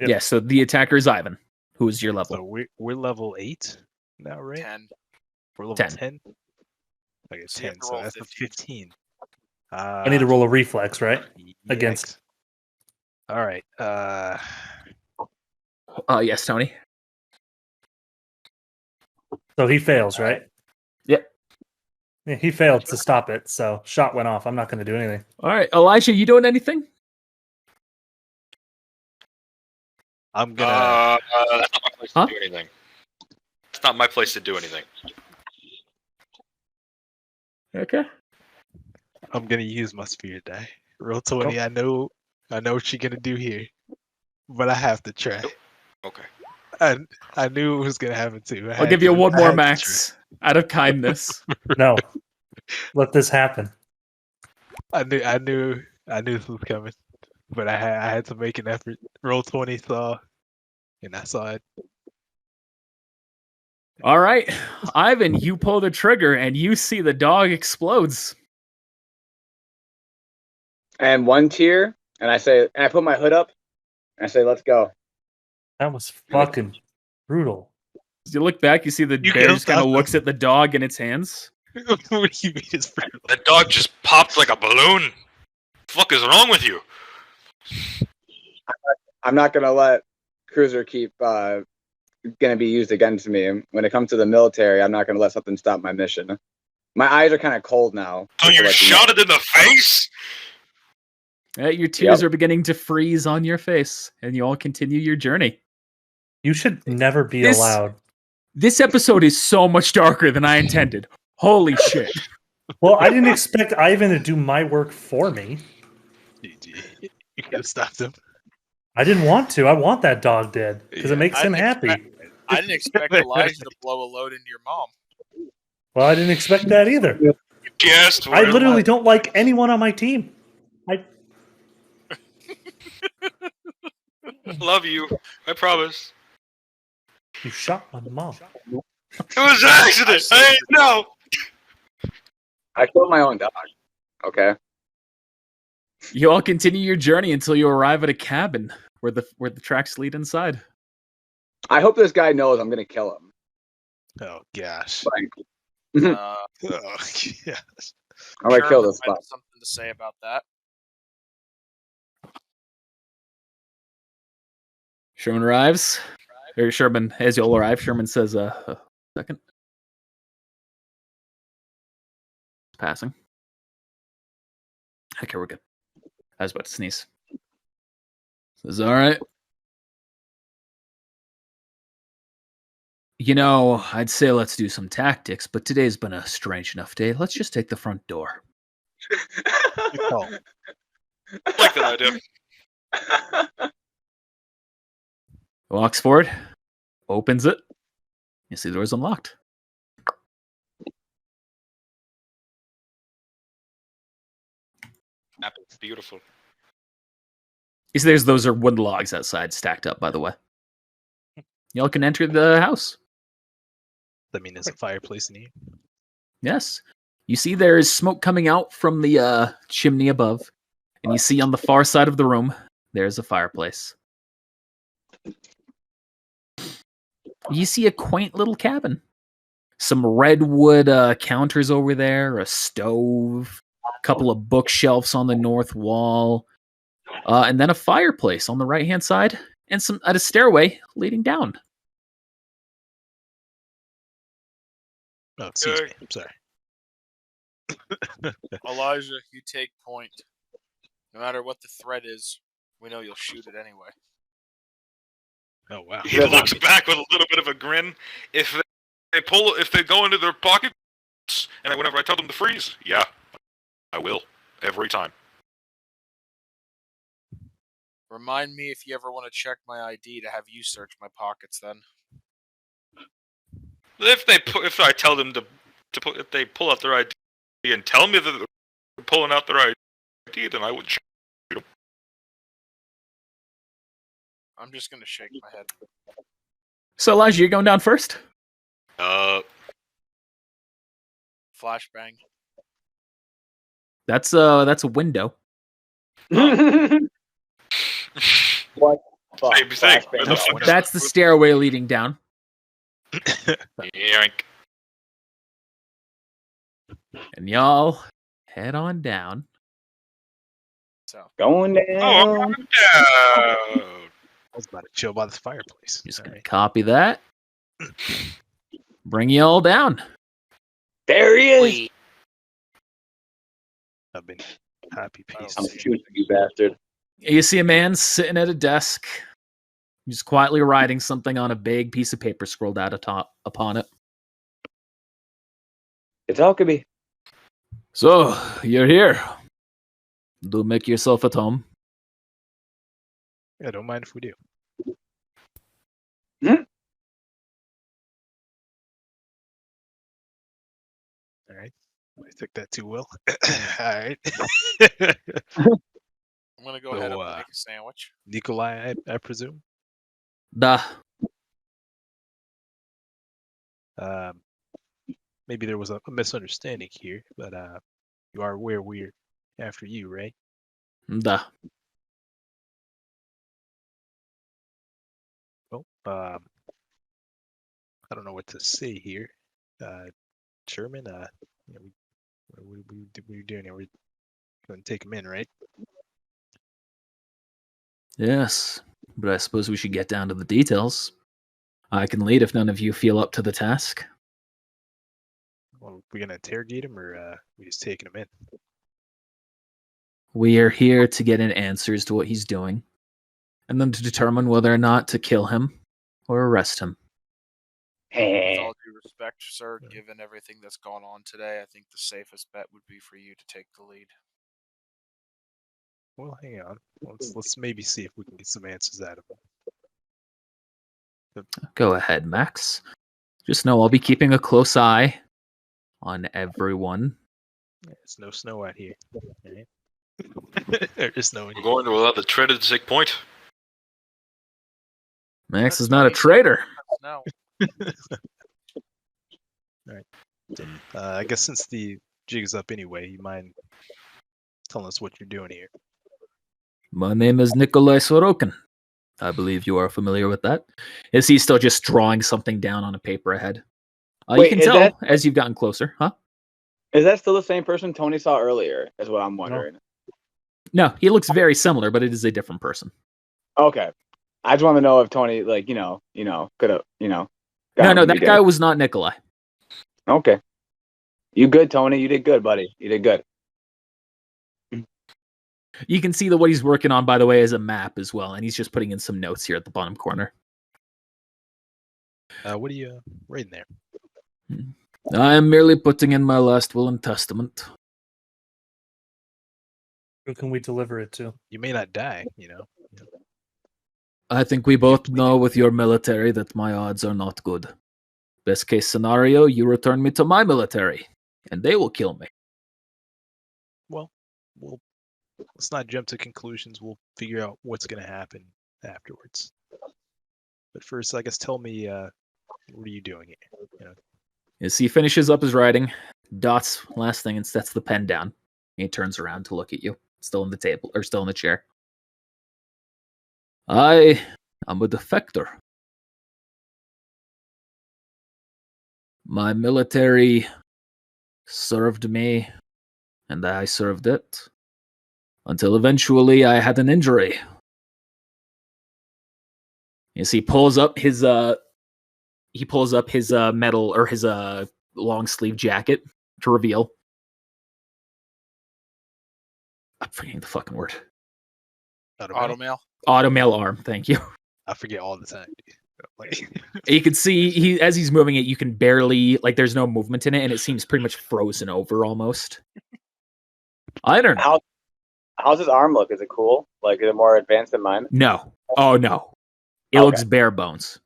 Yep. Yeah, so the attacker is Ivan, who is your level. So we're level 8 now, right? 10. We're level 10. 10. Okay, So you have 10. to So roll that's a 15. 15. I need to roll a reflex, right? Against. Yikes. All right. Yes, Tony. So he fails, right? Yep. Yeah, he failed to stop it, so shot went off. I'm not going to do anything. All right, Elijah, you doing anything? I'm gonna. That's not my place Huh? to do anything. It's not my place to do anything. Okay. I'm gonna use my sphere die. Roll 20. I know what you're gonna do here, but I have to try. Okay. I knew it was gonna happen too. I'll give you one more, Max, out of kindness. No. Let this happen. I knew this was coming, but I had to make an effort. Roll 20 and I saw it. All right, Ivan, you pull the trigger and you see the dog explodes. And one tear, and I put my hood up, and I say, "Let's go." That was fucking brutal. As you look back, you see the You bear can't just kind of stop looks them. at the dog in its hands. What do you mean it's brutal? That dog just popped like a balloon. Fuck is wrong with you? I'm not gonna let Cruiser keep gonna be used against me. When it comes to the military, I'm not gonna let something stop my mission. My eyes are kind of cold now. So you Like, shot it in the face? Your tears are beginning to freeze on your face, and you all continue your journey. You should never be This- allowed. This episode is so much darker than I intended. Holy shit. Well, I didn't expect Ivan to do my work for me. GG. You could have stopped him. I didn't want to. I want that dog dead because it Yeah. makes I him didn't happy. I didn't expect Elijah to blow a load into your mom. Well, I didn't expect that either. Guessed. I literally don't like anyone on my team. love you. I promise. You shot my mom. It was an accident. I didn't know. I killed my own dog. Okay. You all continue your journey until you arrive at a cabin where the tracks lead inside. I hope this guy knows I'm gonna kill him. Oh gosh. Like, Uh, Oh yeah. I'm gonna kill Sherman this might have spot. something to say about that. Sherman arrives. Or Sherman, as you all arrive, Sherman says, a second. Passing. Okay, we're good. I was about to sneeze. Says, all right. You know, I'd say let's do some tactics, but today's been a strange enough day. Let's just take the front door. Good call. I like that idea. Walks forward, opens it. You see the door's unlocked. Beautiful. You see those are wood logs outside stacked up, by the way. Y'all can enter the house. I mean, there's a fireplace in here. Yes. You see there is smoke coming out from the chimney above. And you see on the far side of the room, there's a fireplace. You see a quaint little cabin. Some redwood counters over there, a stove, a couple of bookshelves on the north wall, and then a fireplace on the right-hand side, and a stairway leading down. Oh, excuse Okay. me. I'm sorry. Elijah, you take point. No matter what the threat is, we know you'll shoot it anyway. Oh wow. He looks back with a little bit of a grin. If they go into their pockets, and whenever I tell them to freeze, yeah, I will every time. Remind me if you ever want to check my ID to have you search my pockets. Then If I tell them if they pull out their ID and tell me that they're pulling out their ID, then I would shoot them. I'm just gonna shake my head. So Elijah, you're going down first? Flashbang. That's a window. What? Fuck, Same thing. flashbang. Where the That's, fuck is that's the stairway leading down. Yoink. And y'all head on down. So Going Oh, down. I'm down. I was about to chill by this fireplace. Just All gonna right. copy that. Bring y'all down. There he is. I've been happy I don't piece. I'm see shooting you, bastard. You see a man sitting at a desk, just quietly writing something on a big piece of paper scrolled out upon it. It's Alchemy. So, you're here. Do make yourself at home. Yeah, don't mind if we do. Hmm? All right. I took that too well. All right. I'm gonna go ahead So, up and make a sandwich. Nikolai, I presume. Da. Um, maybe there was a misunderstanding here, but you are aware we're after you, right? Da. Well, I don't know what to say here. Sherman, you know, what are we doing here? We're going to take him in, right? Yes, but I suppose we should get down to the details. I can lead if none of you feel up to the task. Well, we're going to interrogate him, or we just taking him in? We are here to get in answers to what he's doing, and then to determine whether or not to kill him or arrest him. With all due respect, sir, given everything that's gone on today, I think the safest bet would be for you to take the lead. Well, hang on. Let's maybe see if we can get some answers out of him. Go ahead, Max. Just know I'll be keeping a close eye on everyone. There's no snow out here. Right? There's snow. We're going to allow the traitor to take point. Max is not a traitor. No. I guess since the jig is up anyway, you mind telling us what you're doing here? My name is Nikolai Sorokin. I believe you are familiar with that. Is he still just drawing something down on a paper ahead? You Wait, can is tell that- as you've gotten closer, huh? Is that still the same person Tony saw earlier? Is what I'm wondering. No, he looks very similar, but it is a different person. Okay. I just want to know if Tony, like, could have, No, that guy was not Nikolai. Okay. You good, Tony? You did good, buddy. You did good. You can see that what he's working on, by the way, is a map as well, and he's just putting in some notes here at the bottom corner. What are you writing there? I am merely putting in my last will and testament. Who can we deliver it to? You may not die, you know. I think we both know with your military that my odds are not good. Best case scenario, you return me to my military, and they will kill me. Well, let's not jump to conclusions. We'll figure out what's going to happen afterwards. But first, I guess, tell me, what are you doing here? You know, As he finishes up his writing, dots last thing and sets the pen down. He turns around to look at you, still on the table, or still in the chair. I am a defector. My military served me, and I served it, until eventually I had an injury. As he pulls up his metal or his long sleeve jacket to reveal. I'm forgetting the fucking word. Automail. Automail arm. Thank you. I forget all the time. Like, You can see as he's moving it, you can barely there's no movement in it, and it seems pretty much frozen over almost. I don't know. How's his arm look? Is it cool? Like, is it more advanced than mine? No. Oh no. It looks bare bones.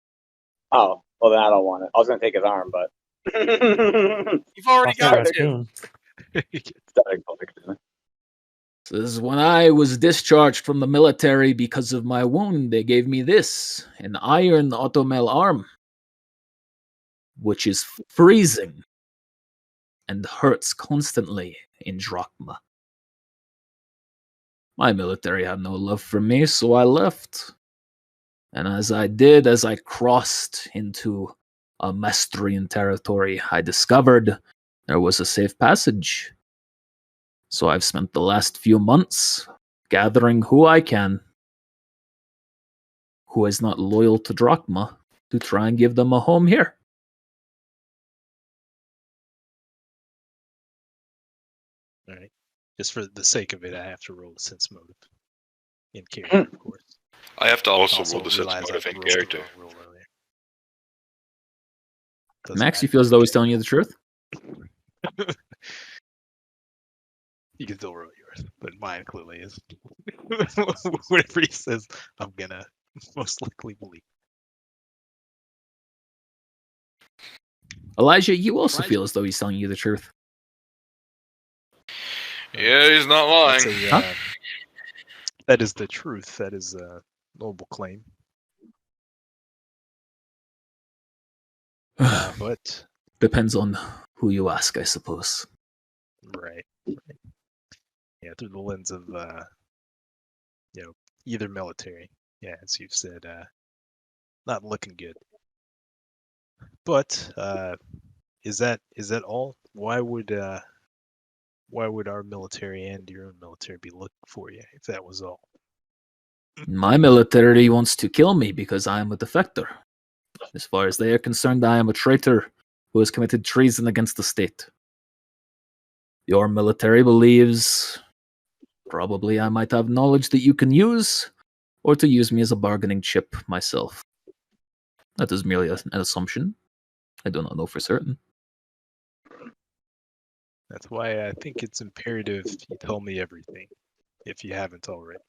Oh, well, then I don't want it. I was going to take his arm, but. You've already got Sorry. it too. This is when I was discharged from the military because of my wound. They gave me this, an iron automail arm, which is freezing and hurts constantly in drachma. My military had no love for me, so I left. And as I crossed into Mestrian territory, I discovered there was a safe passage. So I've spent the last few months gathering who I can, who is not loyal to Drachma, to try and give them a home here. All right. Just for the sake of it, I have to roll a sense motive. In character, of course. I have to also, Also roll the sense realize motive I in rolled the character. wrong roll earlier. Doesn't Max, you matter. feel as though he's telling you the truth? You can still roll yours, but mine clearly is. Whatever he says, I'm gonna most likely believe. Elijah, you also feel as though he's telling you the truth. Yeah, he's not lying. That's a, Huh? that is the truth. That is a noble claim. But Depends on who you ask, I suppose. right. Yeah, through the lens of either military. Yeah, as you've said, not looking good. But is that all? Why would our military and your own military be looking for you if that was all? My military wants to kill me because I am a defector. As far as they are concerned, I am a traitor who has committed treason against the state. Your military believes probably I might have knowledge that you can use, or to use me as a bargaining chip myself. That is merely an assumption. I do not know for certain. That's why I think it's imperative you tell me everything, if you haven't already.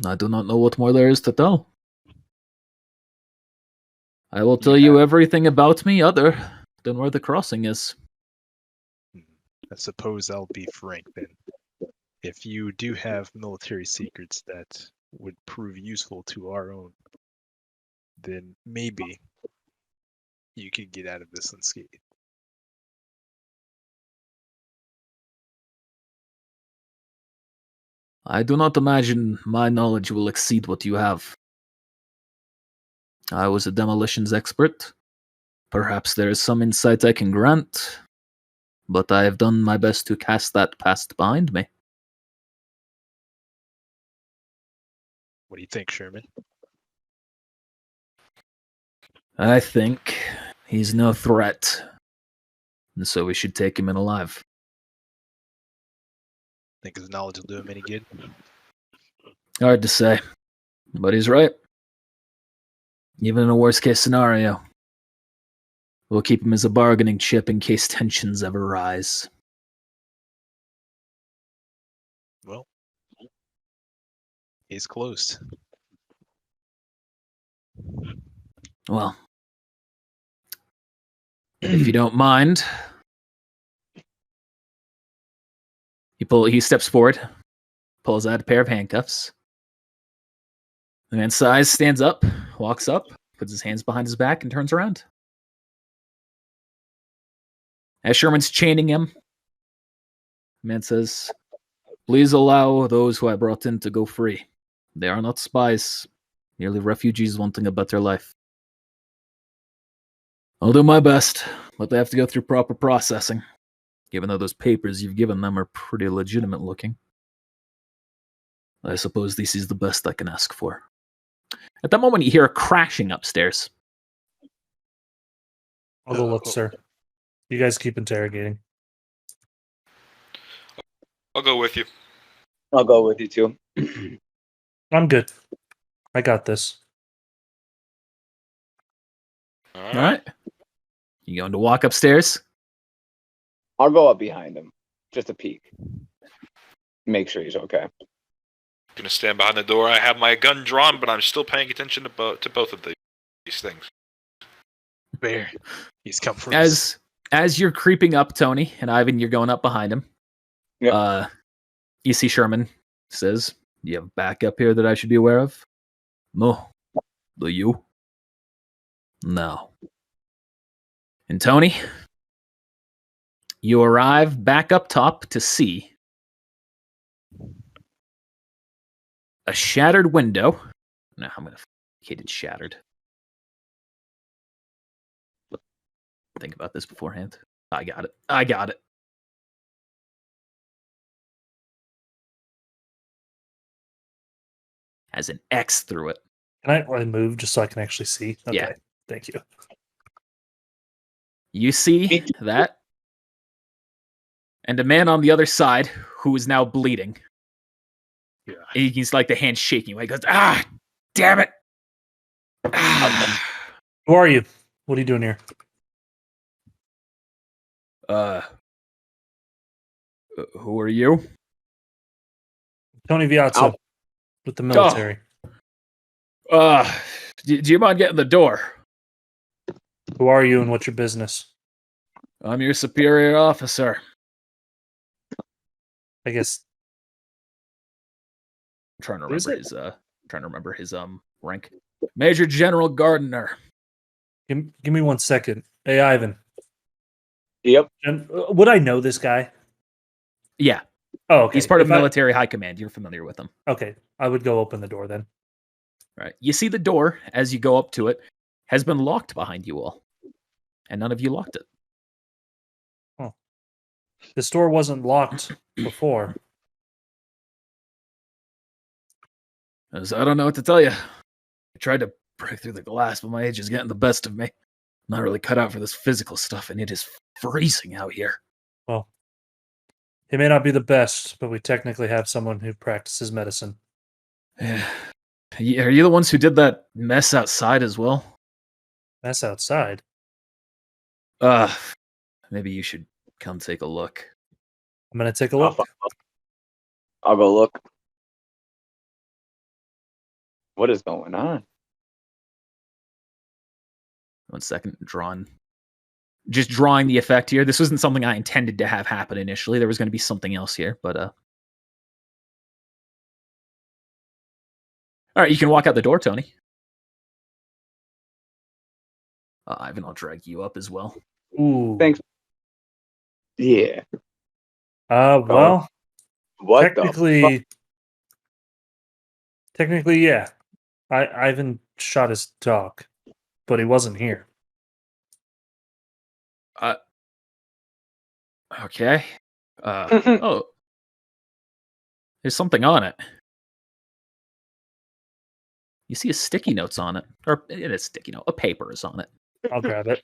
I do not know what more there is to tell. I will tell You you have- everything about me other than where the crossing is. I suppose I'll be frank then. If you do have military secrets that would prove useful to our own, then maybe you could get out of this unscathed. I do not imagine my knowledge will exceed what you have. I was a demolitions expert. Perhaps there is some insight I can grant, but I have done my best to cast that past behind me. What do you think, Sherman? I think he's no threat, and so we should take him in alive. Think his knowledge will do him any good? Hard to say, but he's right. Even in a worst case scenario, we'll keep him as a bargaining chip in case tensions ever rise. Well, he's closed. Well, if you don't mind, he steps forward, pulls out a pair of handcuffs. The man sighs, stands up, walks up, puts his hands behind his back, and turns around. As Sherman's chaining him, the man says, "Please allow those who I brought in to go free. They are not spies, merely refugees wanting a better life. I'll do my best, but they have to go through proper processing, given though those papers you've given them are pretty legitimate looking. I suppose this is the best I can ask for." At that moment, you hear a crashing upstairs. I'll go look, sir. You guys keep interrogating. I'll go with you. I'll go with you too. I'm good. I got this. All All right. You going to walk upstairs? I'll go up behind him, just a peek. Make sure he's okay. Gonna stand behind the door. I have my gun drawn, but I'm still paying attention to both of these things. Bear. He's come for us. As you're creeping up, Tony and Ivan, you're going up behind him. Yep. You see Sherman says, "Do you have backup here that I should be aware of?" "No." "Do you?" "No." And Tony, you arrive back up top to see a shattered window. Now I'm gonna Communicated shattered. Think about this beforehand. I got it. I got it. Has an X through it. Can I move just so I can actually see? Okay. Yeah. Thank you. You see that? And a man on the other side who is now bleeding. Yeah. He's like the hand shaking. He goes, ah, damn it. Ah. Who are you? What are you doing here? Who are you? Tony Viazza with the military. Do you mind getting the door? Who are you and what's your business? I'm your superior officer. I guess. I'm trying to Who is remember his rank. Major General Gardner. Give me 1 second. Hey, Ivan. Yep. Would I know this guy? Yeah. Oh, okay. He's part of military high command. You're familiar with him. Okay. I would go open the door then. Right. You see the door as you go up to it has been locked behind you all. And none of you locked it. Oh. This door wasn't locked before. I don't know what to tell you. I tried to break through the glass, but my age is getting the best of me. I'm not really cut out for this physical stuff, and it is freezing out here. Well, he may not be the best, but we technically have someone who practices medicine. Yeah. Are you the ones who did that mess outside as well? Mess outside? Maybe you should come take a look. I'm going to take a look. I'll go look. What is going on? 1 second, just drawing the effect here. This wasn't something I intended to have happen initially. There was going to be something else here, but all right, you can walk out the door, Tony. Ivan, I'll drag you up as well. Ooh. Thanks. Yeah. Well, What technically, yeah. Ivan shot his dog, but he wasn't here. Okay. Oh. There's something on it. You see a sticky notes on it. Or it is sticky note. A paper is on it. I'll grab it.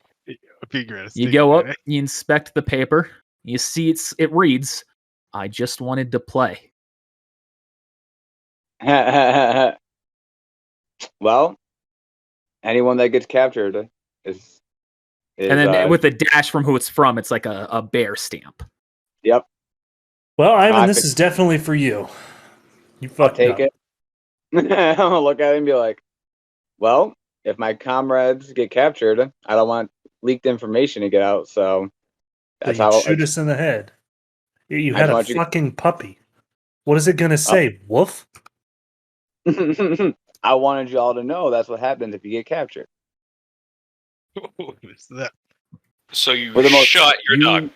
You go up, you inspect the paper. You see it reads, I just wanted to play. Well, anyone that gets captured is and then with a dash from who it's from, it's like a bear stamp. Yep. Well, Ivan, this is definitely for you. You fucked take up. it. I'm gonna look at it and be like, well, if my comrades get captured, I don't want leaked information to get out, so that's how shoot us in the head. You had a fucking puppy. What is it gonna say? Woof? I wanted you all to know that's what happens if you get captured. So you shot your dog.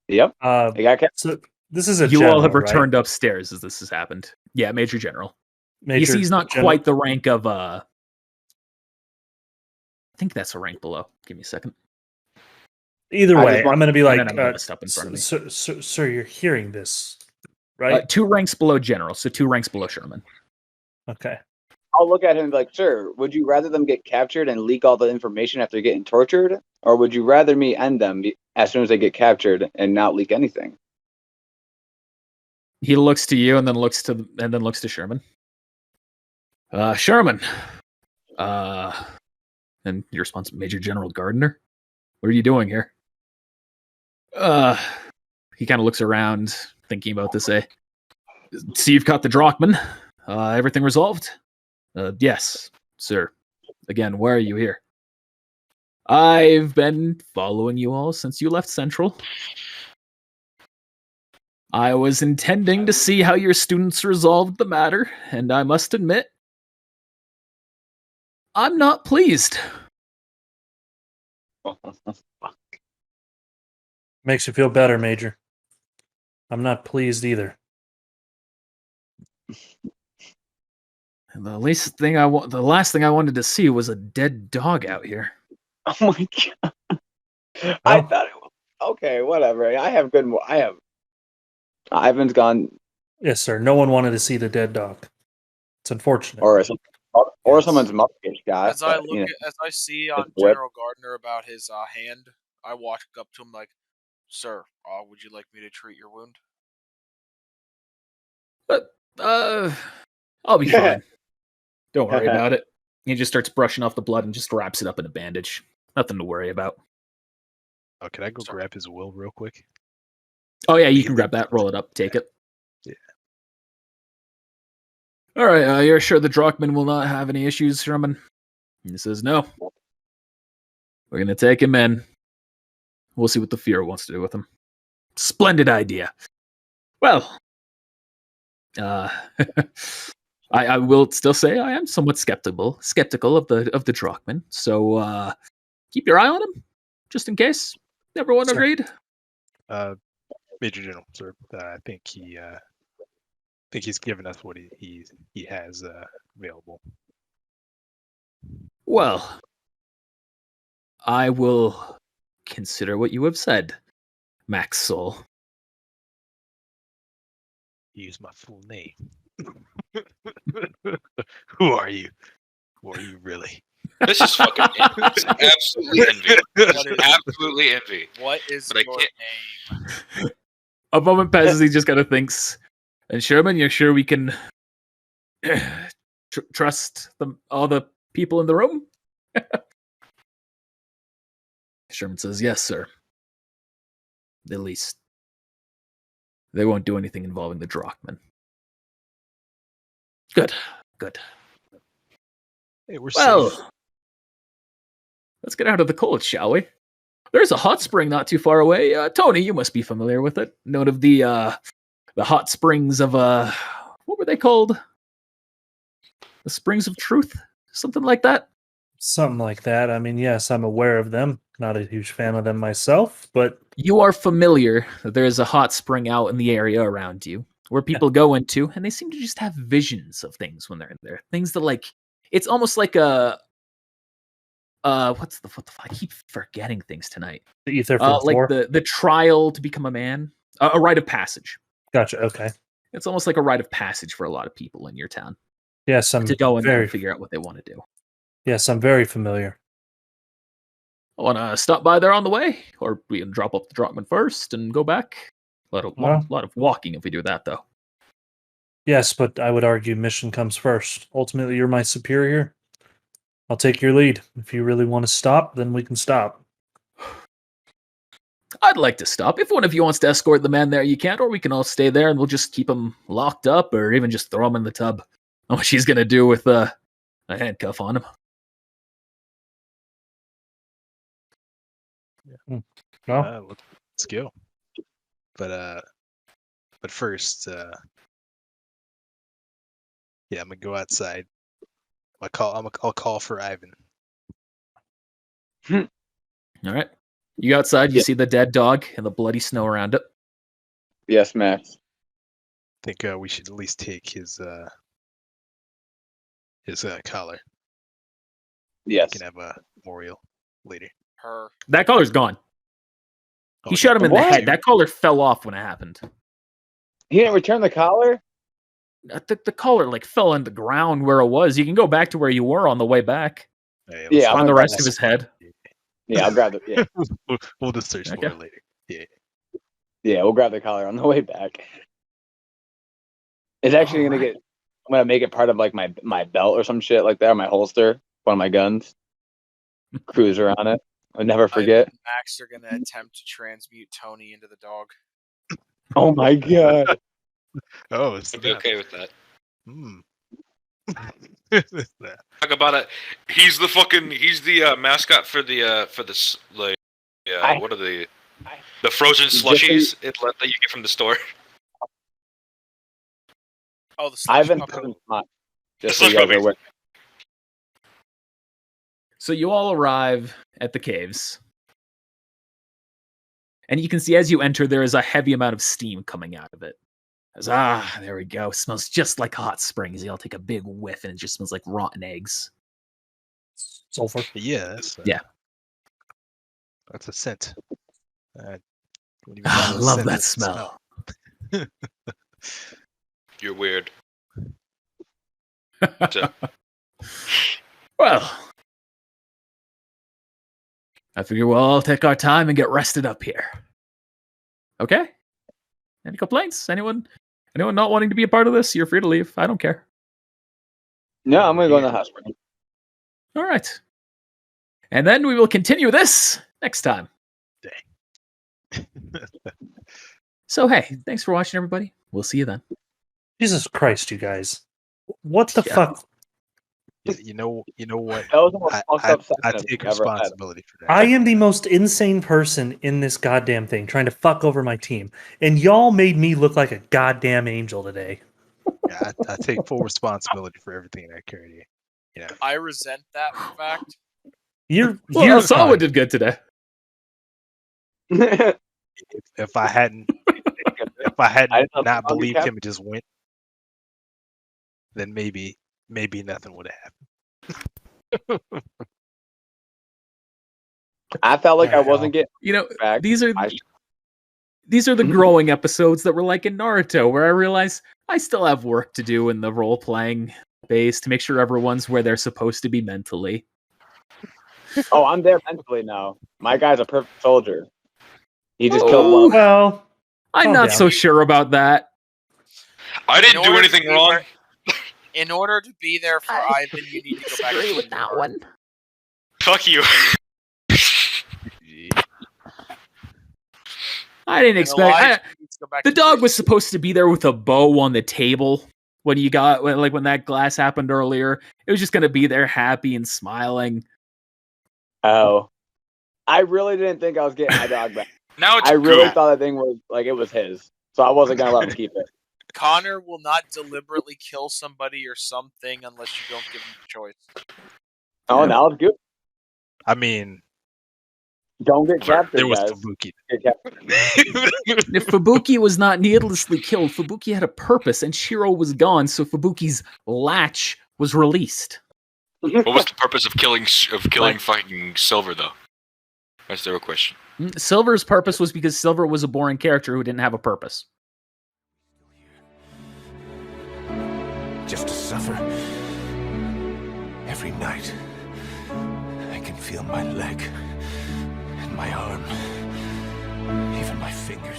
Yep. I got captured. So this is a you general, all have right? returned upstairs as this has happened. Yeah, Major General. Major you see he's not General. quite the rank of I think that's a rank below. Give me a second. Either way, I'm going to be like, up in front of me. Sir, you're hearing this, right? 2 ranks below General, so 2 ranks below Sherman. Okay. I'll look at him and be like, sir, would you rather them get captured and leak all the information after getting tortured? Or would you rather me end them as soon as they get captured and not leak anything? He looks to you and then looks to Sherman. Sherman. And your response, Major General Gardner? What are you doing here? He kind of looks around, thinking about this. See, you've got the Drachman. Everything resolved? Yes, sir. Again, why are you here? I've been following you all since you left Central. I was intending to see how your students resolved the matter, and I must admit, I'm not pleased. Makes you feel better, Major. I'm not pleased either. And the last thing I wanted to see was a dead dog out here. Oh my god! I Well, thought it was okay. Whatever. I have good. I have. Ivan's gone, yes, sir. No one wanted to see the dead dog. It's unfortunate. or Yes. someone's mother gets shot. As I but, look, as I see on whip. General Gardner about his hand, I walk up to him like, "Sir, would you like me to treat your wound?" But I'll be fine. Don't worry about it. He just starts brushing off the blood and just wraps it up in a bandage. Nothing to worry about. Oh, can I go grab his will real quick? Oh yeah, you can grab that, roll it up, take it. Yeah. All right, you're sure the Drachman will not have any issues, Sherman? And he says, no. We're going to take him in. We'll see what the Fuhrer wants to do with him. Splendid idea. Well, I will still say I am somewhat skeptical of the Drachman. So keep your eye on him, just in case. Everyone agreed? Major General, sir. I think he's given us what he has available. Well, I will consider what you have said, Max Soul. Use my full name. Who are you? Who are you really? This is fucking envy. Absolutely envy. Absolutely envy. What is But I your name? A moment passes, he just kind of thinks, and Sherman, you're sure we can trust all the people in the room? Sherman says, yes, sir. At least they won't do anything involving the Drachman. Good. Hey, we're Well, safe. let's get out of the cold, shall we? There's a hot spring not too far away. Tony, you must be familiar with it. Note of the hot springs of what were they called? The Springs of Truth, something like that. Something like that. I mean, yes, I'm aware of them. Not a huge fan of them myself, but You are familiar that there is a hot spring out in the area around you where people go into, and they seem to just have visions of things when they're in there. Things that it's almost like a what the fuck? I keep forgetting things tonight. the ether from Like four. the trial to become a man, a rite of passage. Gotcha. Okay. It's almost like a rite of passage for a lot of people in your town Yes, I'm to go in there very. and figure out what they want to do. Yes, I'm very familiar. I want to stop by there on the way, or we can drop off the Drachman first and go back. A lot of walking if we do that, though. Yes, but I would argue mission comes first. Ultimately, you're my superior. I'll take your lead. If you really want to stop, then we can stop. I'd like to stop. If one of you wants to escort the man there, you can, or we can all stay there and we'll just keep him locked up, or even just throw him in the tub. What she's gonna do with a handcuff on him. Well, Let's go. But first, yeah, I'm gonna go outside. I'll call for Ivan. All right. You go outside, you see the dead dog and the bloody snow around it. Yes, Max. I think we should at least take his collar. Yes. We can have a memorial later. Her. That collar's gone. Oh, He shot him in the What? head. That collar fell off when it happened. He didn't return the collar? The collar fell on the ground where it was. You can go back to where you were on the way back. Hey, Yeah, Find I'm the gonna rest grab of his head. Yeah, I'll grab the we'll just search Okay. for it later. yeah, we'll grab the collar on the way back. It's actually gonna Alright. get. I'm gonna make it part of my belt or some shit like that, or my holster, one of my guns. Cruiser on it. I'll never forget. Ivan and Max are gonna attempt to transmute Tony into the dog. Oh my god. Oh, I'd be okay with that. Hmm. Talk about it. He's the mascot for this what are the frozen Just slushies that you get from the store. Oh, the slush Ivan puppy. put him on. The Just so you slush guys are puppies. aware. So you all arrive at the caves. And you can see as you enter, there is a heavy amount of steam coming out of it. Goes, there we go. Smells just like hot springs. Y'all take a big whiff, and it just smells like rotten eggs. Sulfur. Yeah, that's Yeah. That's a scent. Wouldn't even I call it a love scent, that it's a smell. You're weird. Well, I figure we'll all take our time and get rested up here. Okay? Any complaints? Anyone not wanting to be a part of this? You're free to leave. I don't care. No, I'm gonna go in the hot spring. All right. And then we will continue this next time. So, hey, thanks for watching, everybody. We'll see you then. Jesus Christ, you guys. What the Yeah. fuck? You know what? That was the most fucked I up session I I've take ever had. responsibility for that. I am the most insane person in this goddamn thing, trying to fuck over my team. And y'all made me look like a goddamn angel today. Yeah, I take full responsibility for everything I carry. Yeah. I resent that fact. You're Sawa fine. did good today. If I hadn't I don't not know, believed Cap. him and just went, then maybe nothing would have happened. I felt like I Hell. wasn't getting You know, back. these are I- the growing episodes that were like in Naruto, where I realize I still have work to do in the role playing base to make sure everyone's where they're supposed to be mentally. Oh, I'm there mentally now. My guy's a perfect soldier. He just Oh. killed one. Well, I'm Calm not down. so sure about that. I didn't In do order to anything be wrong. where- In order to be there for Ivan, you need to go back to Disagree who with you that were. one. Fuck you. I didn't And expect. Elijah needs to go back The to dog who was you supposed to be there with a bow on the table when when that glass happened earlier. It was just gonna be there, happy and smiling. Oh, I really didn't think I was getting my dog back. Now it's I really goo. thought that thing was like it was his, so I wasn't gonna let him keep it. Connor will not deliberately kill somebody or something unless you don't give him the choice. Oh, Yeah. now it's good. I mean, Don't get captured, there was guys. Fubuki. Get captured. If Fubuki was not needlessly killed, Fubuki had a purpose, and Shiro was gone, so Fubuki's latch was released. What was the purpose of killing Like- fucking Silver though? That's the real question. Silver's purpose was because Silver was a boring character who didn't have a purpose. Just to suffer. Every night, I can feel my leg and my arm, even my fingers.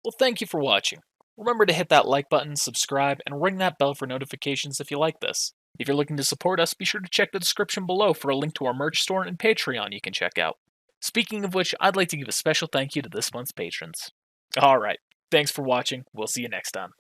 Well, thank you for watching. Remember to hit that like button, subscribe, and ring that bell for notifications if you like this. If you're looking to support us, be sure to check the description below for a link to our merch store and Patreon you can check out. Speaking of which, I'd like to give a special thank you to this month's patrons. Alright, thanks for watching. We'll see you next time.